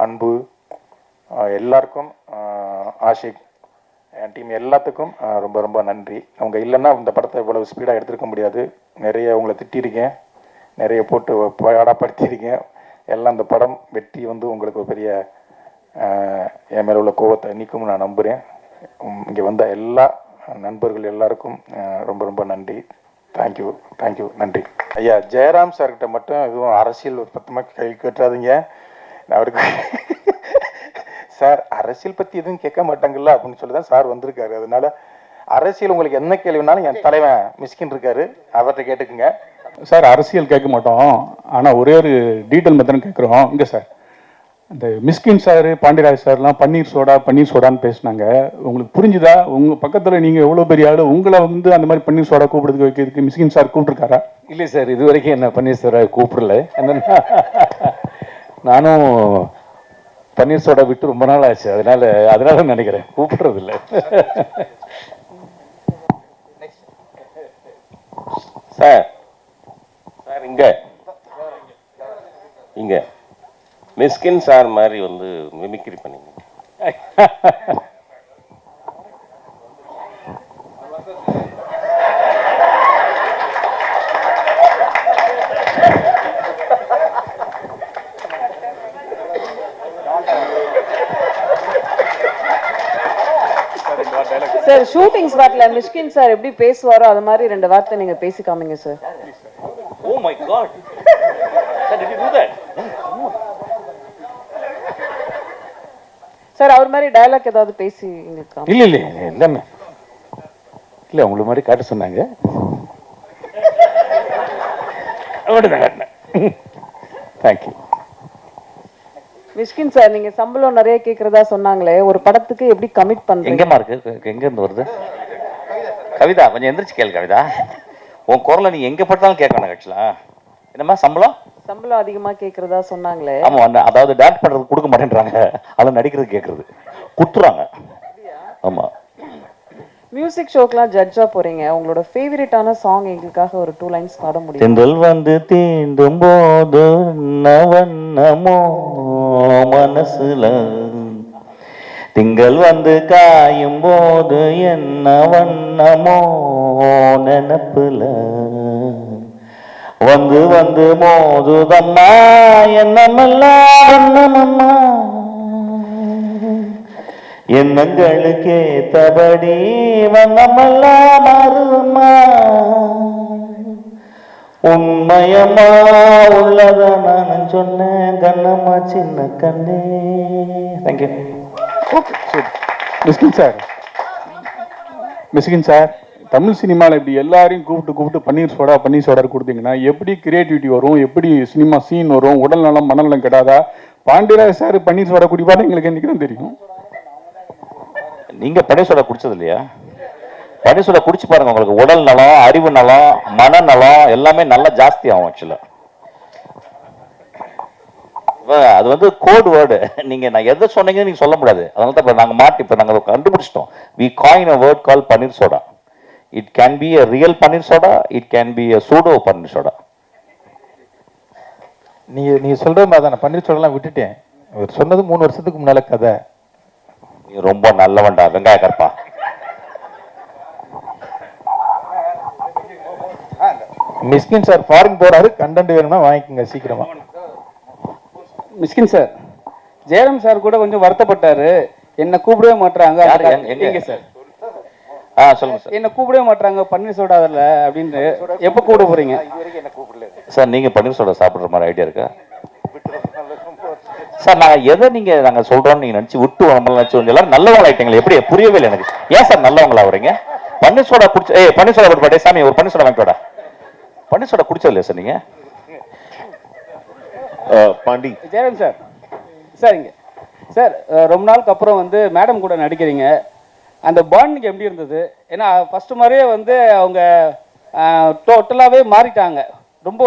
அன்பு, எல்லாருக்கும், ஆஷிக், என் டீம் எல்லாத்துக்கும் ரொம்ப ரொம்ப நன்றி. அவங்க இல்லைன்னா இந்த படத்தை இவ்வளவு ஸ்பீடாக எடுத்துருக்க முடியாது. நிறைய உங்களை திட்டிருக்கேன், நிறைய போட்டு பாடாப்படுத்தியிருக்கேன். எல்லாம் இந்த படம் வெற்றி வந்து உங்களுக்கு ஒரு பெரிய என் மேலே உள்ள கோபத்தை நீக்கும் நான் நம்புகிறேன். இங்கே வந்த எல்லா நண்பர்கள் எல்லாருக்கும் ரொம்ப ரொம்ப நன்றி. தேங்க்யூ நன்றி. ஐயா ஜெயராம் சார்கிட்ட மட்டும் எதுவும் அரசியல் பத்தமாக கை கட்டுறாதீங்க. அவருக்கு சார் அரசியல் பற்றி எதுவும் கேட்க மாட்டாங்கல்ல அப்படின்னு சொல்லி தான் சார் வந்திருக்காரு. அதனால அரசியல் உங்களுக்கு என்ன கேள்வினாலும் என் தலைவன் மிஸ்கின் இருக்காரு, அவர்கிட்ட கேட்டுக்குங்க. சார் அரசியல் கேட்க மாட்டோம், ஆனால் ஒரே ஒரு டீட்டெயில் மட்டும் கேட்குறோம். இங்கே சார் இந்த மிஸ்கின் சார், பாண்டியராஜ் சார்லாம் பன்னீர் சோடான்னு பேசினாங்க. உங்களுக்கு புரிஞ்சுதா? உங்கள் பக்கத்தில் நீங்கள் எவ்வளோ பெரிய ஆள், உங்களை வந்து அந்த மாதிரி பன்னீர் சோடா கூப்பிடுறதுக்கு வைக்கிறதுக்கு மிஸ்கின் சார் கூப்பிட்டுருக்காரா? இல்லை சார், இது வரைக்கும் என்ன பன்னீர் சார் கூப்பிடல. நானும் பன்னீர் சோடா விட்டு ரொம்ப நாள் ஆச்சு, அதனால நினைக்கிறேன் கூப்பிடுறது இல்லை. சார் சார் இங்க மிஸ்கின் சார் மாதிரி வந்து மிமிக்ரி பண்ணீங்க. சார் ஷூட்டிங் ஸ்பாட்ல மிஷ்கின் சார் எப்படி பேசுவாரோ அது மாதிரி 2 வார்த்தை நீங்க பேசி காமிங்க sir. Oh my God. Sir, did you do that? Sir அவர் மாதிரி டயலாக் ஏதாவது பேசி இங்க காமி. இல்லை எல்லாமே இல்லை உங்களுக்கு மாதிரி காட்ட சொன்னாங்க. தேங்க்யூ. மிஷ்கின் சார் நீங்க சம்பளம் நிறைய கேக்குறதா சொன்னாங்களே, ஒரு படத்துக்கு எப்படி கமிட் பண்றீங்க? எங்கம்மா இருக்கு? எங்க இருந்து வருது? கவிதா கொஞ்சம் எந்திரிச்சு கேளு. கவிதா உன் குரலை நீ எங்க பட்டாலும் கேட்கணும். ஆக்சுவலா என்னம்மா சம்பளம் அதிகமா கேக்குறதா சொன்னாங்களே. ஆமா, அதாவது டான்ஸ் பண்றது கொடுக்க மாட்டேன்றாங்க, அதெல்லாம் நடிக்கிறது கேட்கறது குத்துறாங்க. ஆமா, மியூசிக் ஷோக்கெல்லாம் ஜட்ஜா போறீங்க, உங்களோட ஃபேவரட்டான சாங் எங்களுக்காக ஒரு 2 லைன்ஸ் பாட முடியும்? தென்றல் வந்து தீண்டும் போது வண்ணமோ மனசுல, திங்கள் வந்து காயும் போது என்ன வண்ணமோ நினப்புல, வந்து வந்து மோதுதம்மா என்னமெல்லாம் வண்ணமம்மா, எண்ணங்களுக்கு ஏத்தபடி வண்ணமெல்லாம் மாறுதம்மா, உண்மையம்மா உள்ளத நான் சொன்னேன் கண்ணம்மா சின்ன கண்ணே. தேங்க்யூ. மிஸ்கின் சார், தமிழ் சினிமாவில் இப்படி எல்லாரையும் கூப்பிட்டு பன்னீர் சோடா கொடுத்தீங்கன்னா எப்படி கிரியேட்டிவிட்டி வரும், எப்படி சினிமா சீன் வரும், உடல் நலம் மனநலம் கெடாதா? பாண்டியராஜ் சார் பன்னீர் சோடா குடிப்பாரு எங்களுக்கு என்னைக்கு தான் தெரியும். நீங்க பன்னீர் சோடா குடிச்சது இல்லையா? பன்னீர் சோடா குடிச்சு பாருங்க, உங்களுக்கு உடல் நலம், அறிவு நலம், மனநலம் எல்லாமே நல்லா ஜாஸ்தி ஆகும். ஆக்சுவலா அது வந்து கோட் வேர்டு. நீங்க நான் எதை சொன்னீங்கன்னு நீங்க சொல்ல முடியாது. அதனால தான் நாங்க கண்டுபிடிச்சிட்டோம். we coin a word called panneer soda. it can be a real panneer soda, it can be a pseudo panneer soda. நீங்க சொல்ற மாதிரி தான் பன்னீர் சோடாலாம் விட்டுட்டேன். இவர் சொன்னது 3 வருஷத்துக்கு முன்னால கதை. நீ ரொம்ப நல்லவன்டா வெங்காய கற்பா. மிஸ்கின் சார் ஃபாரின் போறாரு, கண்டென்ட் வேணும்னா வாங்கிக்கோங்க சீக்கிரமா. மிஸ்கின் சார், ஜெயராம் சார் கூட கொஞ்சம் வருத்தப்பட்டாரு, என்ன கூப்பிடவே மாட்டாங்க. எங்க சார்? சொல்லுங்க சார். என்ன கூப்பிடவே மாட்டாங்க பன்னீர் சோடா அதில் அப்படின்னு. எப்போ கூப்பிட போறீங்க சார்? நீங்க பன்னீர் சோடா சாப்பிடுற மாதிரி ஐடியா இருக்கா சார்? நாங்க சொல்றோம் நீங்க நினைச்சு விட்டு நினைச்சு எல்லாரும் நல்லவங்களா ஆயிட்டீங்களா? எப்படி புரியவே இல்லை எனக்கு. ஏன் சார் நல்லவங்களா வரீங்க? பன்னீர் சோடா குடிச்சு பன்னீர் சோடா கொடுப்பாட்டே சாமி, ஒரு பன்னீர் சோடா வாங்கிட்டோடா. பன்னீர் சோடா குடிச்சது இல்லையா சார் நீங்க? பாண்டி ஜெயராம் சார், சரிங்க சார், ரொம்ப நாளுக்கு அப்புறம் வந்து மேடம் கூட நடிக்கிறீங்க, அந்த பாண்டிங் எப்படி இருந்தது? ஏன்னா ஃபர்ஸ்ட் மாதிரியே வந்து அவங்க டோட்டலாகவே மாறிட்டாங்க, ரொம்ப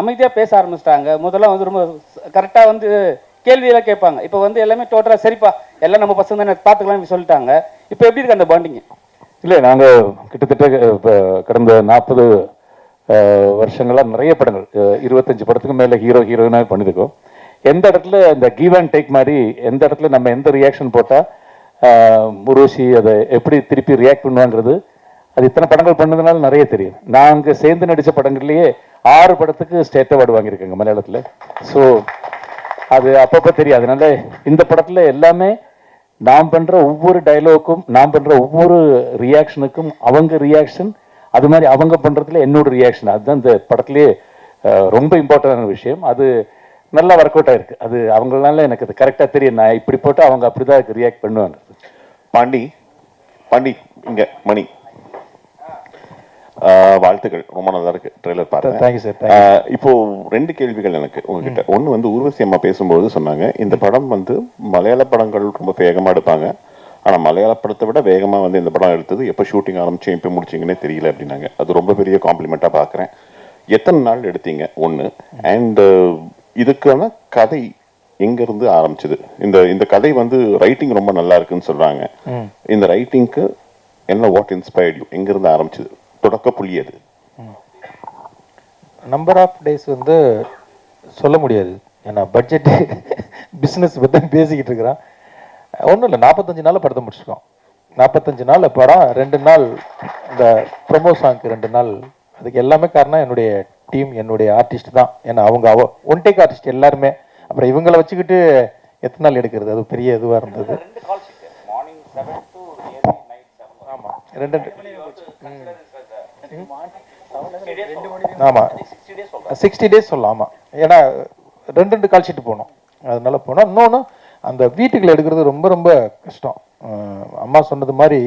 அமைதியாக பேச ஆரம்பிச்சிட்டாங்க. முதல்ல வந்து ரொம்ப கரெக்டாக வந்து கேள்வியெல்லாம் கேட்பாங்க. இப்போ வந்து எல்லாமே டோட்டலாக சரிப்பா எல்லாம் நம்ம பசங்க தானே பார்த்துக்கலாம்னு சொல்லிட்டாங்க. இப்போ எப்படி இருக்கு அந்த பாண்டிங்? இல்லை, நாங்கள் கிட்டத்தட்ட கடந்த 40 வருஷங்களாக நிறைய படங்கள் 25 படத்துக்கு மேலே ஹீரோயினாக பண்ணியிருக்கோம். எந்த இடத்துல இந்த கிவ் அண்ட் டேக் மாதிரி எந்த இடத்துல நம்ம எந்த ரியாக்ஷன் போட்டால் முருகி அதை எப்படி திருப்பி ரியாக்ட் பண்ணுவாங்கிறது அது இத்தனை படங்கள் பண்ணதுனால நிறைய தெரியும். நாங்கள் சேர்ந்து நடித்த படங்கள்லேயே 6 படத்துக்கு ஸ்டேட் அவார்டு வாங்கியிருக்கேங்க மலையாளத்தில். ஸோ அது அப்பப்போ தெரியும். அதனால இந்த படத்தில் எல்லாமே நான் பண்ணுற ஒவ்வொரு டைலாக்கும், நான் பண்ணுற ஒவ்வொரு ரியாக்ஷனுக்கும் அவங்க ரியாக்ஷன், அது மாதிரி அவங்க பண்ணுறதுல என்னோட ரியாக்ஷன், அதுதான் இந்த படத்துலேயே ரொம்ப இம்பார்ட்டண்டான விஷயம். அது நல்லா ஒர்க் அவுட் ஆயிருக்கு. அது அவங்களால எனக்கு அது கரெக்டாக தெரியும். நான் இப்படி போட்டு அவங்க அப்படி தான் அதுக்கு ரியாக்ட் பண்ணுவாங்க. பாண்டி இங்க மணி, வாழ்த்துக்கள், ரொம்ப நல்லா இருக்கு ட்ரெய்லர் பார்த்தேன். Thank you sir. இப்போ 2 கேள்விகள் எனக்கு உங்ககிட்ட. ஒன்று வந்து ஊர்வசி அம்மா பேசும்போது சொன்னாங்க, இந்த படம் வந்து மலையாள படங்கள் ரொம்ப வேகமாக எடுப்பாங்க, ஆனால் மலையாள படத்தை விட வேகமாக வந்து இந்த படம் எடுத்தது எப்போ ஷூட்டிங் ஆரம்பிச்சு எப்போ முடிச்சிங்கன்னே தெரியல அப்படின்னாங்க. அது ரொம்ப பெரிய காம்ப்ளிமெண்ட்டாக பார்க்குறேன். எத்தனை நாள் எடுத்தீங்க? ஒன்று. அண்ட் இதுக்கான கதை எங்கேருந்து ஆரம்பிச்சது? இந்த கதை வந்து ரைட்டிங் ரொம்ப நல்லா இருக்குன்னு சொல்கிறாங்க. இந்த ரைட்டிங்க்கு என்ன, வாட் இன்ஸ்பயர்ட் யூ? எங்கேருந்து ஆரம்பிச்சது? தொடக்க புள்ளி அது? நம்பர் ஆஃப் டேஸ் வந்து சொல்ல முடியாது, ஏன்னா பட்ஜெட்டு பிஸ்னஸ் பற்றி பேசிக்கிட்டு இருக்கிறான். ஒன்றும் இல்லை, 45 நாளில் படத்தை முடிச்சிருக்கோம். 45 நாள் படம், 2 நாள் இந்த ப்ரொமோ சாங்க்கு 2 நாள். அதுக்கு எல்லாமே காரணம் என்னுடைய டீம், என்னுடைய ஆர்டிஸ்ட் தான். ஏன்னா அவங்க ஒன் டேக் ஆர்டிஸ்ட் எல்லாருமே. அப்புறம் இவங்களை வச்சுக்கிட்டு எத்தனை நாள் எடுக்கிறது, அது பெரிய இதுவாக இருந்தது. ஆமாம், 60 டேஸ் சொல்லலாம். ஆமாம், ஏன்னா 2 கால் ஷீட்டு போனோம், அதனால போனோம். இன்னொன்று, அந்த வீட்டுக்குள்ள எடுக்கிறது ரொம்ப ரொம்ப கஷ்டம். அம்மா சொன்னது மாதிரி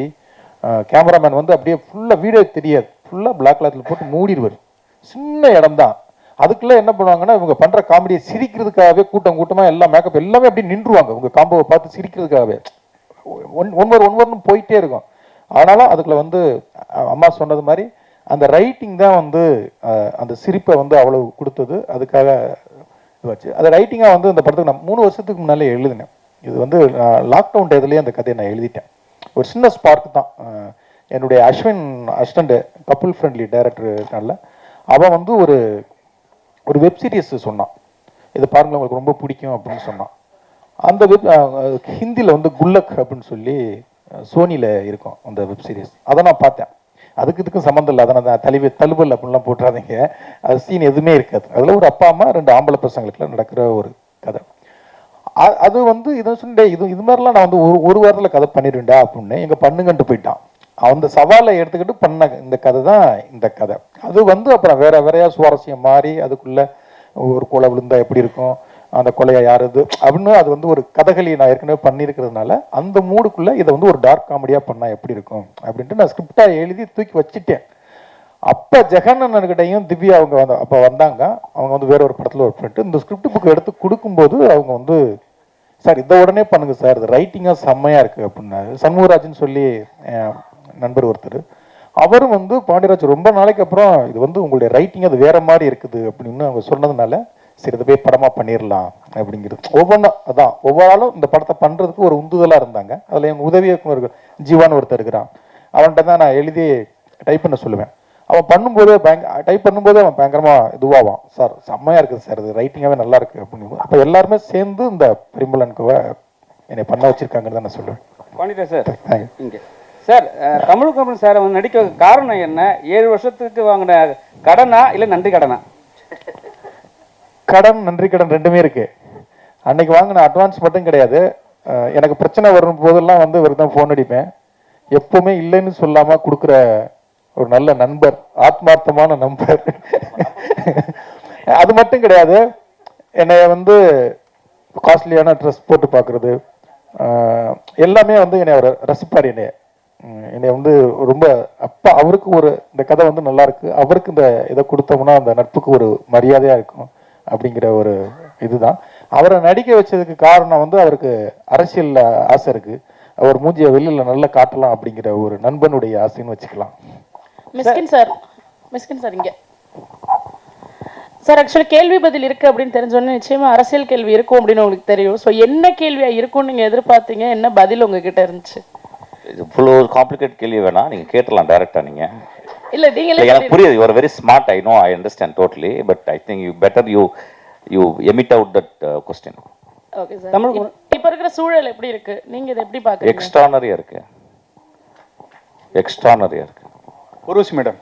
கேமராமேன் வந்து அப்படியே ஃபுல்லாக வீடியோ தெரியாது, ஃபுல்லாக பிளாக் கிளாத்தில் போட்டு மூடிடுவார். சின்ன இடம் தான், அதுக்குள்ளே என்ன பண்ணுவாங்கன்னா இவங்க பண்ணுற காமெடியை சிரிக்கிறதுக்காகவே கூட்டமாக எல்லாம் மேக்கப் எல்லாமே அப்படியே நின்றுவாங்க. உங்க காம்போவை பார்த்து சிரிக்கிறதுக்காகவே ஒன்வர்னு போயிட்டே இருக்கும். ஆனாலும் அதுக்குள்ள வந்து அம்மா சொன்னது மாதிரி அந்த ரைட்டிங் தான் வந்து அந்த சிரிப்பை வந்து அவ்வளவு கொடுத்தது. அதுக்காக இதுவாச்சு. அது ரைட்டிங்காக வந்து அந்த படத்துக்கு நான் 3 வருஷத்துக்கு முன்னாலே எழுதினேன். இது வந்து லாக்டவுன் டயத்துலேயே அந்த கதையை நான் எழுதிட்டேன். ஒரு சின்ன ஸ்பார்க் தான். என்னுடைய அஸ்வின் அசிஸ்டண்ட், கப்புள் ஃப்ரெண்ட்லி டைரக்டர்னால அவன் வந்து ஒரு வெப் சீரிஸ் சொன்னான், இதை பாருங்கள் உங்களுக்கு ரொம்ப பிடிக்கும் அப்படின்னு சொன்னான். அந்த ஹிந்தியில் வந்து குல்லக் அப்படின்னு சொல்லி சோனியில் இருக்கும் அந்த வெப் சீரிஸ். அதை நான் பார்த்தேன். இதுக்கும் சம்மந்தம் இல்லை, அதை நான் தழுவல் அப்படின்லாம் போட்டுறாதீங்க, அது சீன் எதுவுமே இருக்காது. அதில் ஒரு அப்பா அம்மா 2 ஆம்பளை பசங்களுக்குலாம் நடக்கிற ஒரு கதை. அது வந்து இதை சொன்னே இது மாதிரிலாம் நான் வந்து ஒரு வாரத்தில் கதை பண்ணிடுவேன்டா அப்படின்னு எங்கள் பண்ணுங்கன்ட்டு போயிட்டான். அந்த சவாலை எடுத்துக்கிட்டு பண்ண இந்த கதை தான் இந்த கதை. அது வந்து அப்புறம் வேறையா சுவாரஸ்யம் மாறி அதுக்குள்ள ஒரு கொலை விழுந்தா எப்படி இருக்கும், அந்த கொலையை யாருது அப்படின்னு அது வந்து ஒரு கதைகளி நான் ஏற்கனவே பண்ணியிருக்கிறதுனால அந்த மூடுக்குள்ளே இதை வந்து ஒரு டார்க் காமெடியாக பண்ணால் எப்படி இருக்கும் அப்படின்ட்டு நான் ஸ்கிரிப்டாக எழுதி தூக்கி வச்சுட்டேன். அப்போ ஜெகண்ணன்கிட்டையும் திவ்யா அவங்க அப்போ வந்தாங்க. அவங்க வந்து வேற ஒரு படத்தில் ஒர்க் பண்ணிட்டு இந்த ஸ்கிரிப்ட் புக் எடுத்து கொடுக்கும்போது அவங்க வந்து, சார் இதை உடனே பண்ணுங்க சார், இது ரைட்டிங்காக செம்மையாக இருக்குது அப்படின்னாரு. சண்முகராஜன் சொல்லி நண்பர் ஒருத்தர், அவரும் வந்து பாண்டியராஜ் ரொம்ப நாளைக்கு அப்புறம் இது வந்து உங்களுடைய ரைட்டிங் அது வேற மாதிரி இருக்குது அப்படின்னு அவங்க சொன்னதுனால சரி இதை போய் படமாக பண்ணிடலாம் அப்படிங்கிறது. ஒவ்வொன்றும் அதான் ஒவ்வொரு ஆளும் இந்த படத்தை பண்ணுறதுக்கு ஒரு உந்துதலாக இருந்தாங்க. அதில் எங்கள் உதவி இயக்குனர் ஜீவான்னு ஒருத்தர் இருக்கிறான், அவன்கிட்ட தான் நான் எழுதி டைப் பண்ண சொல்லுவேன். அவன் பண்ணும்போது டைப் பண்ணும்போது அவன் பயங்கரமாக இதுவாவான், சார் செம்மையாக இருக்குது சார், இது ரைட்டிங்காகவே நல்லா இருக்குது அப்படின்னு. அப்போ எல்லாருமே சேர்ந்து இந்த பரிமளனுக்குவை என்னை பண்ண வச்சுருக்காங்கன்னு தான் நான் சொல்லுவேன். பாண்டியராஜ் சார், இங்கே சார் கமல்ஹாசன் சாரை வந்து நடிக்க காரணம் என்ன? 7 வருஷத்துக்கு வாங்கின கடனா இல்லை நன்றி கடனா? கடன் நன்றி கடன் ரெண்டுமே இருக்கு. அன்னைக்கு வாங்கின அட்வான்ஸ் மட்டும் கிடையாது, எனக்கு பிரச்சனை வரும் போதெல்லாம் வந்து இவருக்கு தான் ஃபோன் அடிப்பேன். எப்பவுமே இல்லைன்னு சொல்லாம கொடுக்குற ஒரு நல்ல நண்பர், ஆத்மார்த்தமான நண்பர். அது மட்டும் கிடையாது, என்னைய வந்து காஸ்ட்லியான ட்ரெஸ் போட்டு பார்க்குறது எல்லாமே வந்து என்னை அவர் ரசிப்பார். என்னை வந்து ரொம்ப அப்பா அவருக்கு ஒரு இந்த கதை வந்து நல்லா இருக்கு, அவருக்கு இந்த இதை கொடுத்தோம்னா அந்த நட்புக்கு ஒரு மரியாதையாக இருக்கும் அப்படிங்கிற ஒரு இதுதான். அவரை நடிக்க வச்சதுக்கு காரணம் வந்து அவருக்கு அரசியல் ஆசை இருக்கு, அவர் மூஞ்சிய வெளியில் நல்லா காட்டலாம் அப்படிங்கிற ஒரு நண்பனுடைய ஆசைன்னு வச்சுக்கலாம். மிஸ்கின் சார் இங்கே சார் ஆக்சுவலி கேள்வி பதில் இருக்கு அப்படின்னு தெரிஞ்சோன்னே நிச்சயமா அரசியல் கேள்வி இருக்கும் அப்படின்னு உங்களுக்கு தெரியும். ஸோ என்ன கேள்வியா இருக்கும்னு நீங்க எதிர்பார்த்தீங்க, என்ன பதில் உங்ககிட்ட இருந்துச்சு? இவ்வளோ காம்ப்ளிகேட் கேள்வி வேணா, நீங்க கேட்டலாம் டைரக்டா. நீங்க இல்ல நீங்களே எனக்கு புரியுது, you are very smart, I know, I understand totally, but I think you better you emit out that question. Okay sir, இப்போ இருக்கிற சூழல் எப்படி இருக்கு, நீங்க இதை எப்படி பாக்குறீங்க? எக்ஸ்ட்ரானரியா இருக்கு, எக்ஸ்ட்ரானரியா இருக்கு. உருவசி மேடம்,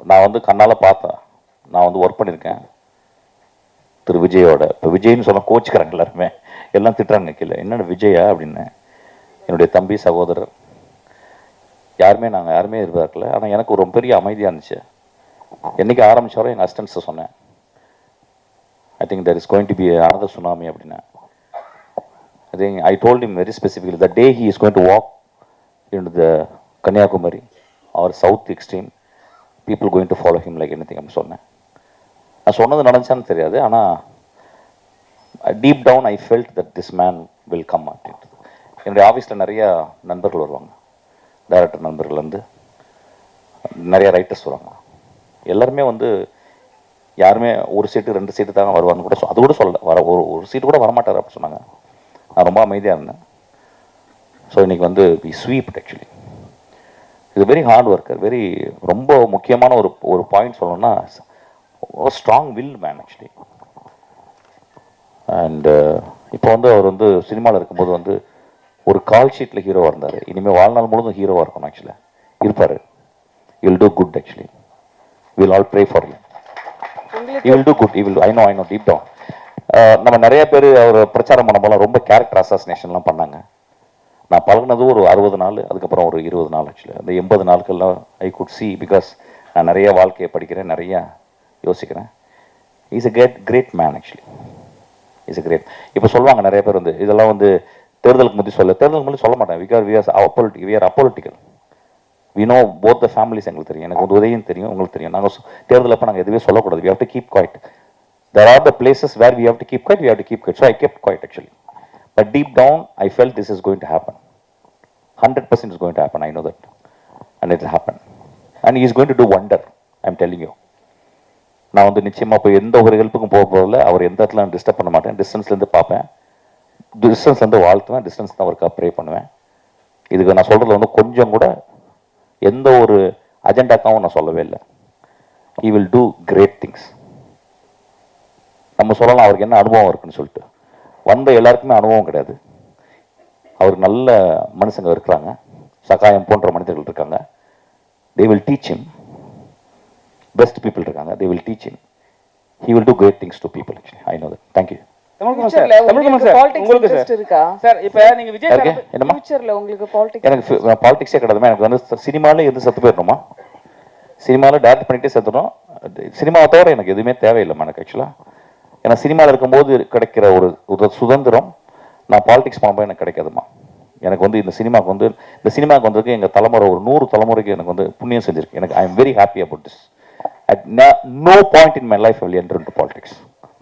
நான் வந்து கண்ணால பார்த்தேன், நான் வந்து ஒர்க் பண்ணியிருக்கேன் திரு விஜயோட. இப்போ விஜய்னு சொன்னால் கோச்சுக்கிறாங்க எல்லாருமே, எல்லாம் திட்டுறாங்க கீழே, என்னென்ன விஜயா அப்படின்னு. என்னுடைய தம்பி சகோதரர் நாங்கள் யாருமே எதிர்பார்க்கல. ஆனால் எனக்கு ஒரு பெரிய அமைதியாக இருந்துச்சு. என்றைக்கு ஆரம்பித்தாரோ எங்கள் அசிஸ்டன்ஸை சொன்னேன், I think there is going to be another tsunami அப்படின்னு. I think I told him very specifically the day he is going to walk into the Kanyakumari or south extreme, people going to follow him like anything அப்படின்னு சொன்னேன். நான் சொன்னது நடந்துச்சான்னு தெரியாது, ஆனால் deep down I felt that this man will come அப்படின்ட்டு. என்னுடைய ஆஃபீஸில் நிறையா நண்பர்கள் வருவாங்க, டைரக்டர் நண்பர்கள் வந்து நிறைய ரைட்டர்ஸ் வருவாங்க. எல்லாருமே வந்து யாருமே ஒரு சீட்டு 2 சீட்டு தான் வருவான்னு கூட அது கூட சொல்லலை. ஒரு சீட்டு கூட வரமாட்டார் அப்படின்னு சொன்னாங்க. நான் ரொம்ப அமைதியாக இருந்தேன். ஸோ இன்றைக்கி வந்து வி ஸ்வீப்ட் ஆக்சுவலி. இது வெரி ஹார்ட் ஒர்க்கர், ரொம்ப முக்கியமான ஒரு பாயிண்ட் சொல்லணும்னா strong will man actually. And இப்போ வந்து அவர் வந்து சினிமாவில் இருக்கும்போது வந்து ஒரு கால் ஷீட்டில் ஹீரோவாக இருந்தார். இனிமேல் வாழ்நாள் முழுவதும் ஹீரோவாக இருக்கணும் ஆக்சுவலாக இருப்பார். You will do good actually. Will all pray for you. You will do good. You will I know deep down. நம்ம நிறைய பேர் அவர் பிரச்சாரம் பண்ண போலாம் ரொம்ப கேரக்டர் அசாசினேஷன்லாம் பண்ணாங்க. நான் பழகினது ஒரு 60 நாள், அதுக்கப்புறம் ஒரு 20 நாள் ஆக்சுவலி. அந்த 80 நாட்கள்லாம் ஐ குட் சி, பிகாஸ் நான் நிறைய வாழ்க்கையை படிக்கிறேன், நிறையா யோசிக்கிறேன். Is a great man actually. Is a great. இப்போ சொல்லுவாங்க நிறைய பேர் வந்து இதெல்லாம் வந்து தேர்தலுக்கு முந்தி தேர்தலுக்கு முந்தி சொல்ல மாட்டேன். We are apolitical. We know both the families. எங்களுக்கு தெரியும், எனக்கு வந்து உதயம் தெரியும், உங்களுக்கு தெரியும். நாங்கள் தேர்தல் அப்போ நாங்கள் எதுவே சொல்லக்கூடாது. We have to keep quiet. There are the places where we have to keep quiet, we have to keep quiet. So I kept quiet actually. But deep down, I felt this is going to happen. 100% is going to happen, I know that. And it will happen. And he is going to do wonder, I'm telling you. நான் வந்து நிச்சயமாக போய் எந்த ஒரு ஹெல்ப்புக்கும் போக போகல. அவர் எந்த இடத்துல நான் டிஸ்டர்ப் பண்ண மாட்டேன். டிஸ்டன்ஸ்லேருந்து பார்ப்பேன், டிஸ்டன்ஸ்லேருந்து வாழ்த்துவேன், டிஸ்டன்ஸ் தான் அவருக்கு ப்ரே பண்ணுவேன். இதுக்கு நான் சொல்கிறதுல வந்து கொஞ்சம் கூட எந்த ஒரு அஜெண்டாக்காவும் நான் சொல்லவே இல்லை. He will do great things. நம்ம சொல்லலாம் அவருக்கு என்ன அனுபவம் இருக்குன்னு சொல்லிட்டு. வந்த எல்லாருக்குமே அனுபவம் கிடையாது. அவருக்கு நல்ல மனுஷங்க இருக்கிறாங்க, சகாயம் போன்ற மனிதர்கள் இருக்காங்க. they will teach him. best people இருக்காங்க, they will teach him. he will do great things to people actually. I know that. Thank you. உங்களுக்கு பாலிடிக்ஸே கிடையாதுமா. எனக்கு வந்து சினிமாவில் எது செத்து போயிடணுமா, சினிமாவில் டேரக்ட் பண்ணிட்டே செத்துடும். சினிமாவை தவிர எனக்கு எதுவுமே தேவையில்லைம்மா எனக்கு ஆக்சுவலாக. ஏன்னா சினிமாவில் இருக்கும்போது கிடைக்கிற ஒரு சுதந்திரம் நான் பாலிடிக்ஸ் பண்ணும்போது எனக்கு கிடைக்காதுமா. எனக்கு வந்து இந்த சினிமாவுக்கு வந்ததுக்கு எங்கள் தலைமுறை ஒரு 100 தலைமுறைக்கு எனக்கு வந்து புண்ணியம் செஞ்சிருக்கு. எனக்கு I am very happy about this. At no point in my life I will enter into politics.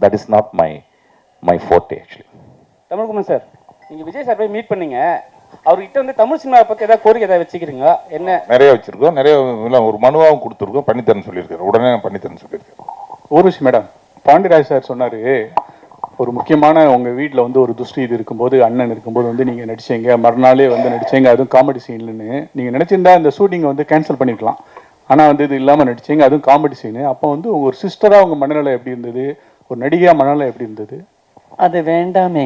That is not my forte actually. Tamilkumar sir, நீங்கள் விஜய் சார் போய் மீட் பண்ணீங்க. அவர்கிட்ட வந்து தமிழ் சினிமாவை பற்றி ஏதாவது கோரிக்கை ஏதாவது வச்சுக்கிறீங்களா? என்ன நிறைய வச்சுருக்கோம், நிறைய ஒரு மனுவாகவும் கொடுத்துருக்கோம், பண்ணித்தரேன்னு சொல்லியிருக்காரு. உடனே பண்ணித்தரேன்னு சொல்லியிருக்காரு. ஊர்வசி மேடம், பாண்டியராஜ் சார் சொன்னார், ஒரு முக்கியமான உங்கள் வீட்டில் வந்து ஒரு துஷ்டி இது இருக்கும்போது, அண்ணன் இருக்கும்போது வந்து நீங்கள் நடிச்சீங்க, மறுநாளே வந்து நடிச்சீங்க, அதுவும் காமெடி சீன்லன்னு. நீங்கள் நினச்சிருந்தா இந்த ஷூட்டிங்கை வந்து கேன்சல் பண்ணிக்கலாம். ஆனால் வந்து இது இல்லாமல் நடிச்சீங்க, அதுவும் காமெடி சீனு. அப்போ வந்து ஒரு சிஸ்டராக உங்கள் மனநிலை எப்படி இருந்தது, ஒரு நடிகையாக மனநிலை எப்படி இருந்தது? அது வேண்டாமே,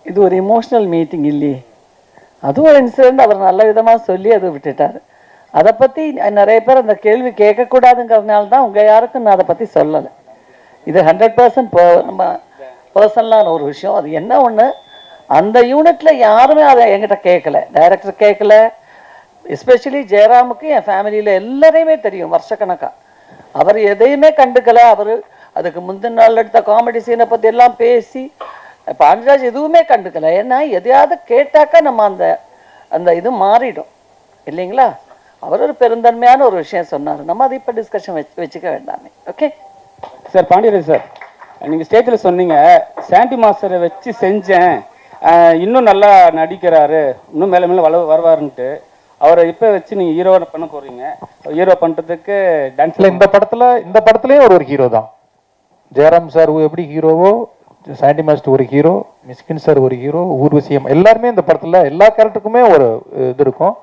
இது ஒரு இமோஷனல் மீட்டிங் இல்லையே. அதுவும் ஒரு இன்சிடென்ட் அவர் நல்ல விதமாக சொல்லி அதை விட்டுட்டார். அதை பற்றி நிறைய பேர் அந்த கேள்வி கேட்கக்கூடாதுங்கிறதுனால தான் உங்கள் யாருக்கும் நான் அதை பற்றி சொல்லலை. இது 100% நம்ம பர்சனலான ஒரு விஷயம். அது என்ன ஒன்று, அந்த யூனிட்டில் யாருமே அதை என்கிட்ட கேட்கல, டைரக்டர் கேட்கல. எஸ்பெஷலி ஜெயராமுக்கு என் ஃபேமிலியில் எல்லாரையுமே தெரியும் வருஷக்கணக்காக. அவர் எதையுமே கண்டுக்கலை. அவர் அதுக்கு முந்தின நாள் எடுத்த காமெடி சீனை பற்றி எல்லாம் பேசி பாண்டியராஜ் எதுவுமே கண்டுக்கலை. ஏன்னா எதையாவது கேட்டாக்கா நம்ம அந்த இது மாறிடும் இல்லைங்களா. அவர் ஒரு பெருந்தன்மையான ஒரு விஷயம் சொன்னார். நம்ம அதை இப்போ டிஸ்கஷன் வச்சுக்க வேண்டாமே. Okay sir. பாண்டியராஜ் சார், நீங்கள் ஸ்டேஜில் சொன்னீங்க சாண்டி மாஸ்டரை வச்சு செஞ்சேன், இன்னும் நல்லா நடிக்கிறாரு, இன்னும் மேலே மேலே வருவாருன்ட்டு. அவரை இப்போ வச்சு நீங்கள் ஹீரோவை பண்ண போகிறீங்க. ஹீரோ பண்ணுறதுக்கு டான்ஸில் இந்த படத்துலேயே ஒரு ஹீரோ தான். ஜெயராம் சார் எப்படி ஹீரோவோ, சாண்டி மாஸ்டர் ஒரு ஹீரோ, மிஸ்கின் சார் ஒரு ஹீரோ, ஊர்வசியம் எல்லாருமே இந்த படத்தில் எல்லா கேரக்டருக்குமே ஒரு இது இருக்கும்.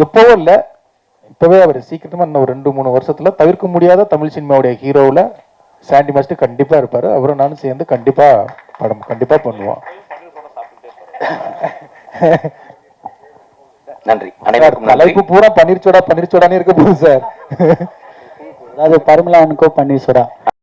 எப்போவும் இல்லை, இப்போவே அவர் சீக்கிரமாக இன்னும் ஒரு 2-3 வருஷத்தில் தவிர்க்க முடியாத தமிழ் சினிமாவுடைய ஹீரோவில் சாண்டி மாஸ்டர் கண்டிப்பாக இருப்பார். அவரும் நானும் சேர்ந்து கண்டிப்பாக பண்ணுவோம். நன்றி. அனைவருக்கும் தலைப்பு பூரா பன்னீர் சோடான்னு இருக்க போகுது சார். அதாவது பரிமளா பன்னீர் சோடா.